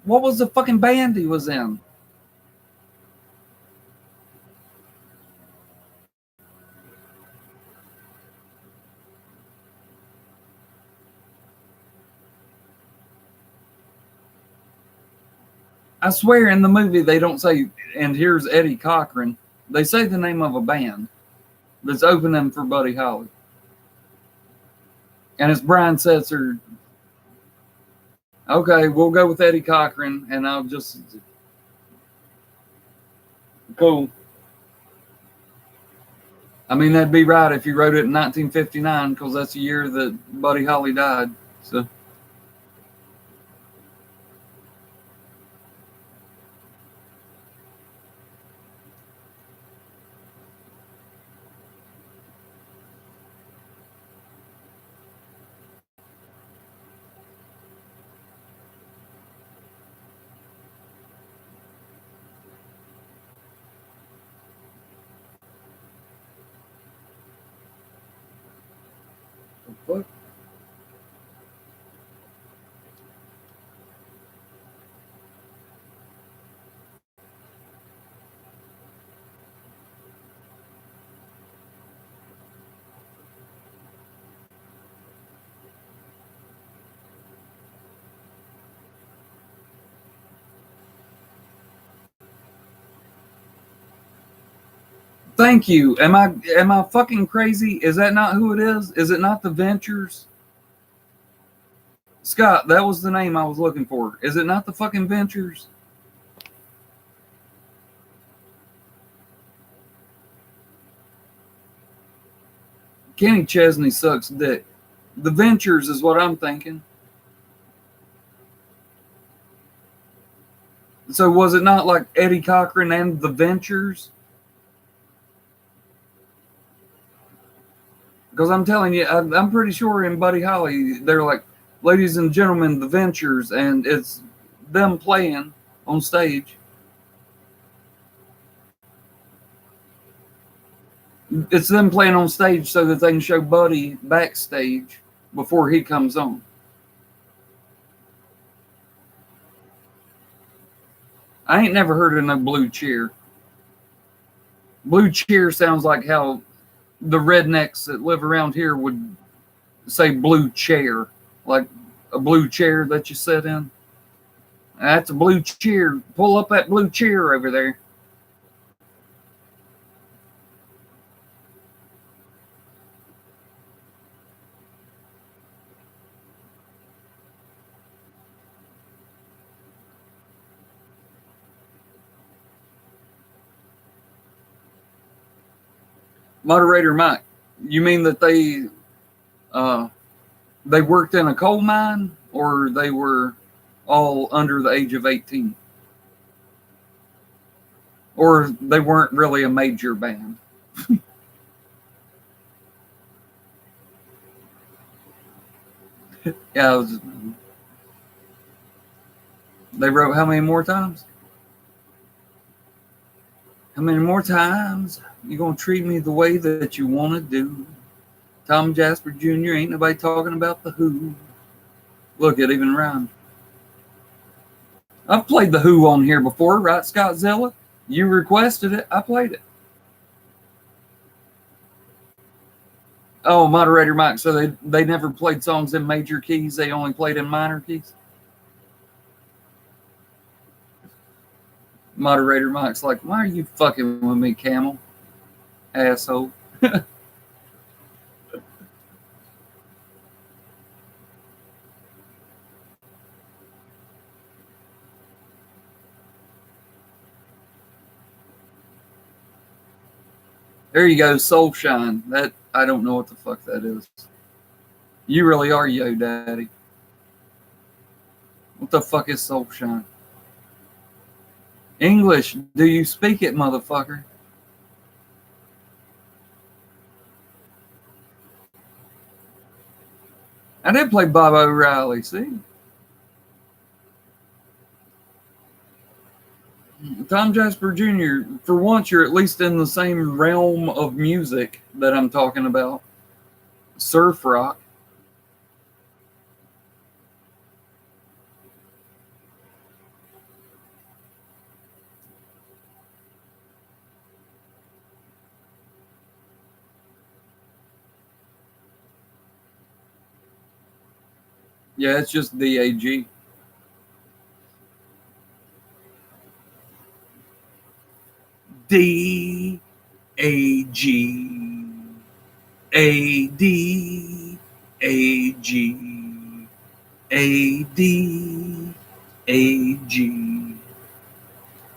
What was the fucking band he was in? I swear in the movie they don't say, and here's Eddie Cochran. They say the name of a band that's opening for Buddy Holly. And it's Brian Setzer. Okay, we'll go with Eddie Cochran, and I'll just... Cool. I mean, that'd be right if you wrote it in 1959, because that's the year that Buddy Holly died. So... What? Thank you. Am I fucking crazy? Is that not who it is? Is it not the Ventures? Scott, that was the name I was looking for. Is it not the fucking Ventures? Kenny Chesney sucks dick. The Ventures is what I'm thinking. So was it not like Eddie Cochran and the Ventures? Because I'm telling you, I'm pretty sure in Buddy Holly, they're like, ladies and gentlemen, the Ventures, and it's them playing on stage. It's them playing on stage so that they can show Buddy backstage before he comes on. I ain't never heard of no Blue Cheer. Blue Cheer sounds like how the rednecks that live around here would say blue chair, like a blue chair that you sit in. That's a blue cheer. Pull up that blue chair over there. Moderator Mike, you mean that they worked in a coal mine, or they were all under the age of 18? Or they weren't really a major band? Yeah, they wrote how many more times? How many more times you gonna treat me the way that you want to do? Tom Jasper Jr. Ain't nobody talking about the Who. Look, it even rhymed. I've played the Who on here before, right, Scott Zilla? You requested it. I played it. Oh, moderator Mike. So they never played songs in major keys. They only played in minor keys. Moderator Mike's like, why are you fucking with me, Camel? Asshole. There you go, Soul Shine. That I don't know what the fuck that is. You really are Yo Daddy. What the fuck is Soul Shine? English. Do you speak it, motherfucker? I did play Bob O'Reilly, see? Tom Jasper Jr., for once, you're at least in the same realm of music that I'm talking about. Surf rock. Yeah, it's just DAG. D A G A D A G A D A G.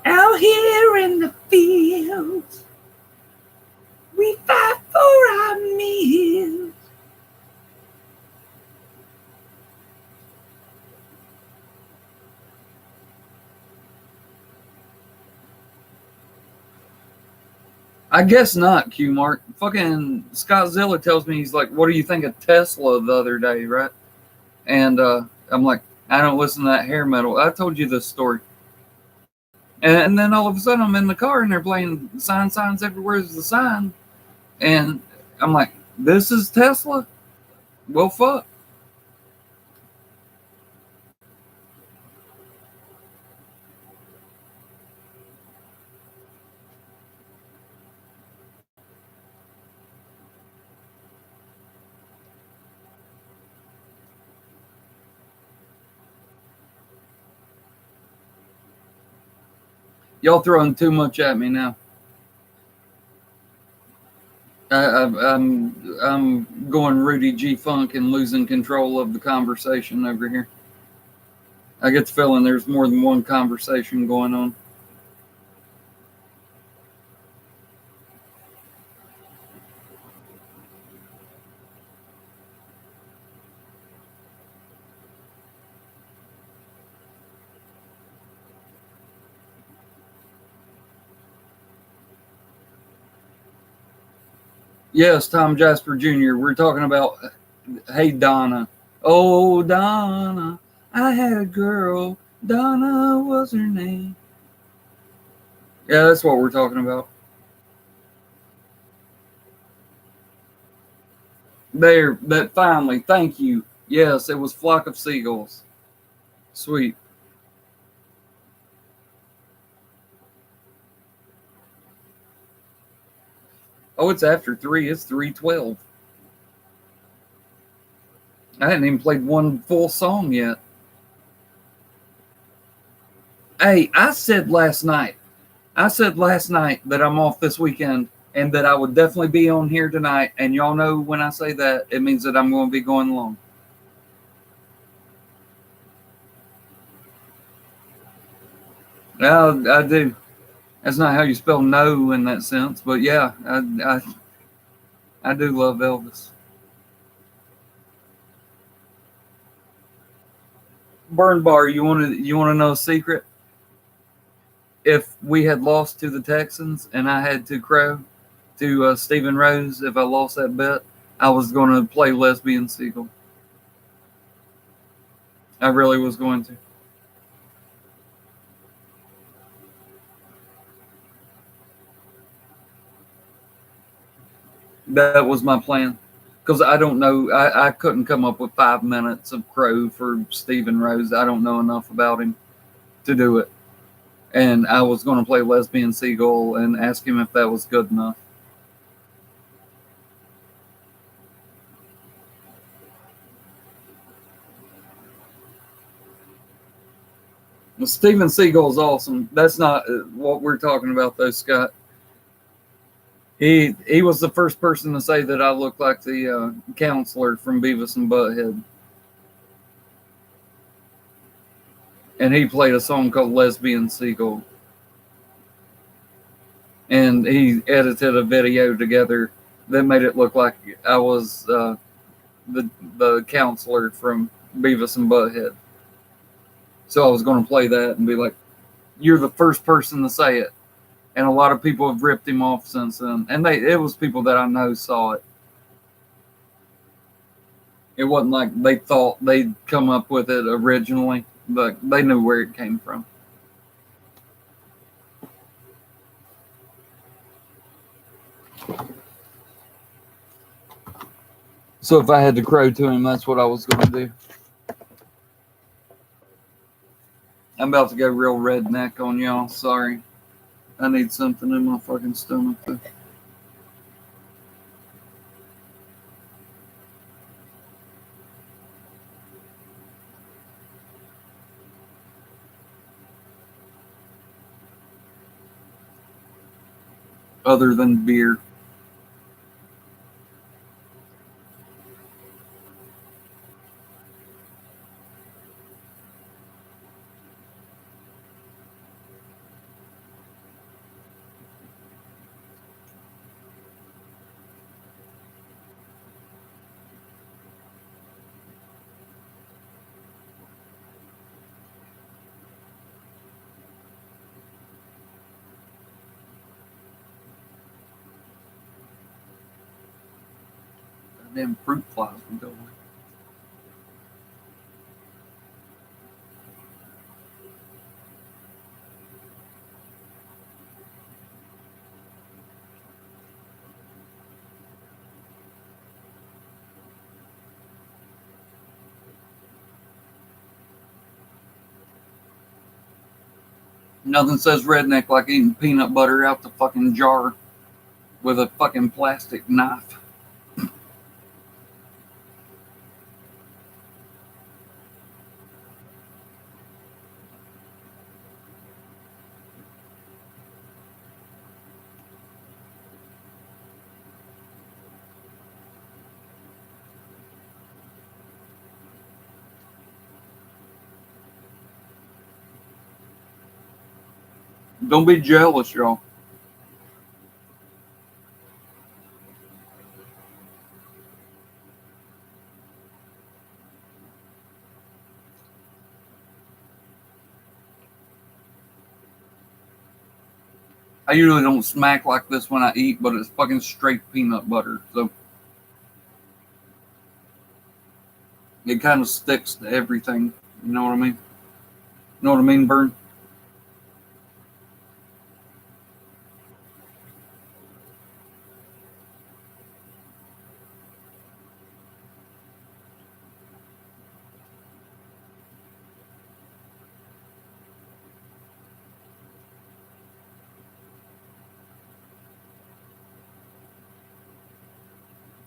Out here in the fields, we fight for our meals. I guess not, Q Mark. Fucking Scott Zilla tells me, he's like, what do you think of Tesla the other day, right? And I'm like, I don't listen to that hair metal. I told you this story. And then all of a sudden I'm in the car and they're playing signs everywhere is the sign. And I'm like, this is Tesla? Well, fuck. Y'all throwing too much at me now. I'm going Rudy G Funk and losing control of the conversation over here. I get the feeling there's more than one conversation going on. Yes, Tom Jasper Jr. We're talking about Hey Donna. Oh, Donna, I had a girl. Donna was her name. Yeah, that's what we're talking about. There, that finally, thank you. Yes, it was Flock of Seagulls. Sweet. Oh, it's after 3. It's 3:12. I hadn't even played one full song yet. Hey, I said last night that I'm off this weekend and that I would definitely be on here tonight. And y'all know when I say that, it means that I'm going to be going long. Yeah, I do. That's not how you spell no in that sense, but yeah, I do love Elvis. Burn Bar, you want to know a secret? If we had lost to the Texans and I had to crow to Stephen Rose, if I lost that bet, I was going to play Lesbian Seagull. I really was going to. That was my plan. Because I don't know, I couldn't come up with 5 minutes of Crow for Stephen Rose. I don't know enough about him to do it. And I was going to play Lesbian Seagull and ask him if that was good enough. Well, Steven Seagal's awesome. That's not what we're talking about, though, Scott. He was the first person to say that I look like the counselor from Beavis and Butthead. And he played a song called Lesbian Seagull. And he edited a video together that made it look like I was the counselor from Beavis and Butthead. So I was going to play that and be like, "You're the first person to say it." And a lot of people have ripped him off since then. And it was people that I know saw it. It wasn't like they thought they'd come up with it originally, but they knew where it came from. So if I had to crow to him, that's what I was going to do. I'm about to go real redneck on y'all. Sorry. I need something in my fucking stomach. Though. Other than beer. Damn fruit flies would go away. Nothing says redneck like eating peanut butter out the fucking jar with a fucking plastic knife. Don't be jealous, y'all. I usually don't smack like this when I eat, but it's fucking straight peanut butter. So it kind of sticks to everything. You know what I mean? You know what I mean, Vern?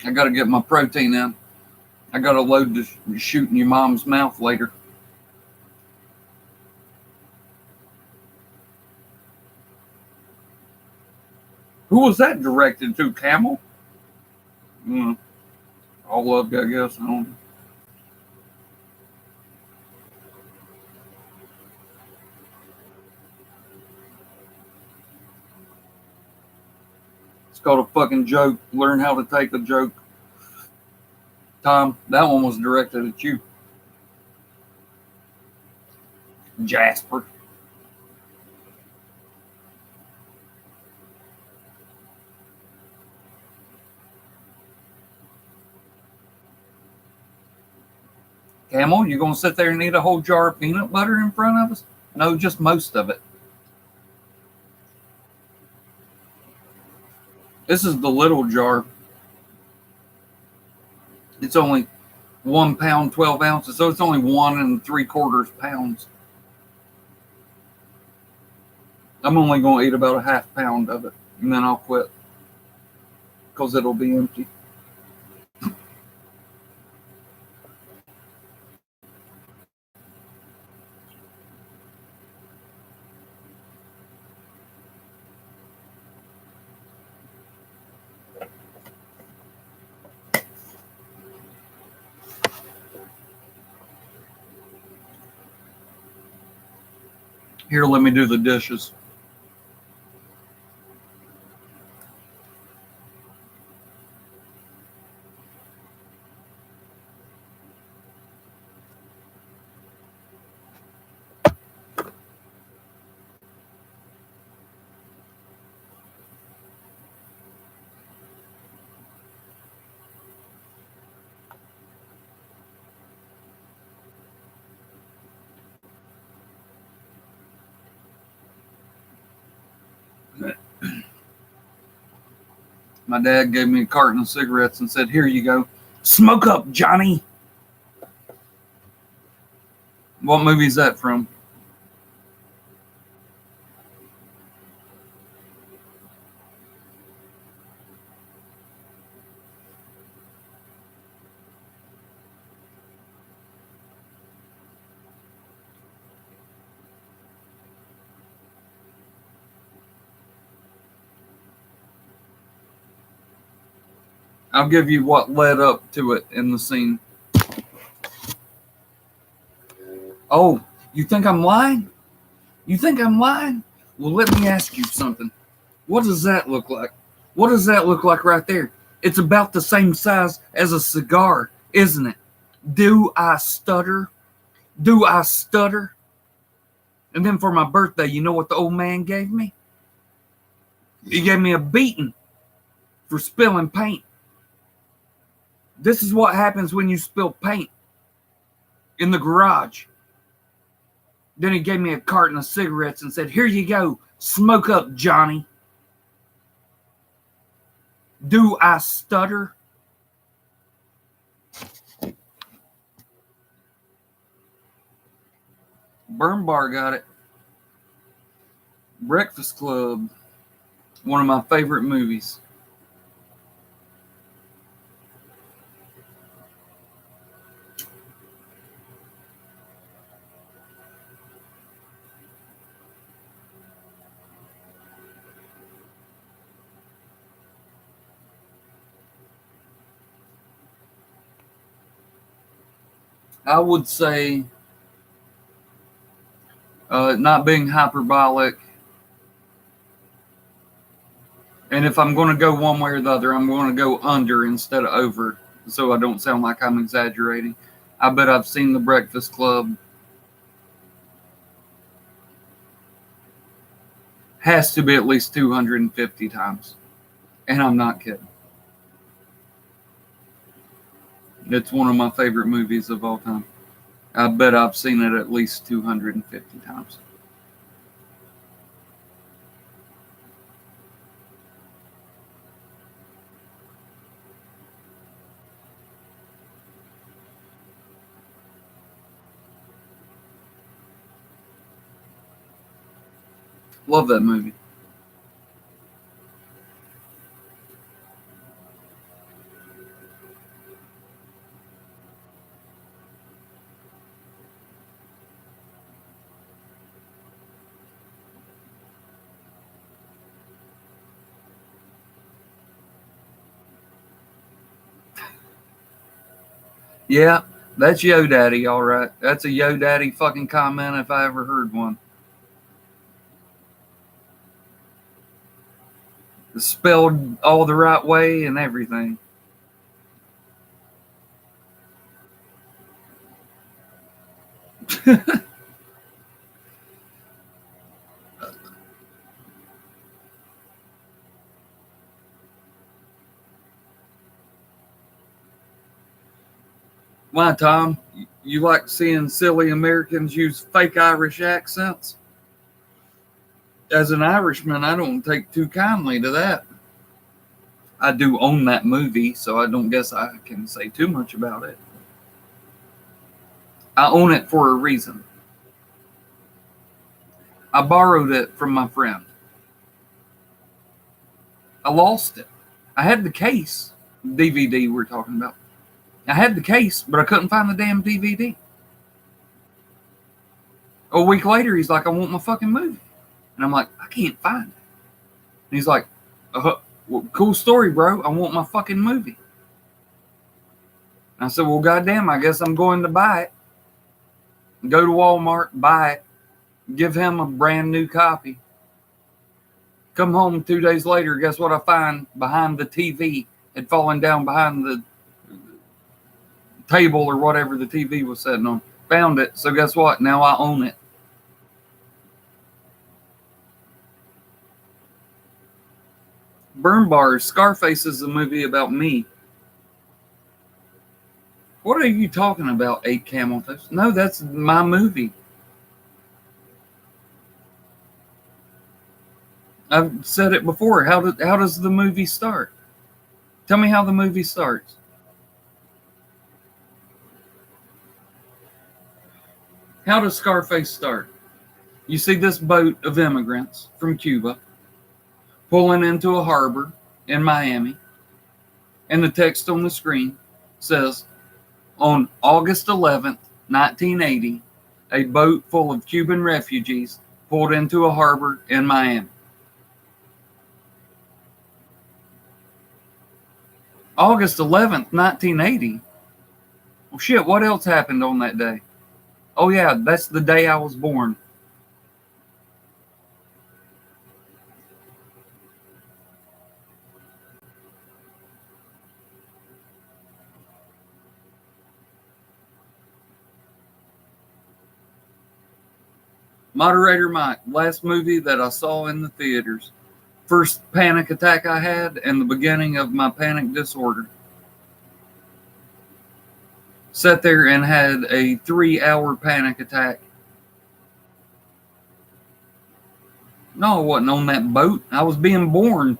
I got to get my protein in. I got to load to shoot in your mom's mouth later. Who was that directed to? Camel? Mm, all love, I guess. I don't know. It's called a fucking joke. Learn how to take a joke. Tom, that one was directed at you. Jasper. Camel, you gonna sit there and eat a whole jar of peanut butter in front of us? No, just most of it. This is the little jar. It's only 1 pound, 12 ounces, so it's only 1 3/4 pounds. I'm only going to eat about a half pound of it, and then I'll quit because it'll be empty. Here, let me do the dishes. My dad gave me a carton of cigarettes and said, "Here you go. Smoke up, Johnny." What movie is that from? I'll give you what led up to it in the scene. Oh, you think I'm lying? You think I'm lying? Well, let me ask you something. What does that look like? What does that look like right there? It's about the same size as a cigar, isn't it? Do I stutter? Do I stutter? And then for my birthday, you know what the old man gave me? He gave me a beating for spilling paint. This is what happens when you spill paint in the garage. Then he gave me a carton of cigarettes and said, "Here you go. Smoke up, Johnny." Do I stutter? Burn Bar got it. Breakfast Club, one of my favorite movies. I would say not being hyperbolic. And if I'm going to go one way or the other, I'm going to go under instead of over, so I don't sound like I'm exaggerating. I bet I've seen The Breakfast Club. Has to be at least 250 times. And I'm not kidding. It's one of my favorite movies of all time. I bet I've seen it at least 250 times. Love that movie. Yeah, that's Yo Daddy, all right. That's a Yo Daddy fucking comment if I ever heard one. It's spelled all the right way and everything. Why, Tom? You like seeing silly Americans use fake Irish accents? As an Irishman, I don't take too kindly to that. I do own that movie, so I don't guess I can say too much about it. I own it for a reason. I borrowed it from my friend. I lost it. I had the case, DVD we're talking about. I had the case, but I couldn't find the damn DVD. A week later, he's like, I want my fucking movie. And I'm like, I can't find it. And he's like, well, cool story, bro. I want my fucking movie. And I said, well, goddamn, I guess I'm going to buy it. Go to Walmart, buy it, give him a brand new copy. Come home 2 days later, guess what I find behind the TV? Had fallen down behind the table or whatever the TV was sitting on. Found it. So guess what? Now I own it. Burn Bars. Scarface is a movie about me. What are you talking about, 8 Camel Toes? No, that's my movie. I've said it before. How does the movie start? Tell me how the movie starts. How does Scarface start? You see this boat of immigrants from Cuba pulling into a harbor in Miami, and the text on the screen says, on August 11th, 1980, a boat full of Cuban refugees pulled into a harbor in Miami. August 11th, 1980? Well, shit, what else happened on that day? Oh, yeah, that's the day I was born. Moderator Mike, last movie that I saw in the theaters. First panic attack I had and the beginning of my panic disorder. Sat there and had a 3-hour panic attack. No, I wasn't on that boat. I was being born.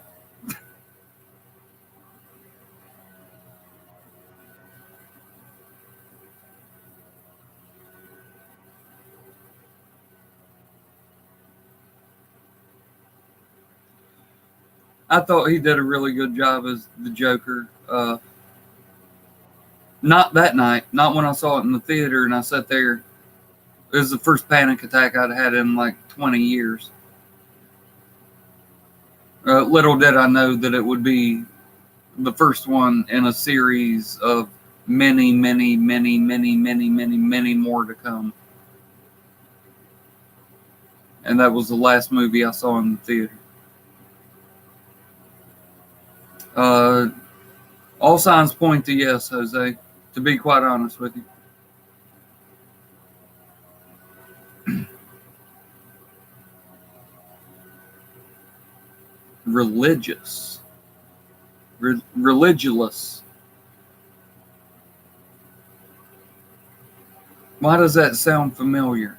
I thought he did a really good job as the Joker. Not that night, not when I saw it in the theater and I sat there. It was the first panic attack I'd had in like 20 years. Little did I know that it would be the first one in a series of many, many, many, many, many, many, many more to come. And that was the last movie I saw in the theater. All signs point to yes, Jose, to be quite honest with you. Religious. Religious. Why does that sound familiar?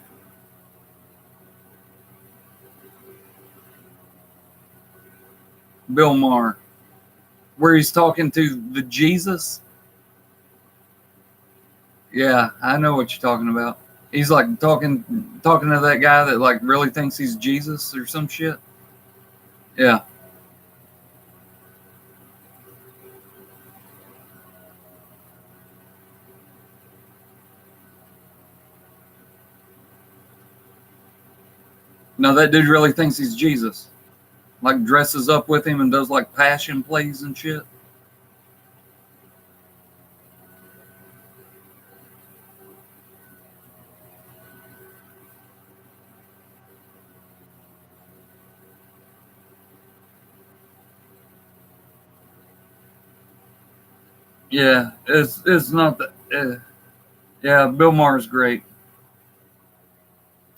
Bill Maher. Where he's talking to the Jesus? Yeah, I know what you're talking about. He's like talking to that guy that like really thinks he's Jesus or some shit. Yeah. No, that dude really thinks he's Jesus. Like dresses up with him and does like passion plays and shit. Yeah, it's not that. Yeah, Bill Maher's great.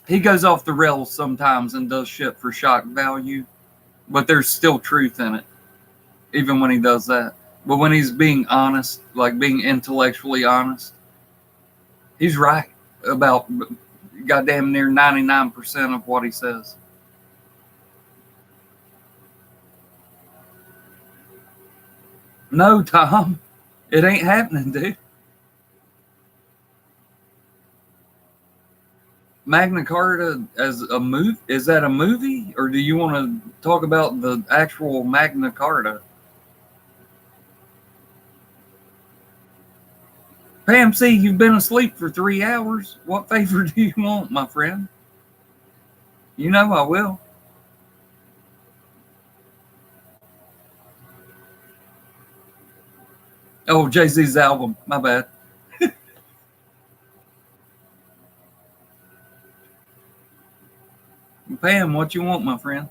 He goes off the rails sometimes and does shit for shock value, but there's still truth in it, even when he does that. But when he's being honest, like being intellectually honest, He's right about goddamn near 99% of what he says. No, Tom, it ain't happening, dude. Magna Carta as a movie? Is that a movie, or do you want to talk about the actual Magna Carta? Pam C, you've been asleep for 3 hours. What favor do you want, my friend? You know I will. Oh, Jay-Z's album. My bad. Pam, what you want, my friend?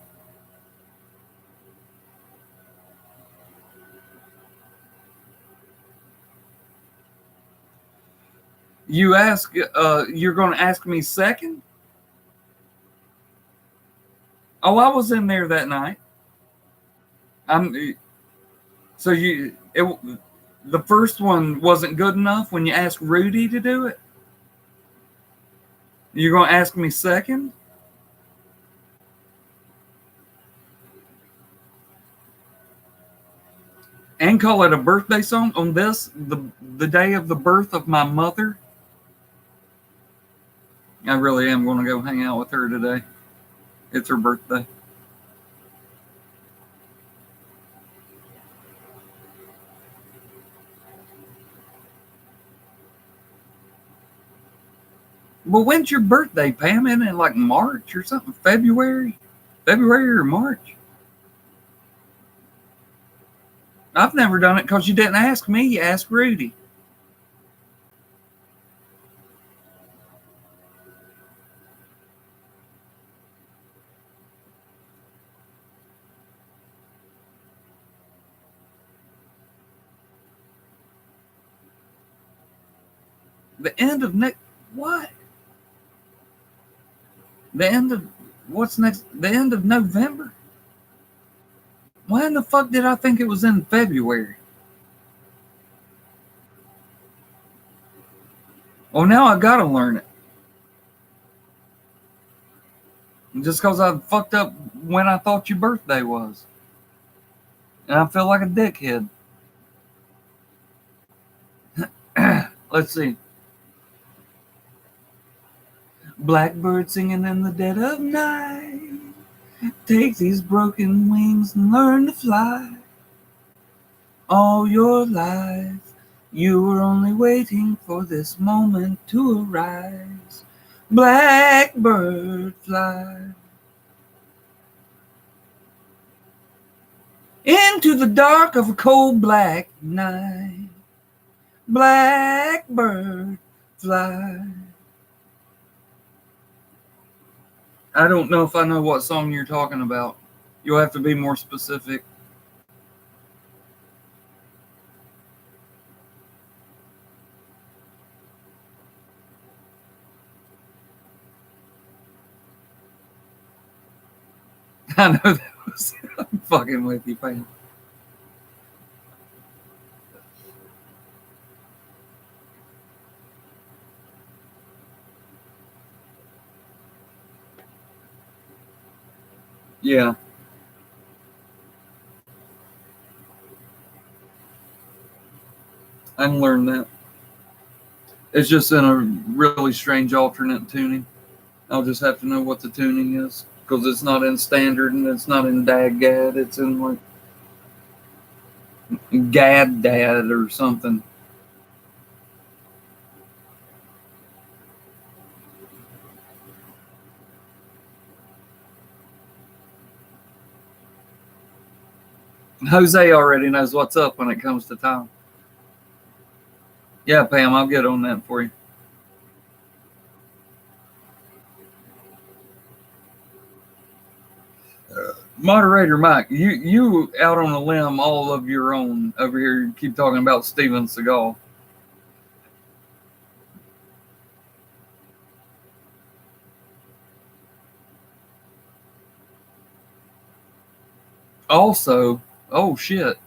You ask, you're going to ask me second? Oh, I was in there that night. I'm so the first one wasn't good enough when you asked Rudy to do it. You're going to ask me second? And call it a birthday song on this, the day of the birth of my mother? I really am going to go hang out with her today. It's her birthday. Well, when's your birthday, Pam? Isn't it like March or something? February? February or March? I've never done it because you didn't ask me. You asked Rudy. The end of next. What? The end of. What's next? The end of November? Why in the fuck did I think it was in February? Well, now I gotta learn it. Just because I fucked up when I thought your birthday was. And I feel like a dickhead. Let's see. Blackbird singing in the dead of night. Take these broken wings and learn to fly. All your life, you were only waiting for this moment to arise. Blackbird fly into the dark of a cold black night. Blackbird fly. I don't know if I know what song you're talking about. You'll have to be more specific. I know that was I'm fucking with you, Pam. Yeah. I can learn that. It's just in a really strange alternate tuning. I'll just have to know what the tuning is because it's not in standard and it's not in DAG-GAD. It's in like GAD-DAD or something. Jose already knows what's up when it comes to time. Yeah, Pam, I'll get on that for you. Moderator Mike, you out on a limb all of your own over here. You keep talking about Steven Seagal. Also, oh shit,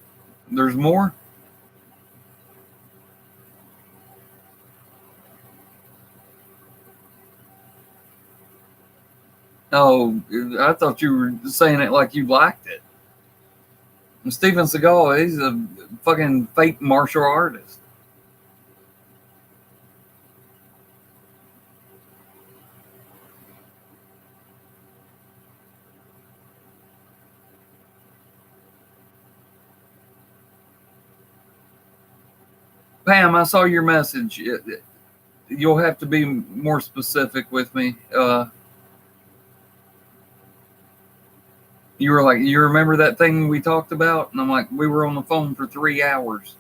there's more. Oh, I thought you were saying it like you liked it. And Steven Seagal, he's a fucking fake martial artist. Pam, I saw your message. You'll have to be more specific with me. You were like, you remember that thing we talked about? And I'm like, we were on the phone for 3 hours.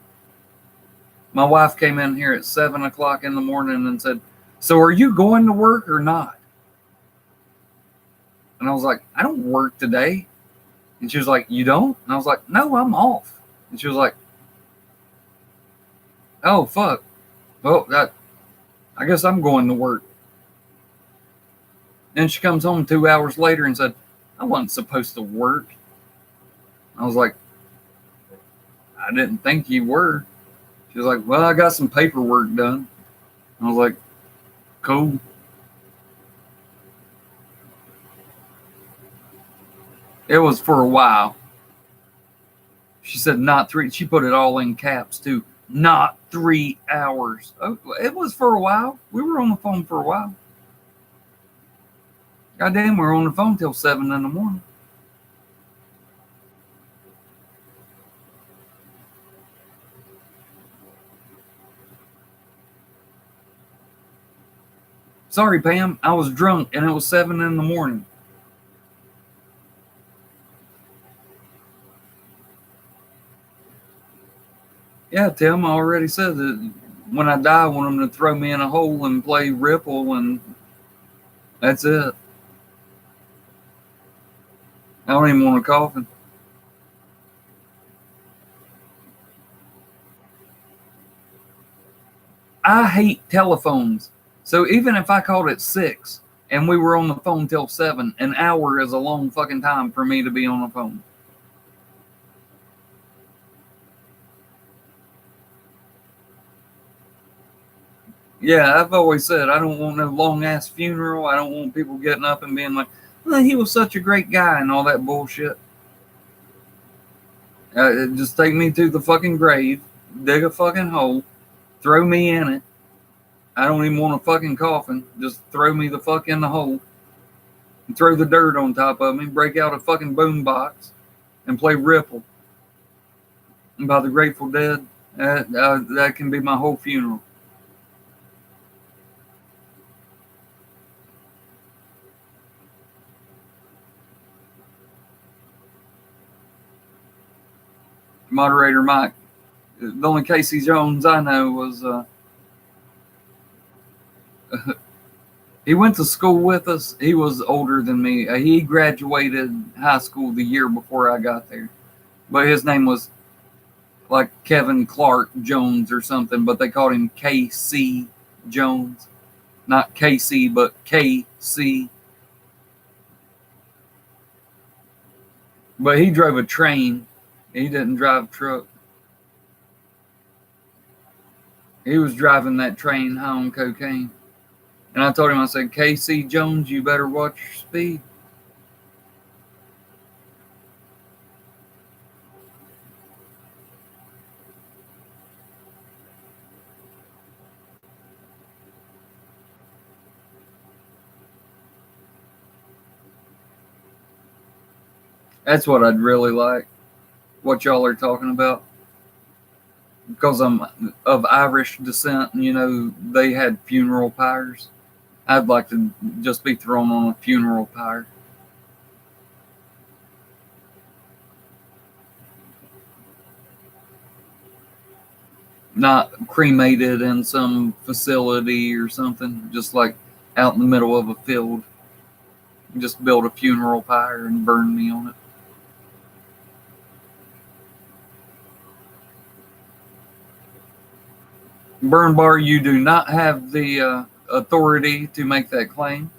My wife came in here at 7 o'clock in the morning and said, "So are you going to work or not?" And I was like, "I don't work today." And she was like, "You don't?" And I was like, "No, I'm off." And she was like, "Oh, fuck. Well, I guess I'm going to work." Then she comes home 2 hours later and said, "I wasn't supposed to work." I was like, "I didn't think you were." She was like, "Well, I got some paperwork done." I was like, "Cool." It was for a while. She said, "Not three." She put it all in caps too. Not 3 hours. Oh, it was for a while. We were on the phone for a while. Goddamn, we were on the phone till 7 in the morning. Sorry, Pam. I was drunk and it was 7 in the morning. Yeah, Tim, I already said that when I die, I want them to throw me in a hole and play Ripple, and that's it. I don't even want a coffin. I hate telephones. So even if I called at 6 and we were on the phone till 7, an hour is a long fucking time for me to be on the phone. Yeah, I've always said I don't want no long ass funeral. I don't want people getting up and being like, "Well, he was such a great guy," and all that bullshit. Just take me to the fucking grave, dig a fucking hole, throw me in it. I don't even want a fucking coffin. Just throw me the fuck in the hole and throw the dirt on top of me, break out a fucking boom box and play Ripple by the Grateful Dead. That can be my whole funeral. Moderator Mike. The only Casey Jones I know was he went to school with us. He was older than me. He graduated high school the year before I got there. But his name was like Kevin Clark Jones or something, but they called him KC Jones. Not KC, but KC. But he drove a train. He didn't drive a truck. He was driving that train high on cocaine. And I told him, I said, KC Jones, you better watch your speed. That's what I'd really like. What y'all are talking about. Because I'm of Irish descent, and they had funeral pyres. I'd like to just be thrown on a funeral pyre. Not cremated in some facility or something, just like out in the middle of a field. Just build a funeral pyre and burn me on it. Burn Bar, you do not have the authority to make that claim.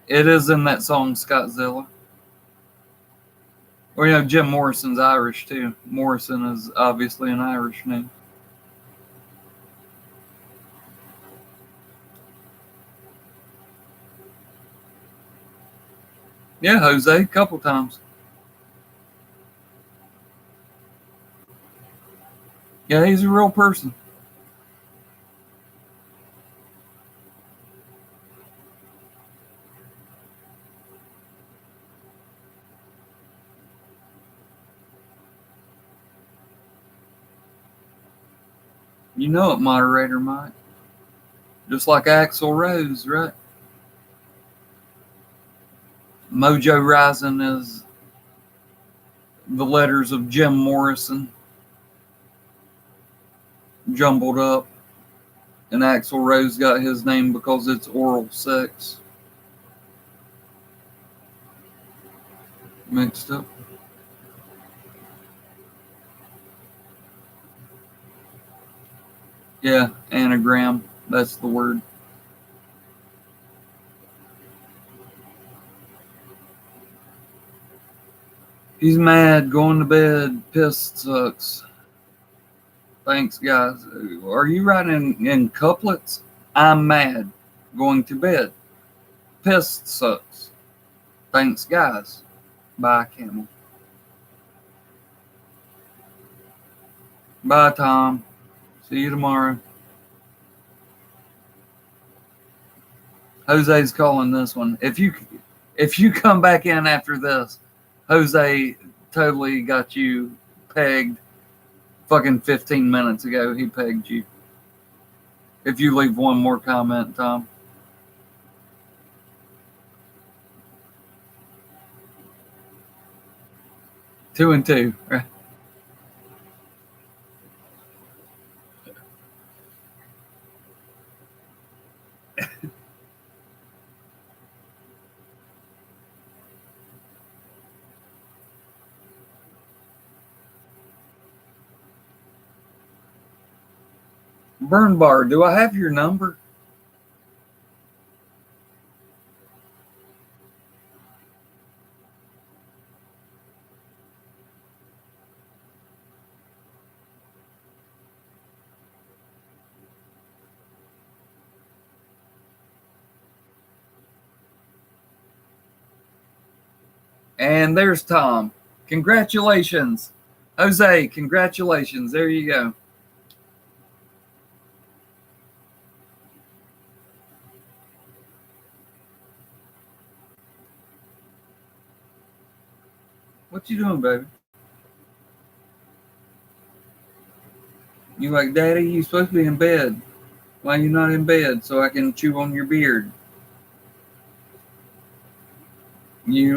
It is in that song, Scottzilla. Or, you know, Jim Morrison's Irish, too. Morrison is obviously an Irish name. Yeah, Jose, a couple times. Yeah, he's a real person. You know it, moderator Mike. Just like Axl Rose, right? Mojo Rising is the letters of Jim Morrison jumbled up. And Axl Rose got his name because it's oral sex. Mixed up. Yeah, anagram. That's the word. He's mad, going to bed, pissed, sucks. Thanks, guys. Are you writing in couplets? I'm mad, going to bed. Pissed, sucks. Thanks, guys. Bye, Camel. Bye, Tom. See you tomorrow. Jose's calling this one. If you come back in after this, Jose totally got you pegged. Fucking 15 minutes ago, he pegged you. If you leave one more comment, Tom. Two and two. Right? Burn Bar, do I have your number? And there's Tom. Congratulations. Jose, congratulations. There you go. What you doing, baby? You like, Daddy, you supposed to be in bed. Why you not in bed so I can chew on your beard? You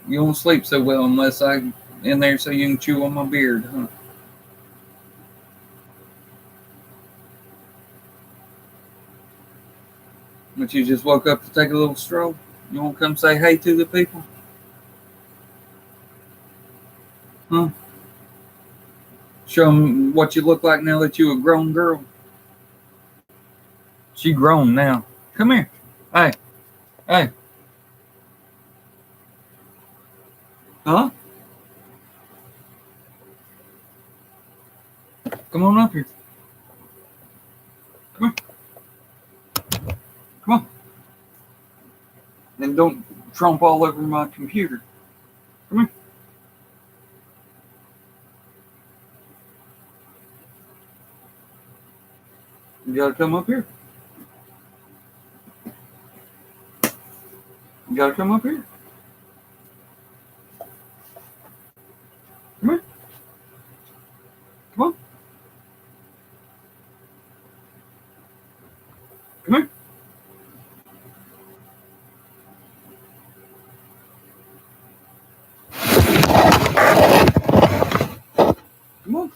don't sleep so well unless I'm in there so you can chew on my beard, huh? But you just woke up to take a little stroll? You won't come say hey to the people? Huh? Show them what you look like now that you a grown girl. She grown now. Come here. Hey. Hey. Huh? Come on up here. Come on. Come on. And don't tromp all over my computer. Come here. You gotta come up here. You gotta come up here. Come here. Come on. Come here. Come on.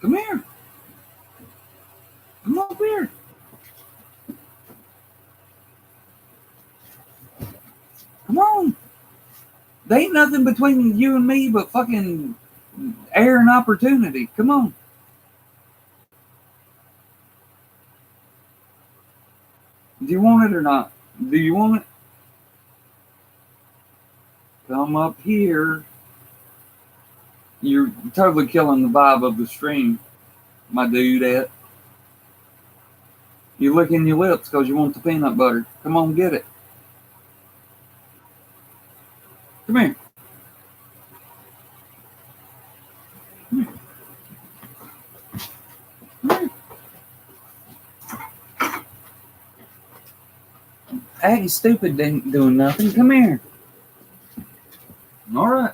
Come here. Come up here. Come on. There ain't nothing between you and me but fucking air and opportunity. Come on. you want it or not? Do you want it? Come up here. You're totally killing the vibe of the stream, my dude. You're licking your lips because you want the peanut butter. Come on, get it. Come here. Come here. Come here. Acting stupid ain't doing nothing. Come here. All right.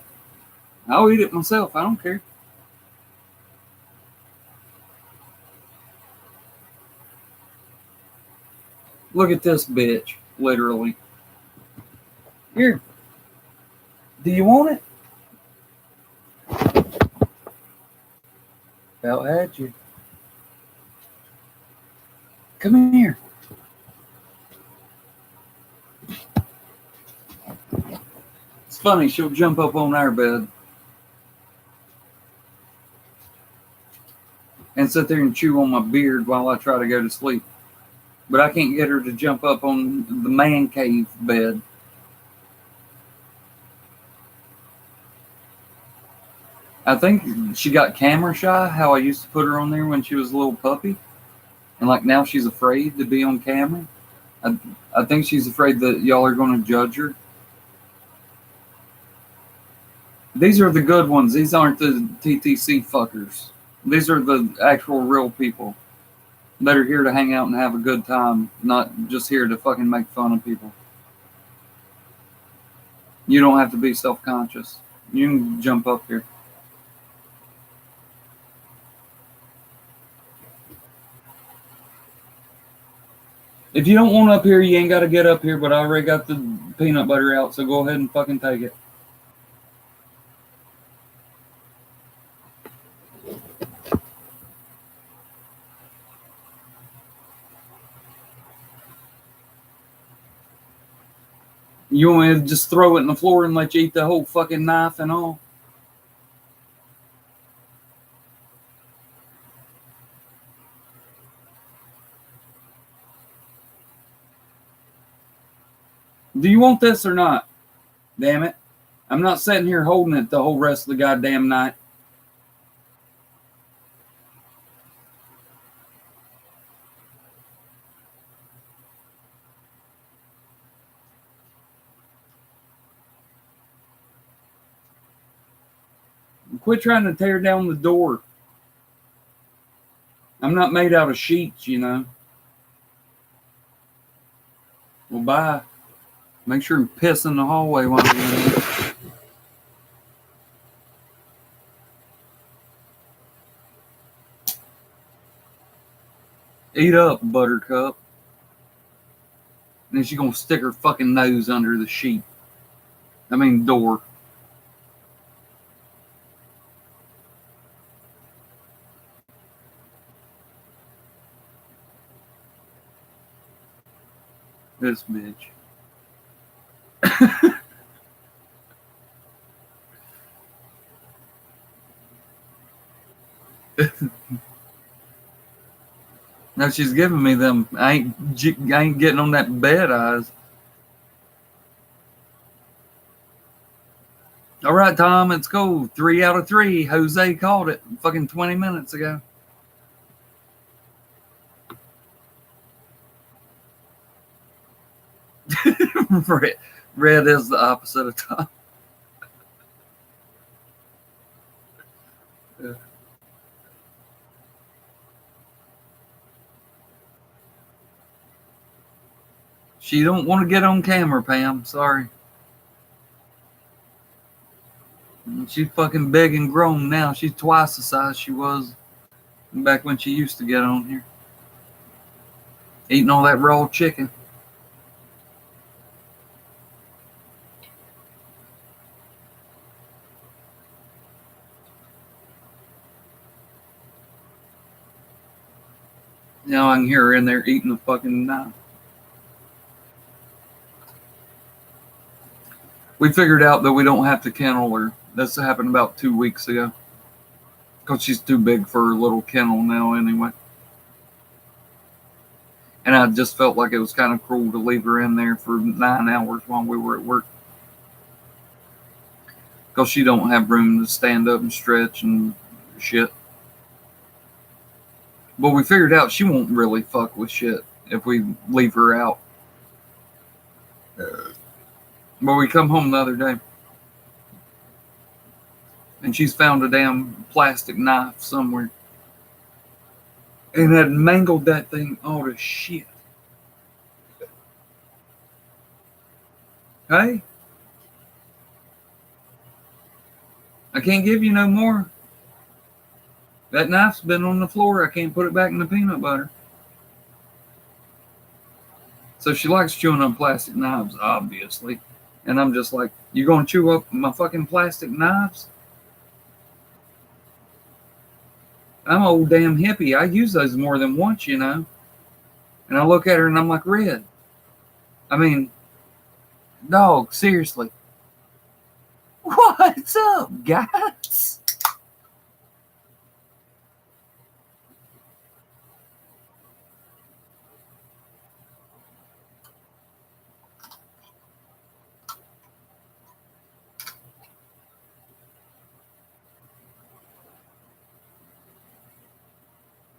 I'll eat it myself. I don't care. Look at this bitch, literally. Here. Do you want it? About had you. Come here. It's funny, she'll jump up on our bed and sit there and chew on my beard while I try to go to sleep. But I can't get her to jump up on the man cave bed. I think she got camera shy, how I used to put her on there when she was a little puppy. And like now she's afraid to be on camera. I think she's afraid that y'all are going to judge her. These are the good ones. These aren't the TTC fuckers. These are the actual real people that are here to hang out and have a good time, not just here to fucking make fun of people. You don't have to be self-conscious. You can jump up here. If you don't want up here, you ain't got to get up here, but I already got the peanut butter out, so go ahead and fucking take it. You want me to just throw it in the floor and let you eat the whole fucking knife and all? Do you want this or not? Damn it. I'm not sitting here holding it the whole rest of the goddamn night. Quit trying to tear down the door. I'm not made out of sheets, you know. Well, bye. Make sure and piss in the hallway while you're in here. Eat up, Buttercup. And then she's going to stick her fucking nose under the sheet. I mean, door. This bitch. No, she's giving me them. I ain't getting on that bed eyes. All right, Tom, let's go. 3 out of 3. Jose called it fucking 20 minutes ago. Red is the opposite of Tom. Yeah. She don't want to get on camera, Pam. Sorry. She's fucking big and grown now. She's twice the size she was back when she used to get on here. Eating all that raw chicken. Now I can hear her in there eating the fucking knife. We figured out that we don't have to kennel her. This happened about 2 weeks ago. Because she's too big for her little kennel now anyway. And I just felt like it was kind of cruel to leave her in there for 9 hours while we were at work. Because she don't have room to stand up and stretch and shit. But we figured out she won't really fuck with shit if we leave her out. But we come home the other day, and she's found a damn plastic knife somewhere. And had mangled that thing all to shit. Hey, I can't give you no more. That knife's been on the floor. I can't put it back in the peanut butter. So she likes chewing on plastic knives, obviously. And I'm just like, you gonna chew up my fucking plastic knives? I'm an old damn hippie. I use those more than once, you know. And I look at her and I'm like, Red. I mean, dog, seriously. What's up, guys?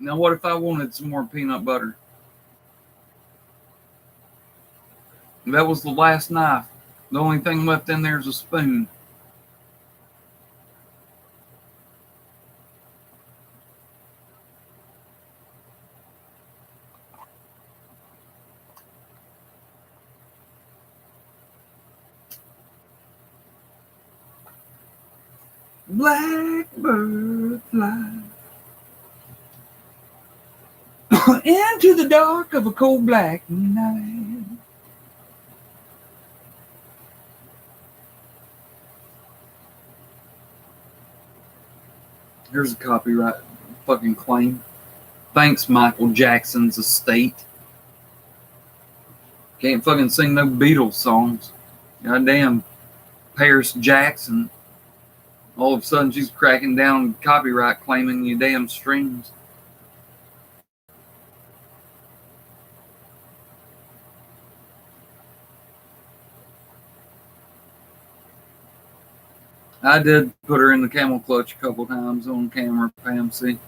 Now, what if I wanted some more peanut butter? That was the last knife. The only thing left in there is a spoon. Blackbird fly into the dark of a cold black night. Here's a copyright fucking claim. Thanks, Michael Jackson's estate. Can't fucking sing no Beatles songs. Goddamn Paris Jackson. All of a sudden she's cracking down copyright claiming you damn streams. I did put her in the camel clutch a couple times on camera, Pam. See.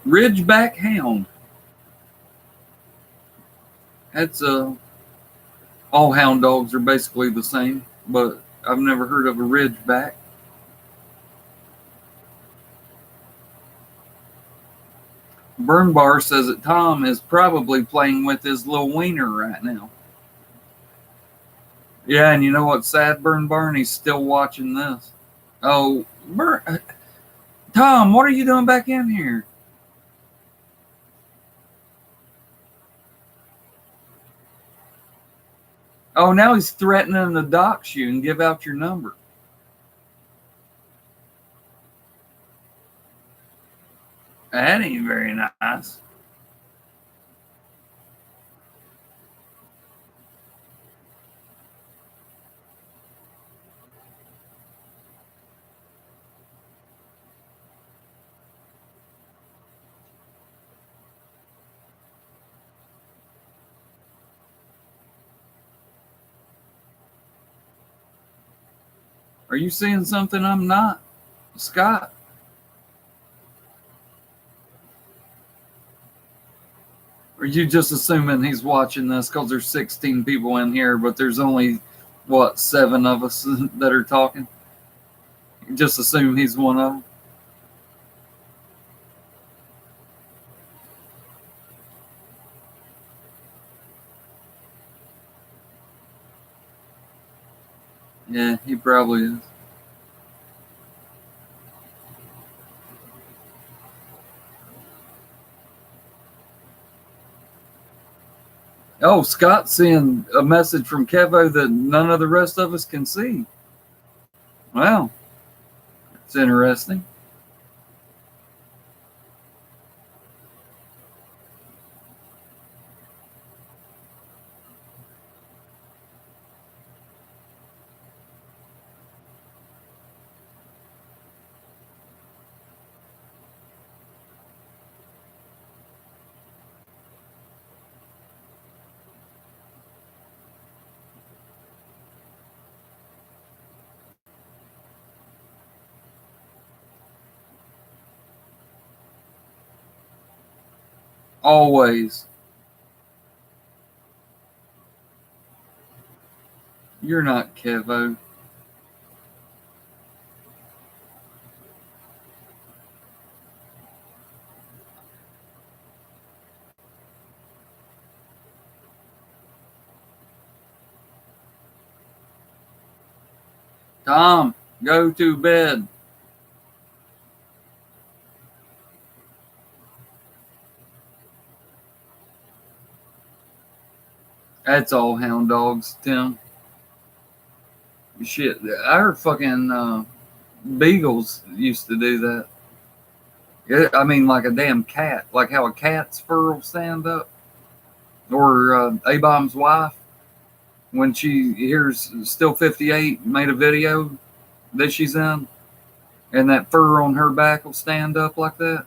Ridgeback Hound. That's all hound dogs are basically the same, but I've never heard of a Ridgeback. Burn Bar says that Tom is probably playing with his little wiener right now. Yeah, and you know what's sad, Burn Bar? He's still watching this. Oh, Tom, what are you doing back in here? Oh, now he's threatening to dox you and give out your number. That ain't very nice. Are you seeing something I'm not, Scott? Or are you just assuming he's watching this because there's 16 people in here, but there's only, what, 7 of us that are talking? You just assume he's one of them? Yeah, he probably is. Oh, Scott's seeing a message from Kevo that none of the rest of us can see. Wow, it's interesting. Always. You're not Kevo. Tom, go to bed. That's all hound dogs, Tim. Shit, our fucking beagles used to do that. Yeah, I mean, like a damn cat, like how a cat's fur will stand up. Or A-Bomb's wife, when she hears Still 58 made a video that she's in, and that fur on her back will stand up like that.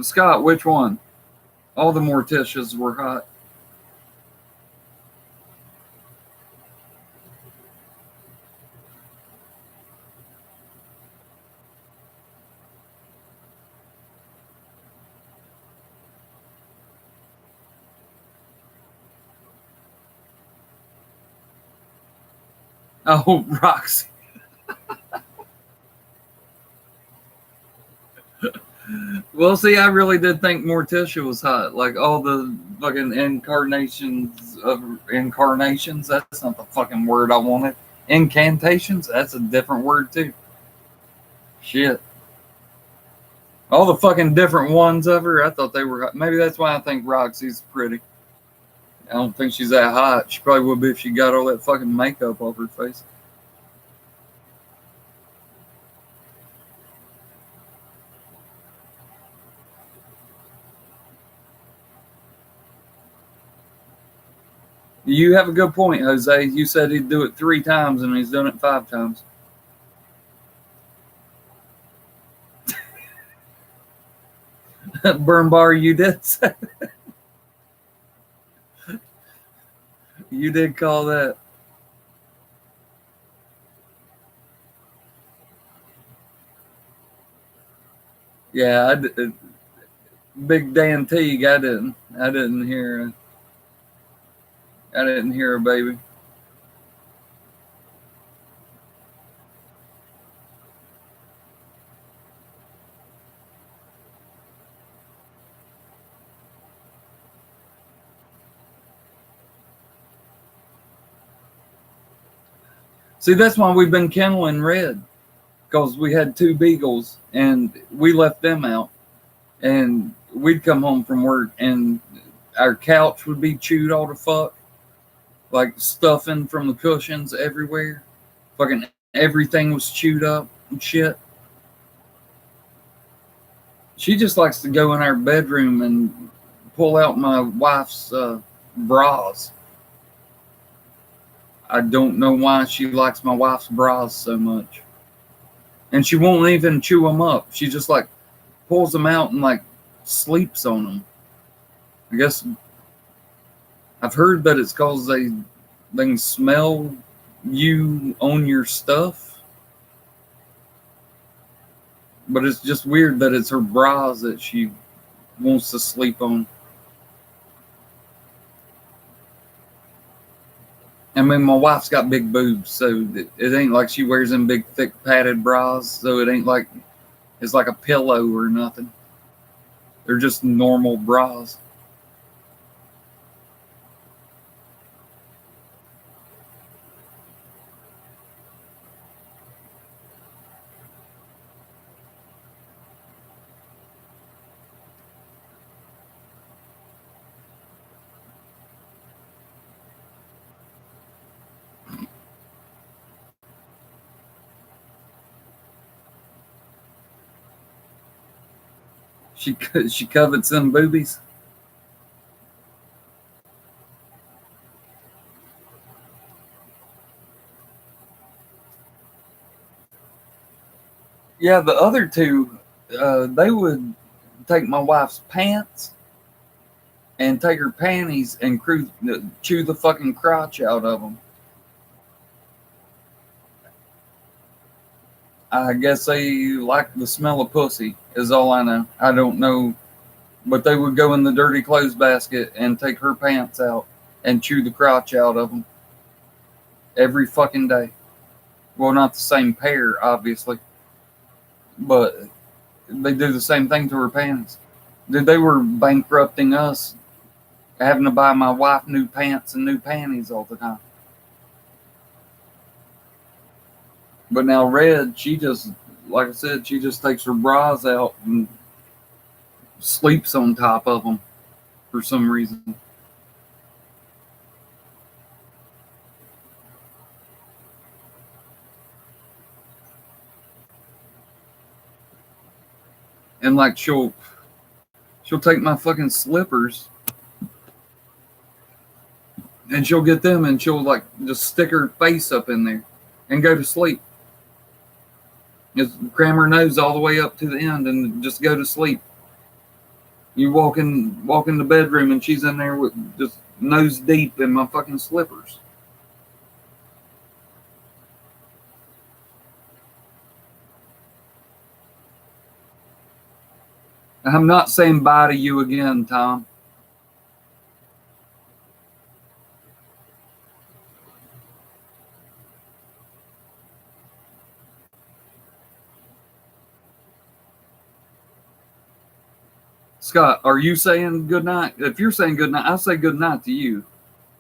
Scott, which one? All the Morticias were hot. Oh, Roxy. Well, see, I really did think Morticia was hot. Like all the fucking incarnations of incarnations. That's not the fucking word I wanted. Incantations. That's a different word too. Shit. All the fucking different ones of her. I thought they were hot. Maybe that's why I think Roxy's pretty. I don't think she's that hot. She probably would be if she got all that fucking makeup off her face. You have a good point, Jose. You said he'd do it 3 times and he's done it 5 times. Burn bar, you did say that. You did call that. Yeah, Big Dan Teague. I didn't hear. I didn't hear a baby. See, that's why we've been kenneling Red, because we had 2 beagles and we left them out, and we'd come home from work and our couch would be chewed all the fuck, like stuffing from the cushions everywhere. Fucking everything was chewed up and shit. She just likes to go in our bedroom and pull out my wife's bras. I don't know why she likes my wife's bras so much. And she won't even chew them up. She just like pulls them out and like sleeps on them. I guess I've heard that it's because they can smell you on your stuff. But it's just weird that it's her bras that she wants to sleep on. I mean, my wife's got big boobs, so it ain't like she wears them big, thick, padded bras. So it ain't like it's like a pillow or nothing. They're just normal bras. She covets them boobies. Yeah, the other 2, they would take my wife's pants and take her panties and chew the fucking crotch out of them. I guess they like the smell of pussy, is all I know. I don't know. But they would go in the dirty clothes basket and take her pants out and chew the crotch out of them every fucking day. Well, not the same pair, obviously, but they do the same thing to her pants. Dude, they were bankrupting us, having to buy my wife new pants and new panties all the time. But now Red, she just, like I said, she just takes her bras out and sleeps on top of them for some reason. And like she'll take my fucking slippers and she'll get them and she'll like just stick her face up in there and go to sleep. Just cram her nose all the way up to the end and just go to sleep. You walk in the bedroom and she's in there with just nose deep in my fucking slippers. I'm not saying bye to you again, Tom. Scott, are you saying good night? If you're saying good night, I'll say good night to you.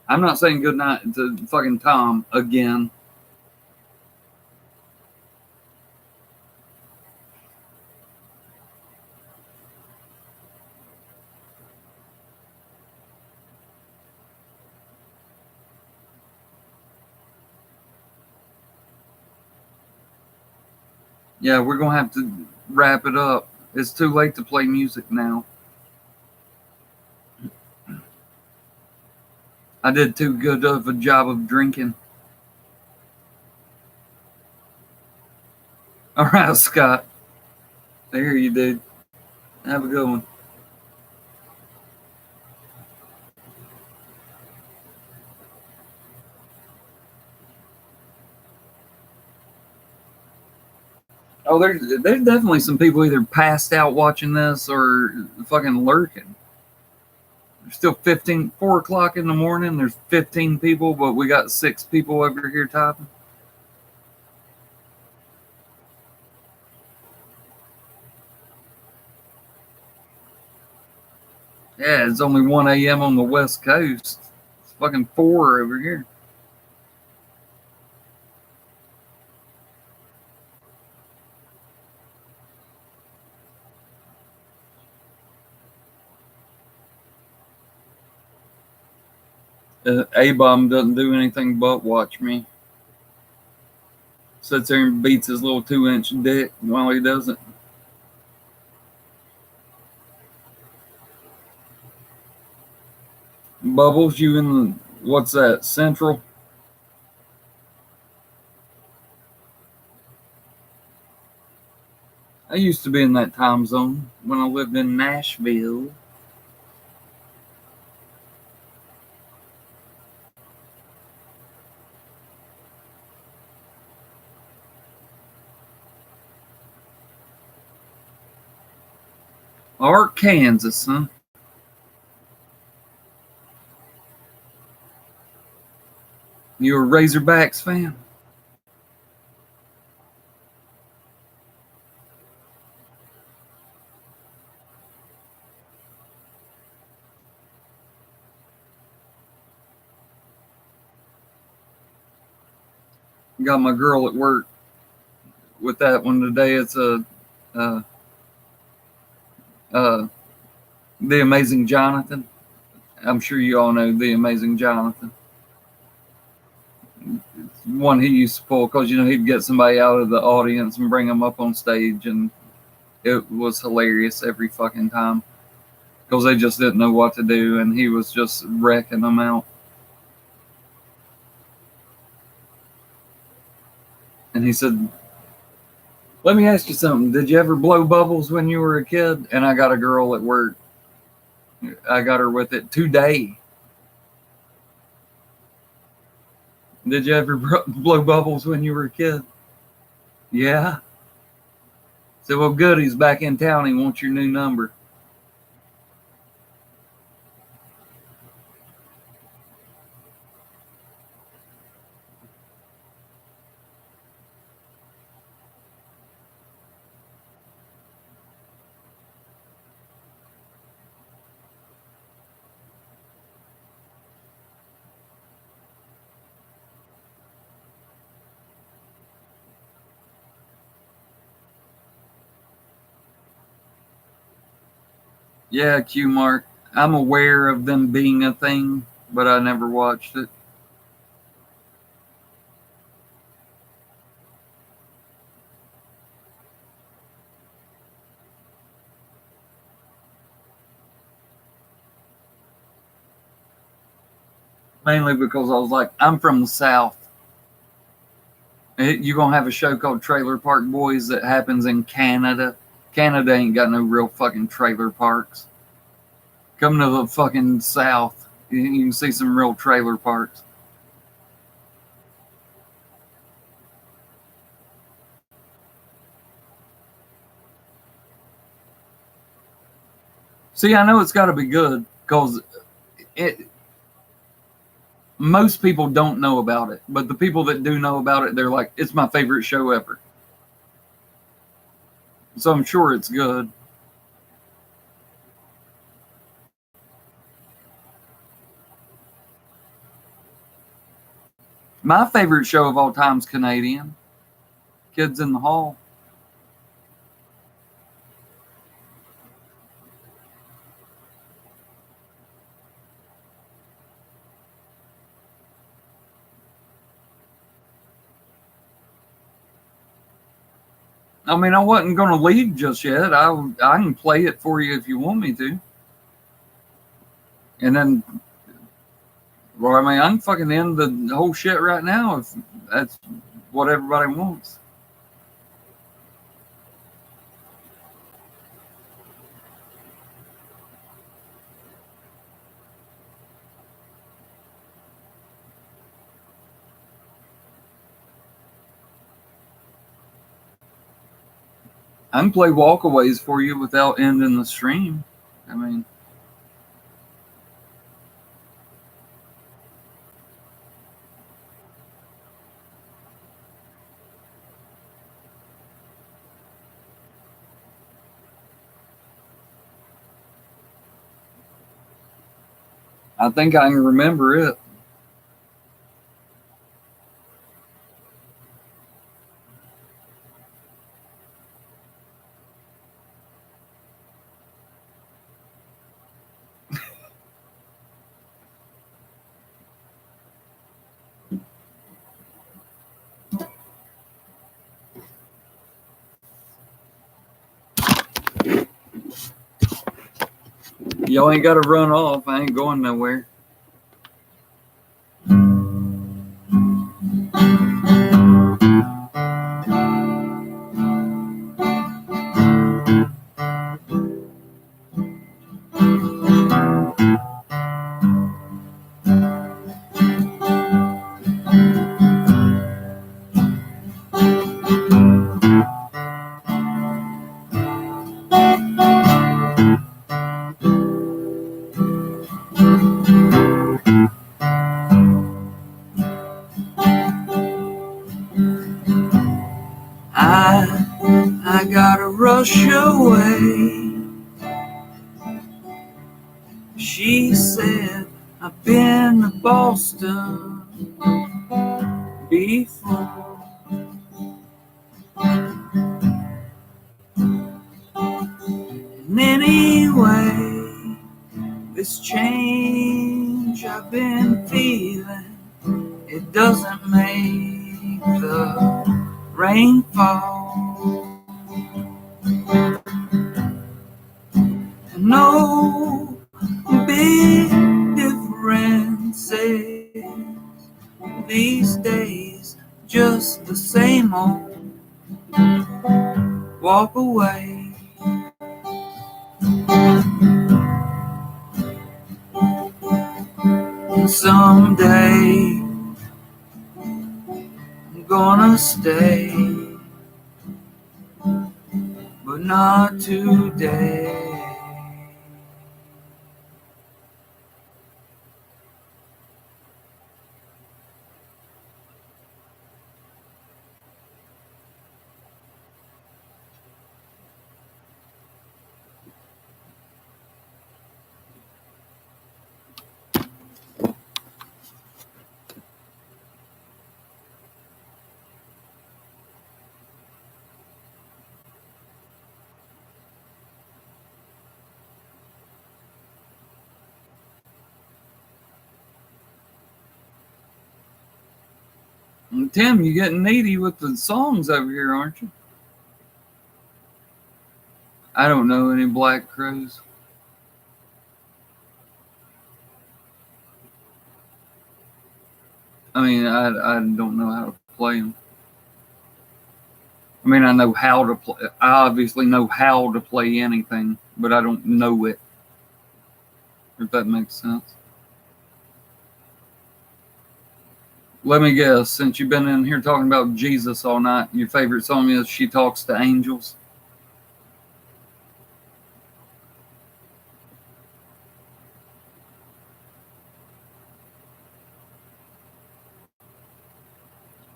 I'm not saying good night to fucking Tom again. Yeah, we're going to have to wrap it up. It's too late to play music now. I did too good of a job of drinking. All right, Scott. There you dude. Have a good one. Oh, there's definitely some people either passed out watching this or fucking lurking. There's still 4 o'clock in the morning. There's 15 people, but we got 6 people over here typing. Yeah, it's only 1 a.m. on the West Coast. It's fucking 4 over here. A-Bomb doesn't do anything but watch me. Sits there and beats his little 2-inch dick while he does it. Bubbles, you in the, what's that, Central? I used to be in that time zone when I lived in Nashville. Arkansas, huh? You a Razorbacks fan? Got my girl at work with that one today. It's uh, uh, The Amazing Jonathan. I'm sure you all know The Amazing Jonathan. It's one he used to pull because, you know, he'd get somebody out of the audience and bring them up on stage, and it was hilarious every fucking time because they just didn't know what to do, and he was just wrecking them out. And he said, "Let me ask you something. Did you ever blow bubbles when you were a kid?" And I got a girl at work. I got her with it today. Did you ever blow bubbles when you were a kid? Yeah. Said, well, good, he's back in town. He wants your new number. Yeah, Q Mark. I'm aware of them being a thing, but I never watched it. Mainly because I was like, I'm from the South. You're going to have a show called Trailer Park Boys that happens in Canada. Canada ain't got no real fucking trailer parks. Come to the fucking South. You can see some real trailer parks. See, I know it's got to be good because most people don't know about it, but the people that do know about it, they're like, it's my favorite show ever. So I'm sure it's good. My favorite show of all time is Canadian. Kids in the Hall. I mean, I wasn't going to leave just yet. I can play it for you if you want me to. And then, well, I mean, I can fucking end the whole shit right now if that's what everybody wants. I can play walkaways for you without ending the stream. I mean, I think I can remember it. Y'all ain't got to run off. I ain't going nowhere. I gotta rush away. She said, I've been to Boston before. And anyway, this change I've been feeling, it doesn't make the rain fall. No big differences these days, just the same old. Walk away. And someday I'm gonna stay. not today. And Tim, you getting needy with the songs over here, aren't you? I don't know any Black Crows. I mean, I don't know how to play them. I mean, I know how to play. I obviously know how to play anything, but I don't know it. If that makes sense. Let me guess. Since you've been in here talking about Jesus all night, your favorite song is "She Talks to Angels."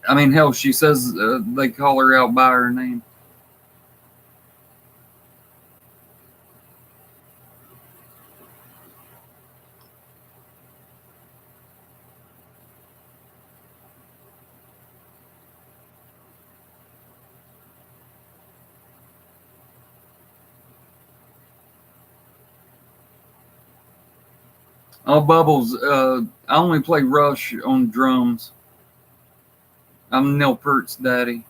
I mean, hell, she says they call her out by her name. Oh, Bubbles, I only play Rush on drums. I'm Neil Peart's daddy.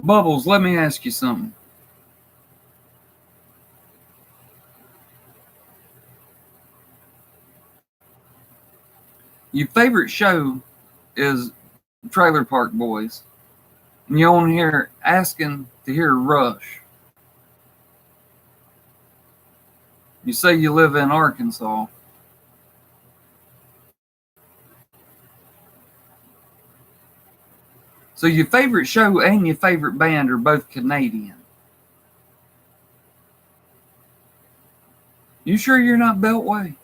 Bubbles, let me ask you something. Your favorite show is Trailer Park Boys, and you're on here asking to hear Rush. You say you live in Arkansas. So your favorite show and your favorite band are both Canadian. You sure you're not Beltway?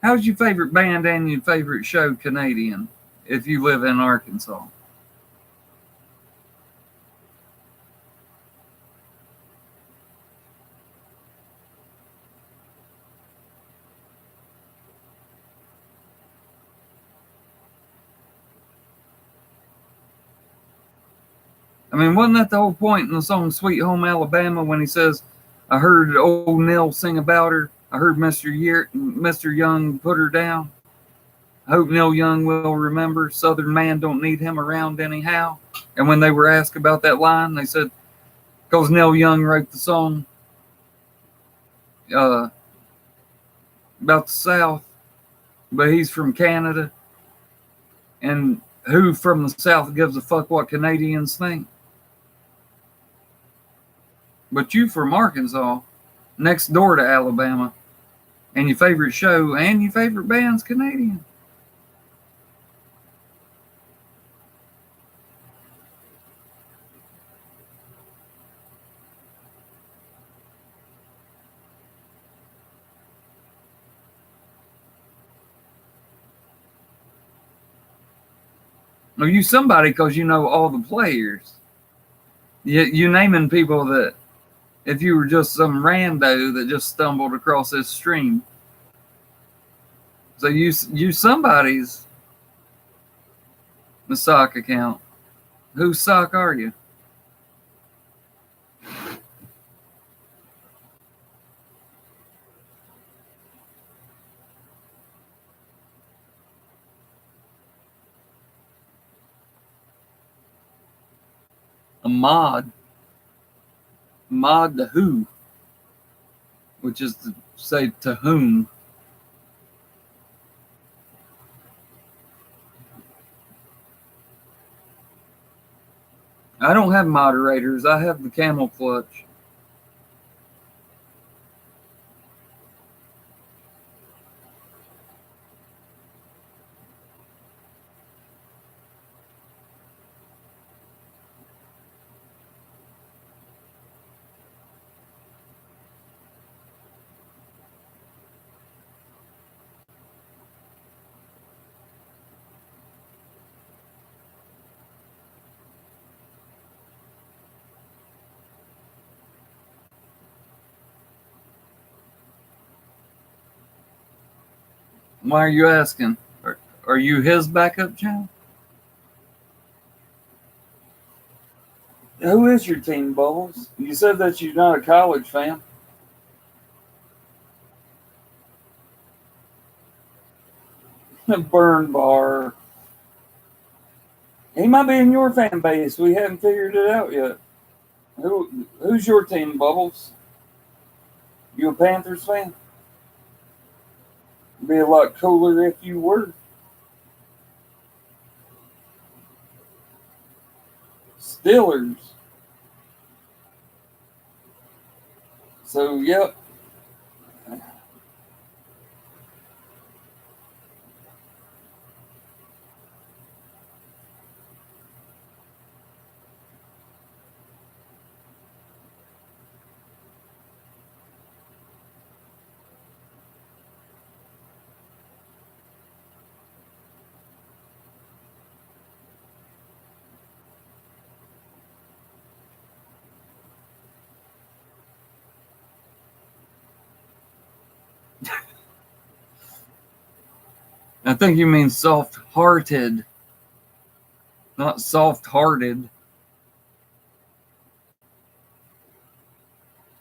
How's your favorite band and your favorite show Canadian if you live in Arkansas? I mean, wasn't that the whole point in the song Sweet Home Alabama when he says, I heard old Nell sing about her. I heard Mr. Young put her down. I hope Neil Young will remember. Southern man don't need him around anyhow. And when they were asked about that line, they said, because Neil Young wrote the song uh, about the South, but he's from Canada. And who from the South gives a fuck what Canadians think? But you from Arkansas, next door to Alabama, and your favorite show and your favorite band's Canadian. No, you somebody because you know all the players. You naming people that if you were just some rando that just stumbled across this stream. So you somebody's the sock account. Whose sock are you? A mod. Mod to who? Which is to say to whom. I don't have moderators. I have the camel clutch. Why are you asking? Are you his backup channel? Who is your team, Bubbles? You said that you're not a college fan. Burn bar. He might be in your fan base. We haven't figured it out yet. Who's your team, Bubbles? You a Panthers fan? It'd be a lot cooler if you were. Steelers. So, yep. I think you mean soft-hearted, not soft-hearted.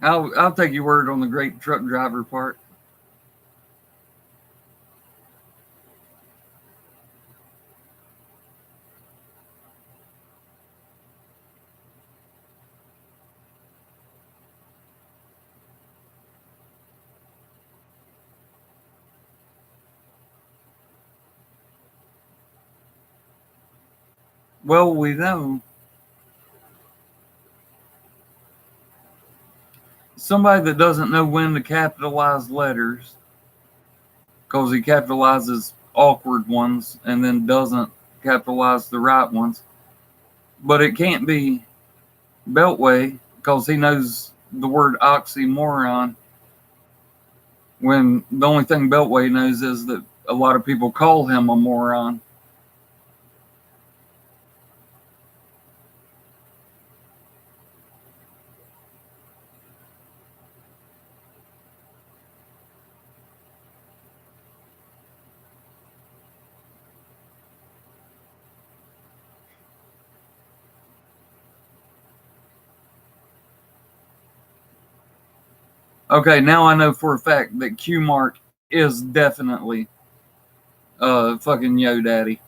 I'll take your word on the great truck driver part. Well, we know somebody that doesn't know when to capitalize letters because he capitalizes awkward ones and then doesn't capitalize the right ones. But it can't be Beltway because he knows the word oxymoron when the only thing Beltway knows is that a lot of people call him a moron. Okay, now I know for a fact that Q Mart is definitely fucking Yo Daddy.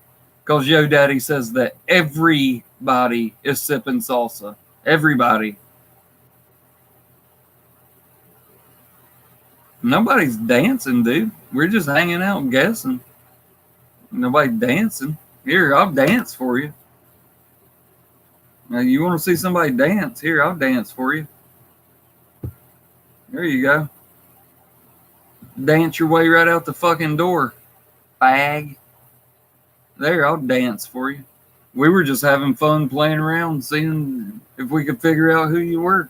Because Yo Daddy says that everybody is sipping salsa. Everybody. Nobody's dancing, dude. We're just hanging out and guessing. Nobody dancing. Here, I'll dance for you. Now, you want to see somebody dance? Here, I'll dance for you. There you go. Dance your way right out the fucking door, fag. There, I'll dance for you. We were just having fun playing around, seeing if we could figure out who you were.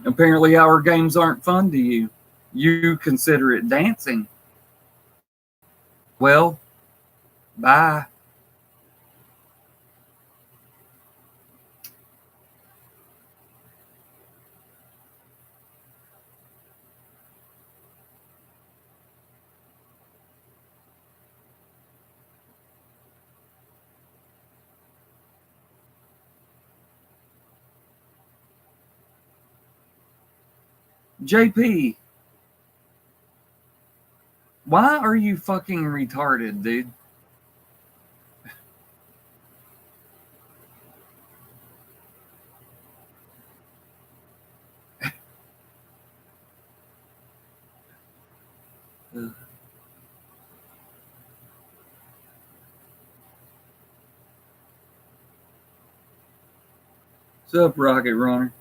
Apparently, our games aren't fun to you. You consider it dancing. Well, bye. JP, why are you fucking retarded, dude? What's up, Rocket Runner?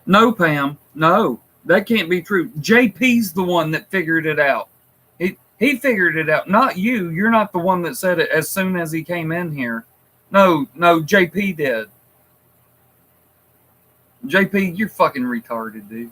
No, Pam. No, that can't be true. JP's the one that figured it out. He figured it out, not you. You're not the one that said it as soon as he came in here. No, JP did. JP, you're fucking retarded, dude.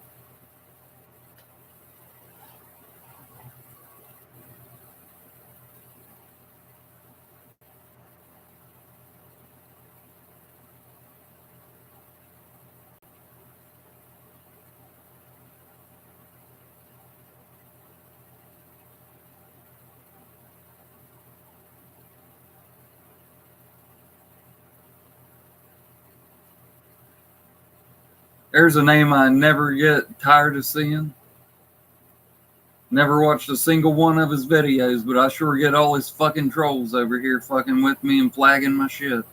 There's a name I never get tired of seeing. Never watched a single one of his videos, but I sure get all his fucking trolls over here fucking with me and flagging my shit.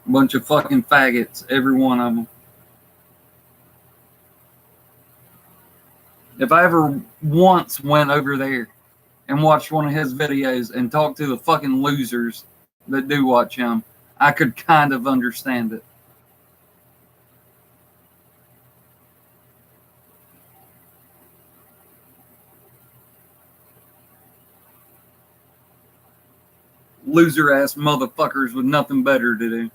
Bunch of fucking faggots, every one of them. If I ever once went over there and watched one of his videos and talked to the fucking losers that do watch him, I could kind of understand it. Loser ass motherfuckers with nothing better to do.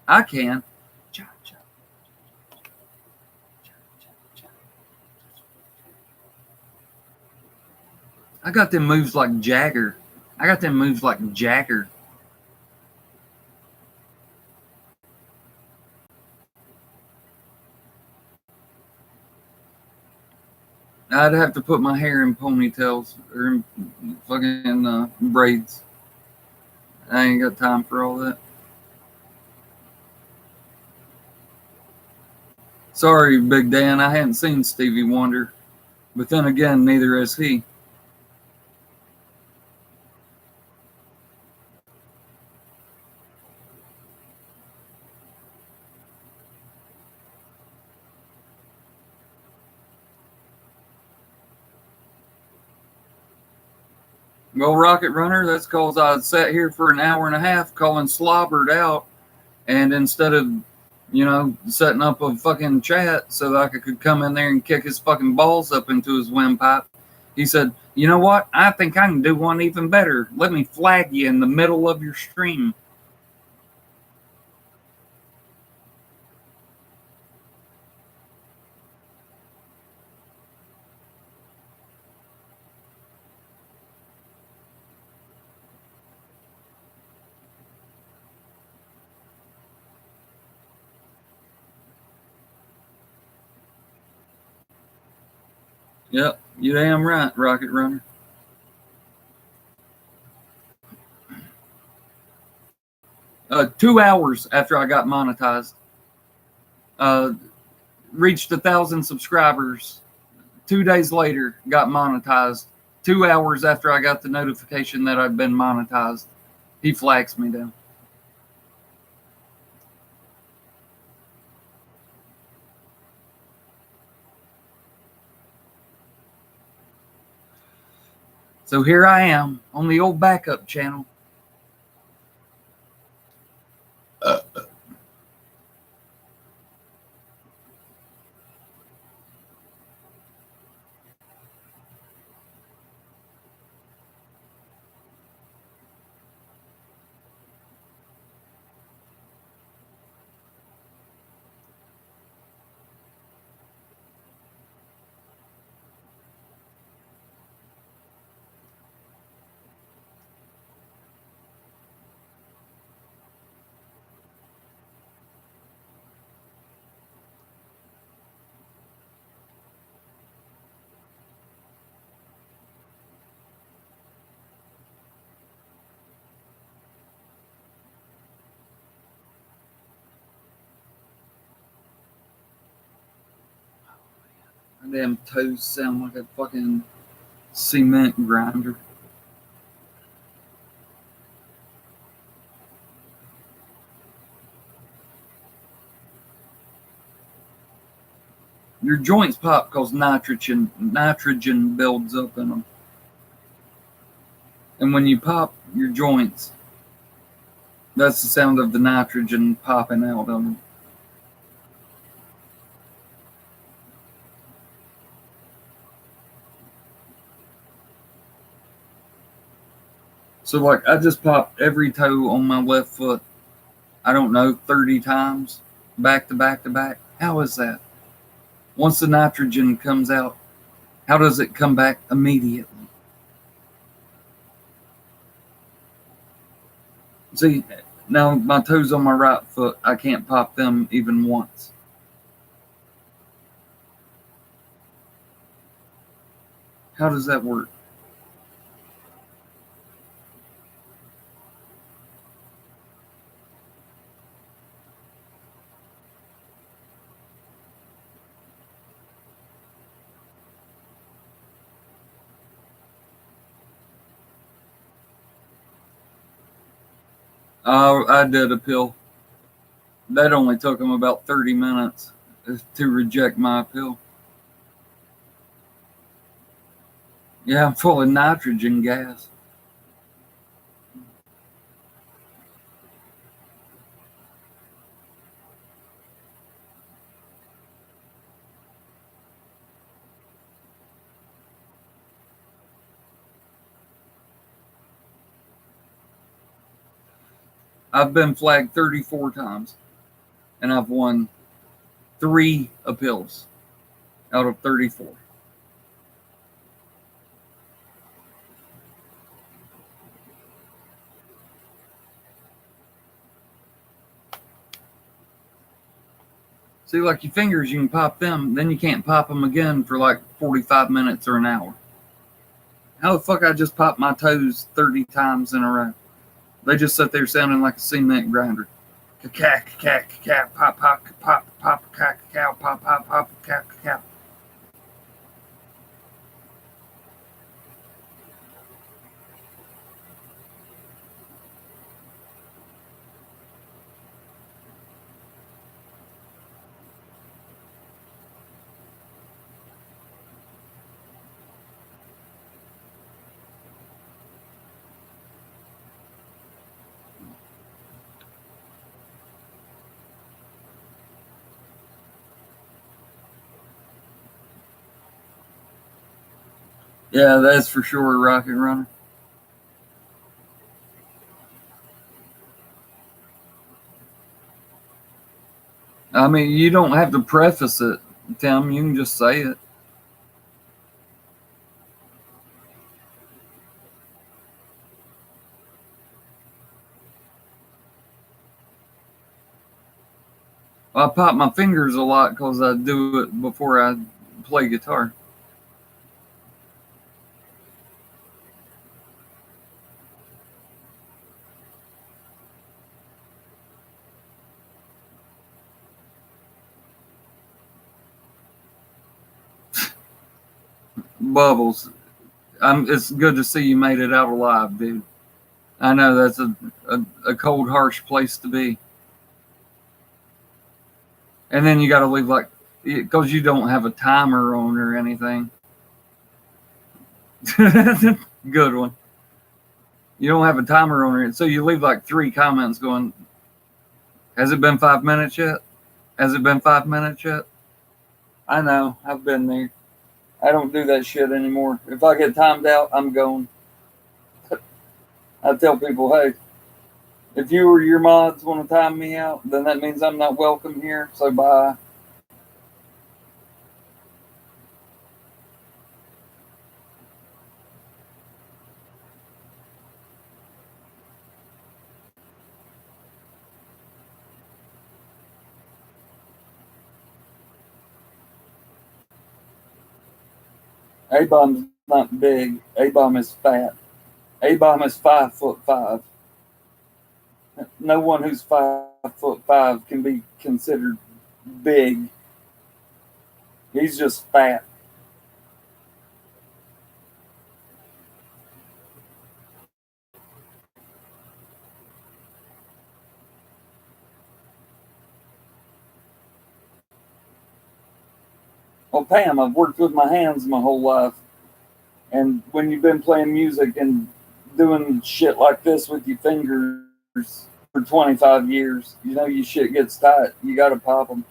I can. I got them moves like Jagger. I got them moves like Jagger. I'd have to put my hair in ponytails or in fucking braids. I ain't got time for all that. Sorry, Big Dan, I hadn't seen Stevie Wonder. But then again, neither has he. Well, Rocket Runner, that's because I sat here for an hour and a half calling Slobbered out. And instead of, setting up a fucking chat so that I could come in there and kick his fucking balls up into his windpipe, he said, you know what? I think I can do one even better. Let me flag you in the middle of your stream. Yep, you damn right, Rocket Runner. 2 hours after I got monetized, reached 1,000 subscribers. 2 days later, got monetized. 2 hours after I got the notification that I'd been monetized, he flags me down. So here I am on the old backup channel. My damn toes sound like a fucking cement grinder. Your joints pop because nitrogen builds up in them. And when you pop your joints, that's the sound of the nitrogen popping out of them. So, like, I just popped every toe on my left foot, I don't know, 30 times, back to back to back. How is that? Once the nitrogen comes out, how does it come back immediately? See, now my toes on my right foot, I can't pop them even once. How does that work? I did a pill. That only took them about 30 minutes to reject my appeal. Yeah, I'm full of nitrogen gas. I've been flagged 34 times, and I've won 3 appeals out of 34. See, like your fingers, you can pop them, then you can't pop them again for like 45 minutes or an hour. How the fuck I just popped my toes 30 times in a row? They just sit there sounding like a cement grinder. Cack, cack, cack, pop, pop, pop, pop, cack, cow, pop, pop, pop, cack, cow. Yeah, that's for sure, Rocket Runner. I mean, you don't have to preface it, Tim. You can just say it. I pop my fingers a lot because I do it before I play guitar. Bubbles, it's good to see you made it out alive, dude. I know that's a cold, harsh place to be. And then you got to leave like, because you don't have a timer on or anything. Good one. You don't have a timer on it. So you leave like 3 comments going, has it been 5 minutes yet? Has it been 5 minutes yet? I know. I've been there. I don't do that shit anymore. If I get timed out, I'm going. I tell people, hey, if you or your mods want to time me out, then that means I'm not welcome here. So bye. A bomb's not big. A bomb is fat. A bomb is 5'5". No one who's 5'5" can be considered big. He's just fat. Well, Pam, I've worked with my hands my whole life. And when you've been playing music and doing shit like this with your fingers for 25 years, you know your shit gets tight. You got to pop them.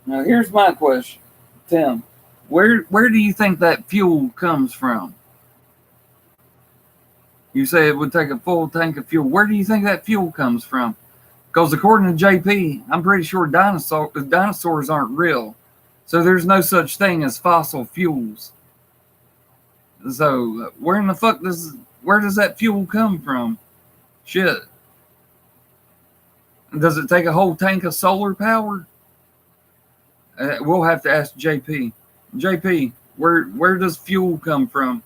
Now, here's my question, Tim. Where do you think that fuel comes from? You say it would take a full tank of fuel. Where do you think that fuel comes from? Because according to JP, I'm pretty sure dinosaurs aren't real. So there's no such thing as fossil fuels. So where does that fuel come from? Shit. Does it take a whole tank of solar power? We'll have to ask JP. JP, where does fuel come from?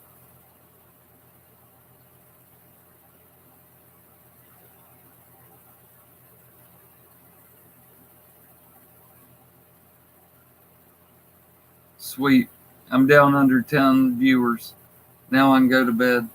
Sweet. I'm down under 10 viewers. Now I can go to bed.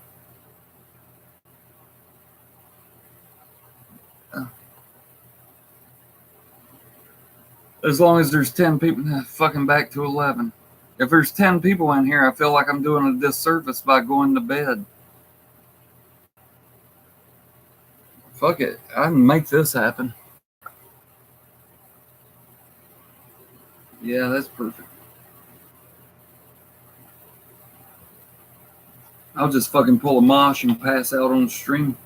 As long as there's 10 people, fucking back to 11. If there's 10 people in here, I feel like I'm doing a disservice by going to bed. Fuck it. I can make this happen. Yeah, that's perfect. I'll just fucking pull a mosh and pass out on the stream.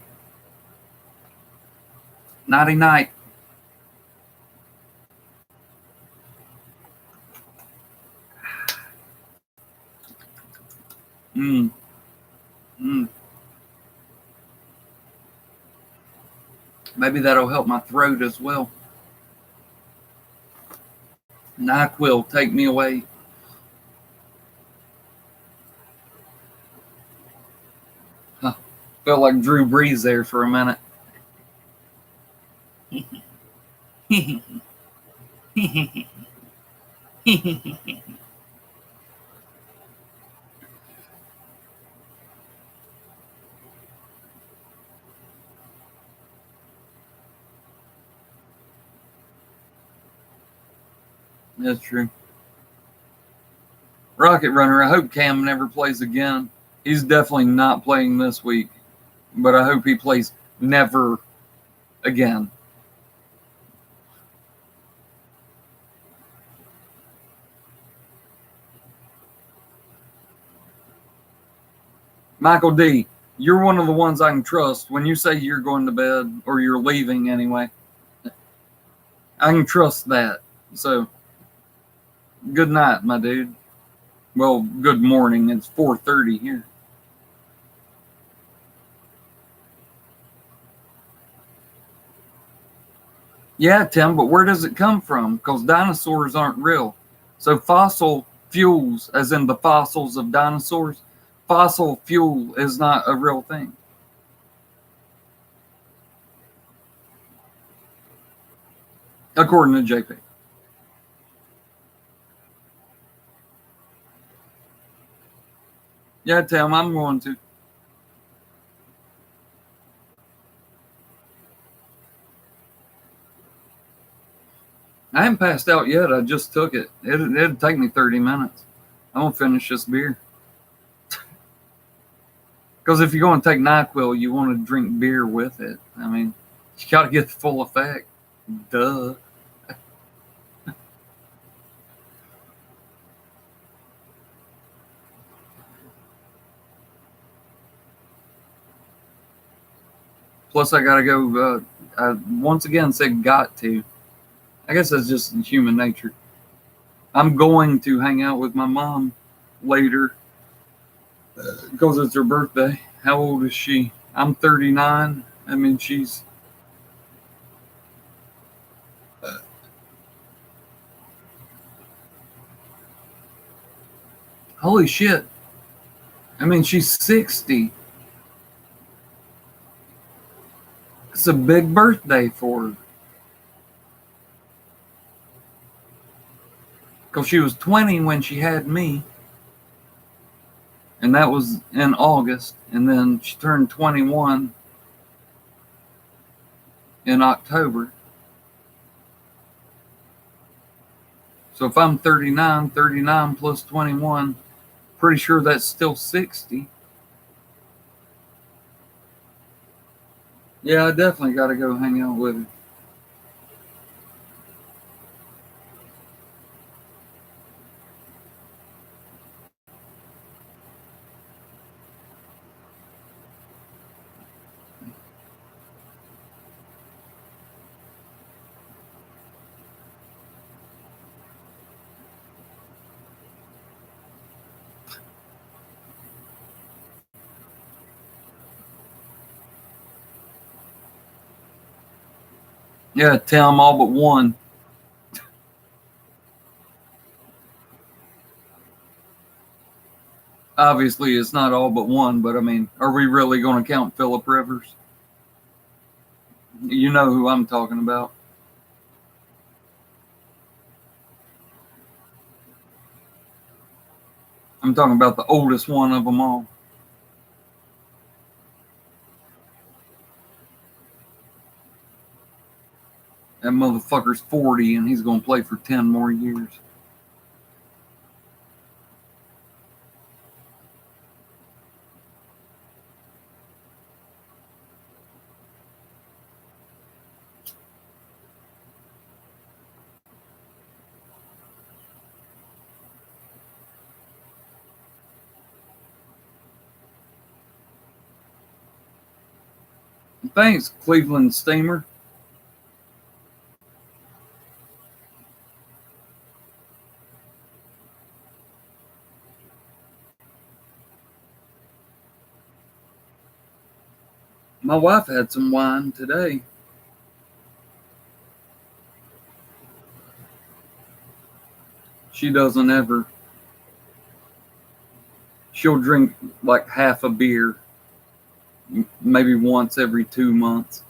Nighty night. Mm. Mm. Maybe that'll help my throat as well. NyQuil, take me away. Huh. Felt like Drew Brees there for a minute. That's true. Rocket Runner, I hope Cam never plays again. He's definitely not playing this week, but I hope he plays never again. Michael D, you're one of the ones I can trust. When you say you're going to bed or you're leaving anyway, I can trust that. So, good night, my dude. Well, good morning. It's 4:30 here. Yeah, Tim, but where does it come from? Because dinosaurs aren't real. So fossil fuels, as in the fossils of dinosaurs, fossil fuel is not a real thing. According to JP. Yeah, Tim, I'm going to. I haven't passed out yet. I just took it. It'll take me 30 minutes. I'm going to finish this beer. Because if you're going to take NyQuil, you want to drink beer with it. I mean, you got to get the full effect. Duh. Plus, I got to go. I once again said got to. I guess that's just human nature. I'm going to hang out with my mom later because it's her birthday. How old is she? I'm 39. I mean, she's. Holy shit. I mean, she's 60. It's a big birthday for her. because she was 20 when she had me, and that was in August, and then she turned 21 in October. So if I'm 39, 39 plus 21, pretty sure that's still 60. Yeah, I definitely got to go hang out with her. Yeah, tell them all but one. Obviously, it's not all but one, but I mean, are we really going to count Philip Rivers? You know who I'm talking about. I'm talking about the oldest one of them all. That motherfucker's 40 and he's going to play for 10 more years. Thanks, Cleveland Steamer. My wife had some wine today. She doesn't ever. She'll drink like half a beer, maybe once every 2 months.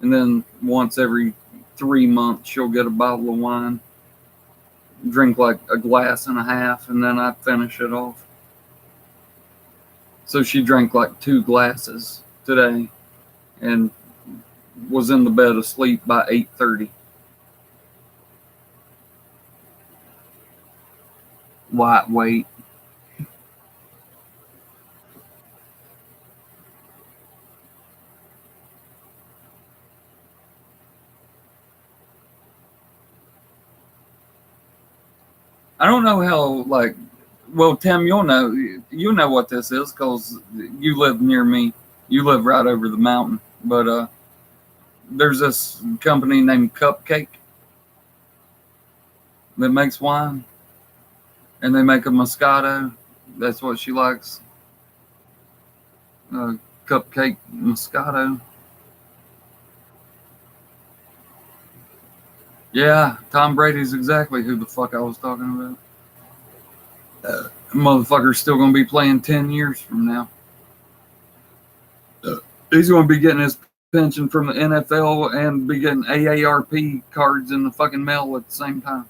And then once every 3 months, she'll get a bottle of wine, drink like a glass and a half, and then I finish it off. So she drank like 2 glasses today and was in the bed asleep by 8:30. Lightweight. I don't know how, like, well, Tim, you'll know what this is because you live near me. You live right over the mountain. But there's this company named Cupcake that makes wine, and they make a Moscato. That's what she likes. Uh, Cupcake Moscato. Yeah, Tom Brady's exactly who the fuck I was talking about. Motherfucker's still going to be playing 10 years from now. He's going to be getting his pension from the NFL and be getting AARP cards in the fucking mail at the same time.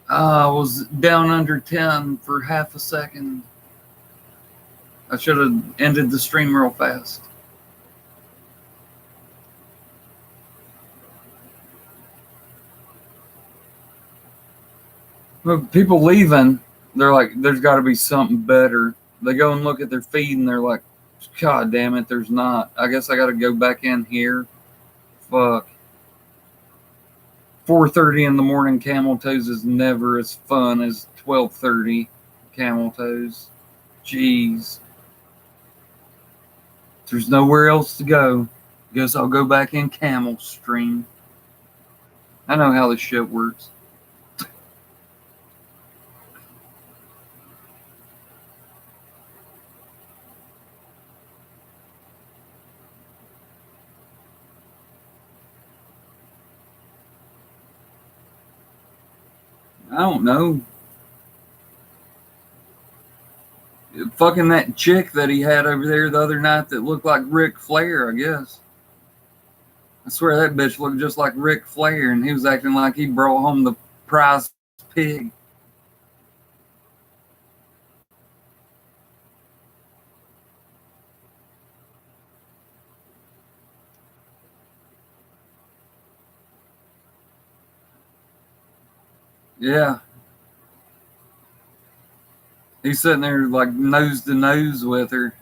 I was down under 10 for half a second. I should have ended the stream real fast. Look, people leaving, they're like, there's got to be something better. They go and look at their feed and they're like, God damn it, there's not. I guess I got to go back in here. Fuck. 4:30 in the morning camel toes is never as fun as 12:30 camel toes. Jeez. There's nowhere else to go. Guess I'll go back in camel stream. I know how this shit works. I don't know. Fucking that chick that he had over there the other night that looked like Ric Flair, I guess. I swear that bitch looked just like Ric Flair, and he was acting like he brought home the prize pig. Yeah. He's sitting there like nose to nose with her.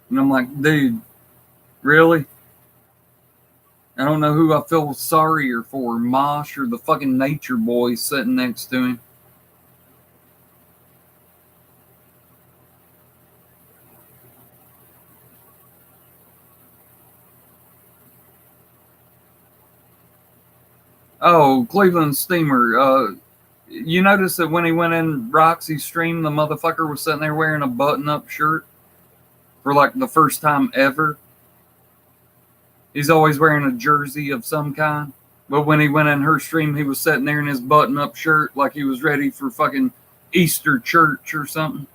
And I'm like, dude, really? I don't know who I feel sorrier for, Mosh or the fucking nature boy sitting next to him. Oh, Cleveland Steamer. You notice that when he went in Roxy's stream, the motherfucker was sitting there wearing a button-up shirt for like the first time ever. He's always wearing a jersey of some kind. But when he went in her stream, he was sitting there in his button-up shirt like he was ready for fucking Easter church or something.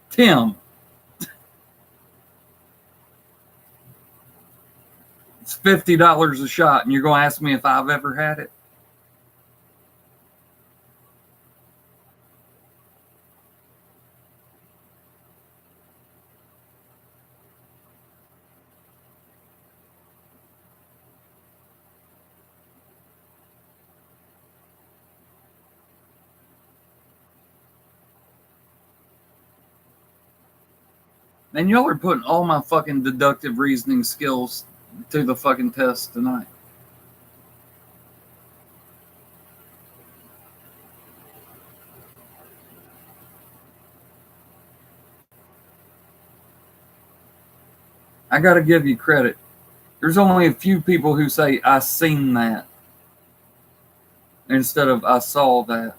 Tim, it's $50 a shot, and you're going to ask me if I've ever had it? Man, y'all are putting all my fucking deductive reasoning skills to the fucking test tonight. I got to give you credit. There's only a few people who say, I seen that, instead of I saw that.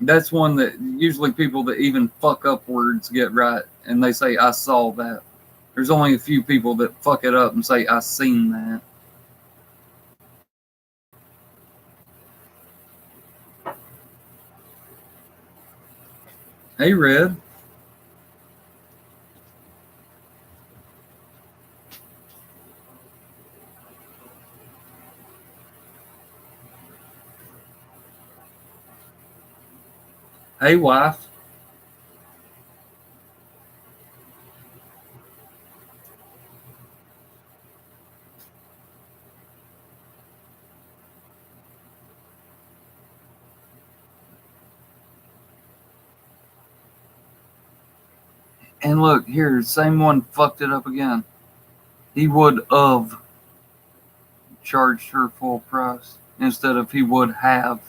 That's one that usually people that even fuck up words get right, and they say, I saw that. There's only a few people that fuck it up and say, I seen that. Hey, Red. Hey, wife. And look, here, same one fucked it up again. He would have charged her full price instead of he would have.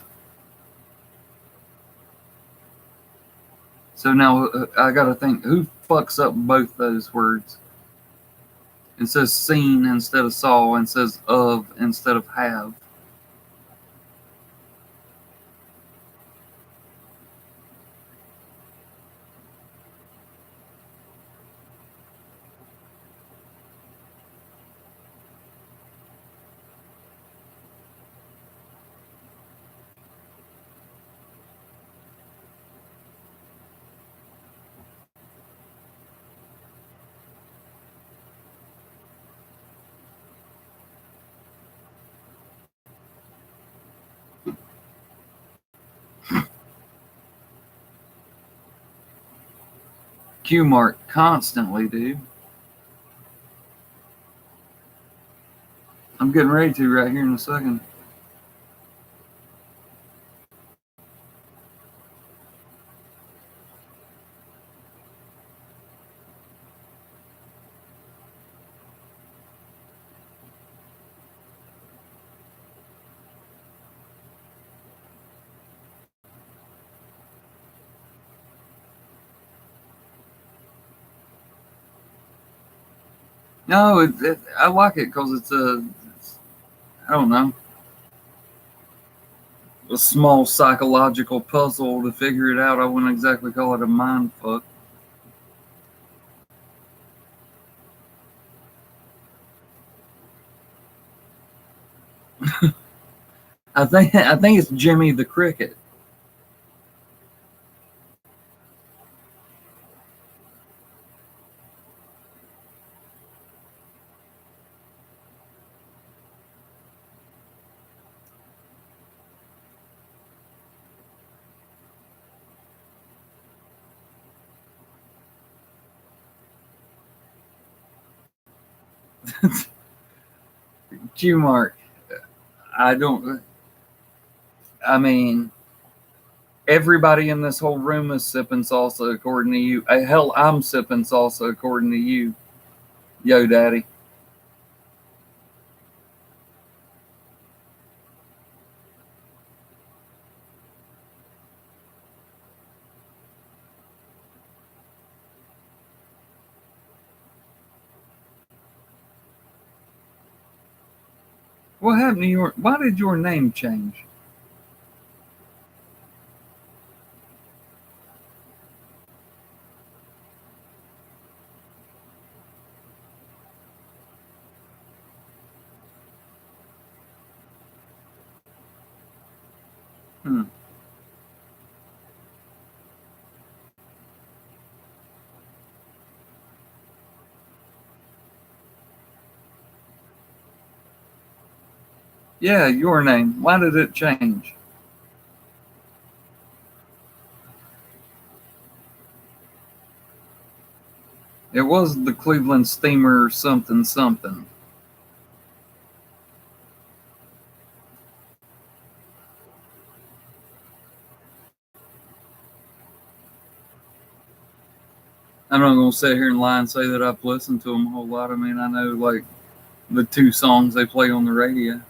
So now I got to think, who fucks up both those words? It says seen instead of saw, and says of instead of have. Q mark constantly, dude. I'm getting ready to right here in a second. No, I like it because it's a. I don't know, a small psychological puzzle to figure it out. I wouldn't exactly call it a mind fuck. I think it's Jimmy the Cricket. Q Mark. I don't. I mean, everybody in this whole room is sipping salsa according to you. Hell, I'm sipping salsa according to you, Yo Daddy. What happened to your? Why did your name change? Hmm. Yeah, your name. Why did it change? It was the Cleveland Steamer something something. I'm not gonna sit here and lie and say that I've listened to them a whole lot. I mean, I know like the two songs they play on the radio.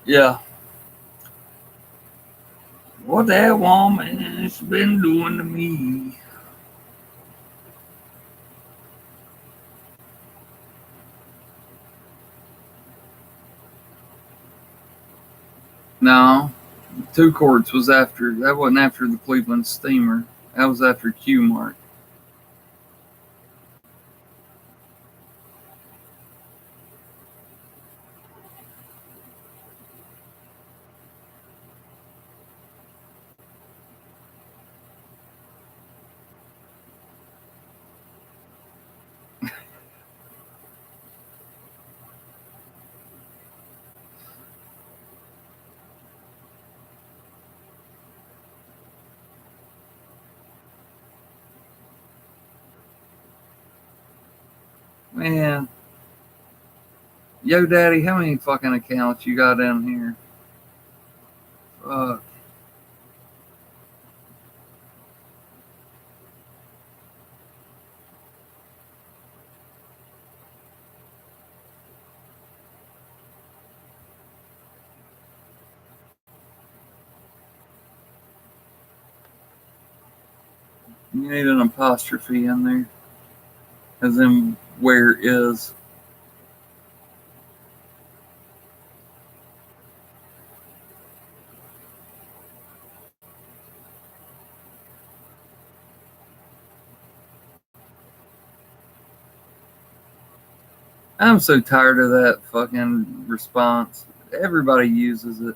Yeah. What that woman's been doing to me. No, Two Chords was after. That wasn't after the Cleveland Steamer. That was after Q Mark. Man, Yo Daddy, how many fucking accounts you got down here? Fuck. You need an apostrophe in there, as in where is. I'm so tired of that fucking response. Everybody uses it.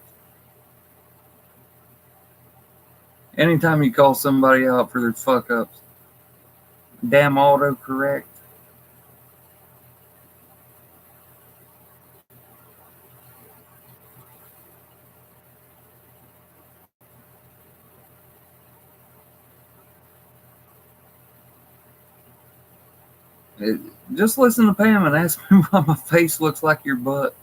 Anytime you call somebody out for their fuck ups, damn autocorrect. It, just listen to Pam and ask me why my face looks like your butt.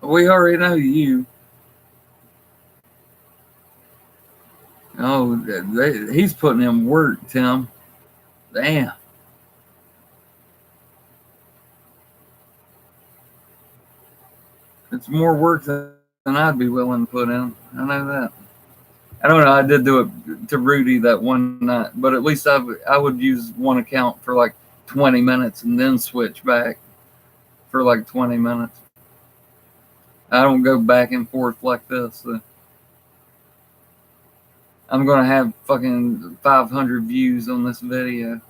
We already know you. Oh, he's putting in work, Tim. Damn. It's more work than I'd be willing to put in. I know that. I don't know. I did do it to Rudy that one night, but at least I would use one account for like 20 minutes and then switch back for like 20 minutes. I don't go back and forth like this. So I'm going to have fucking 500 views on this video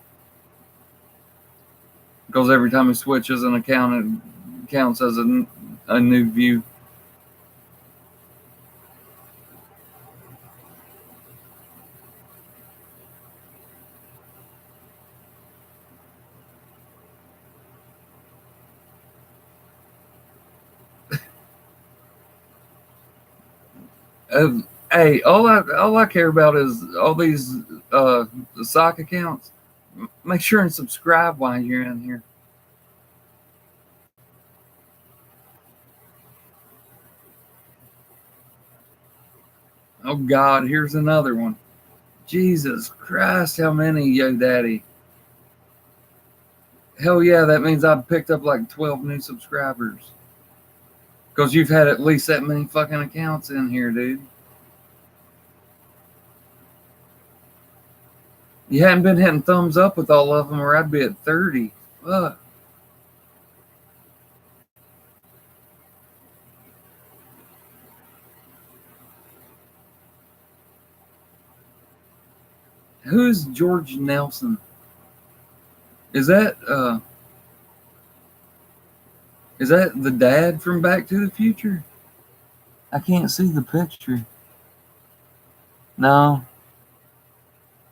because every time he switches an account, it counts as a new view. Hey, all I care about is all these sock accounts. Make sure and subscribe while you're in here. Oh God, here's another one. Jesus Christ, how many, Yo Daddy? Hell yeah, that means I've picked up like 12 new subscribers. Because you've had at least that many fucking accounts in here, dude. You hadn't been hitting thumbs up with all of them, or I'd be at 30. Fuck. Who's George Nelson? Is that the dad from Back to the Future? I can't see the picture. No.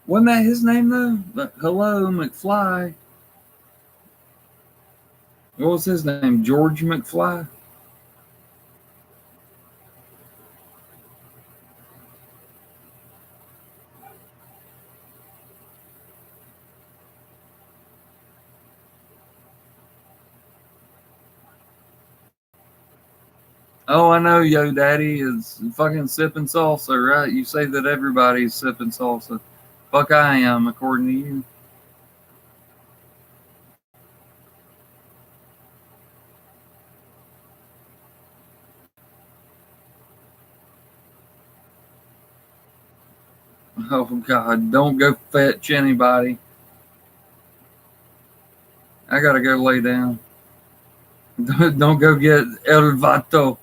Wasn't that his name though? But hello, McFly. What was his name? George McFly? Oh, I know, Yo Daddy is fucking sipping salsa, right? You say that everybody's sipping salsa. Fuck, I am, according to you. Oh, God, don't go fetch anybody. I gotta go lay down. Don't go get El Vato.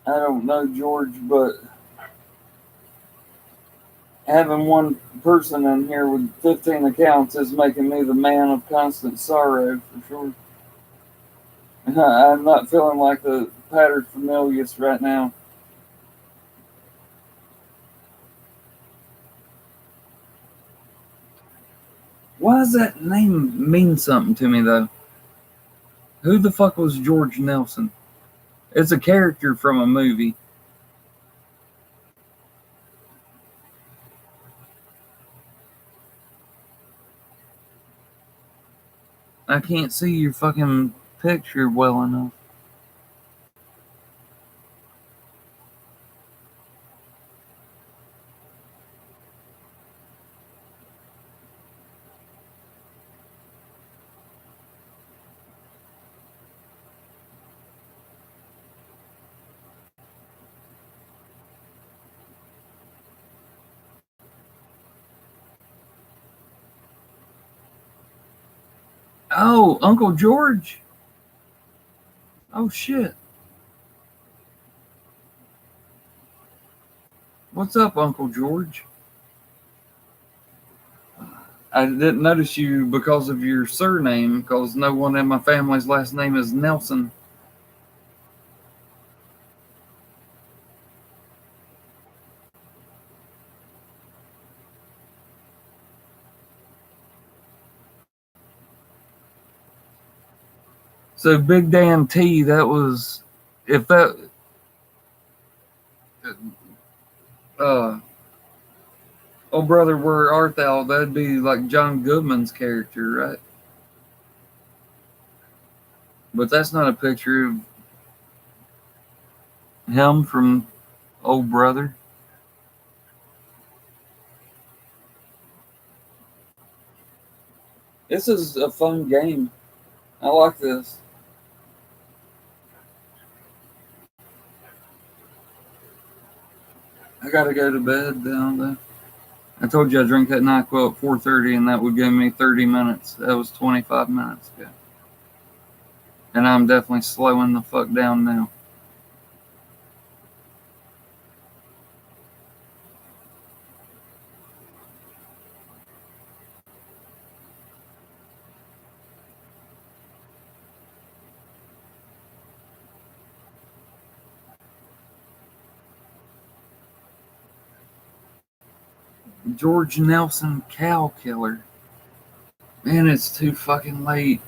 I don't know, George, but having one person in here with 15 accounts is making me the man of constant sorrow, for sure. I'm not feeling like the paterfamilias right now. Why does that name mean something to me, though? Who the fuck was George Nelson? It's a character from a movie. I can't see your fucking picture well enough. Oh, Uncle George. Oh shit. What's up, Uncle George? I didn't notice you because of your surname, because no one in my family's last name is Nelson. So Big Dan T, that was, if that, uh, oh brother, where art thou? That'd be like John Goodman's character, right? But that's not a picture of him from old brother. This is a fun game. I like this. I gotta go to bed down there. I told you I drink that NyQuil at 4:30, and that would give me 30 minutes. That was 25 minutes ago. And I'm definitely slowing the fuck down now. George Nelson Cow Killer. Man, it's too fucking late.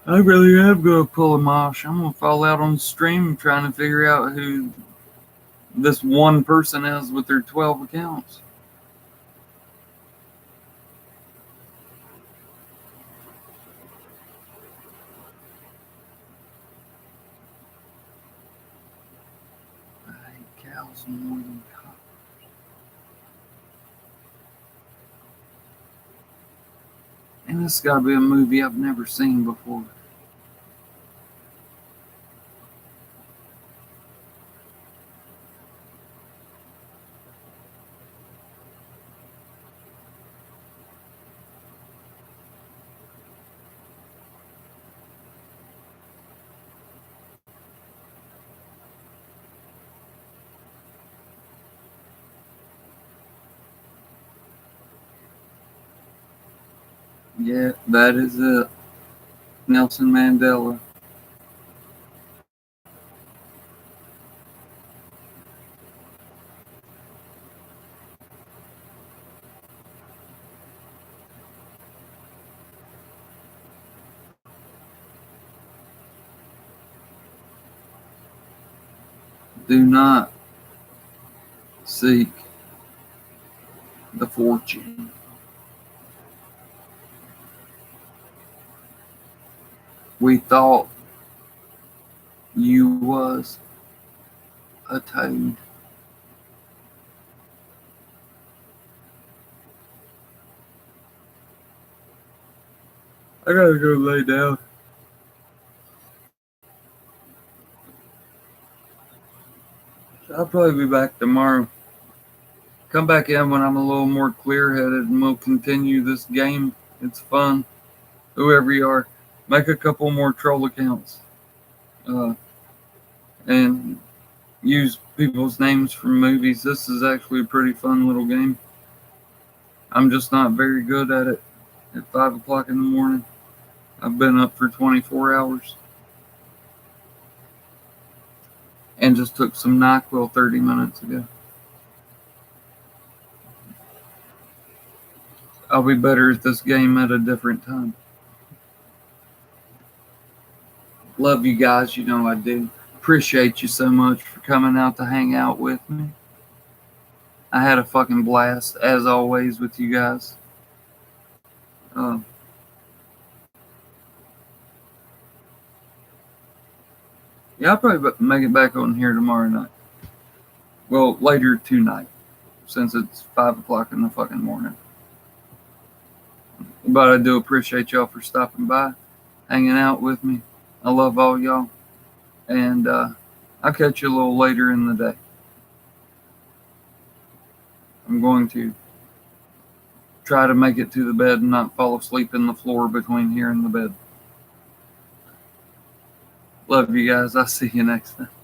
I really am gonna pull a mosh. I'm gonna fall out on the stream trying to figure out who this one person is with their 12 accounts. I hate cows more than cops. And this has got to be a movie I've never seen before. Yeah, that is it. Nelson Mandela. Do not seek the fortune. We thought you was a toad. I gotta go lay down. I'll probably be back tomorrow. Come back in when I'm a little more clear headed and we'll continue this game. It's fun. Whoever you are, make a couple more troll accounts. And use people's names from movies. This is actually a pretty fun little game. I'm just not very good at it at 5 o'clock in the morning. I've been up for 24 hours and just took some NyQuil 30 minutes ago. I'll be better at this game at a different time. Love you guys, you know I do. Appreciate you so much for coming out to hang out with me. I had a fucking blast, as always, with you guys. Yeah, I'll probably make it back on here tomorrow night. Well, later tonight, since it's 5 o'clock in the fucking morning. But I do appreciate y'all for stopping by, hanging out with me. I love all y'all. And I'll catch you a little later in the day. I'm going to try to make it to the bed and not fall asleep in the floor between here and the bed. Love you guys. I'll see you next time.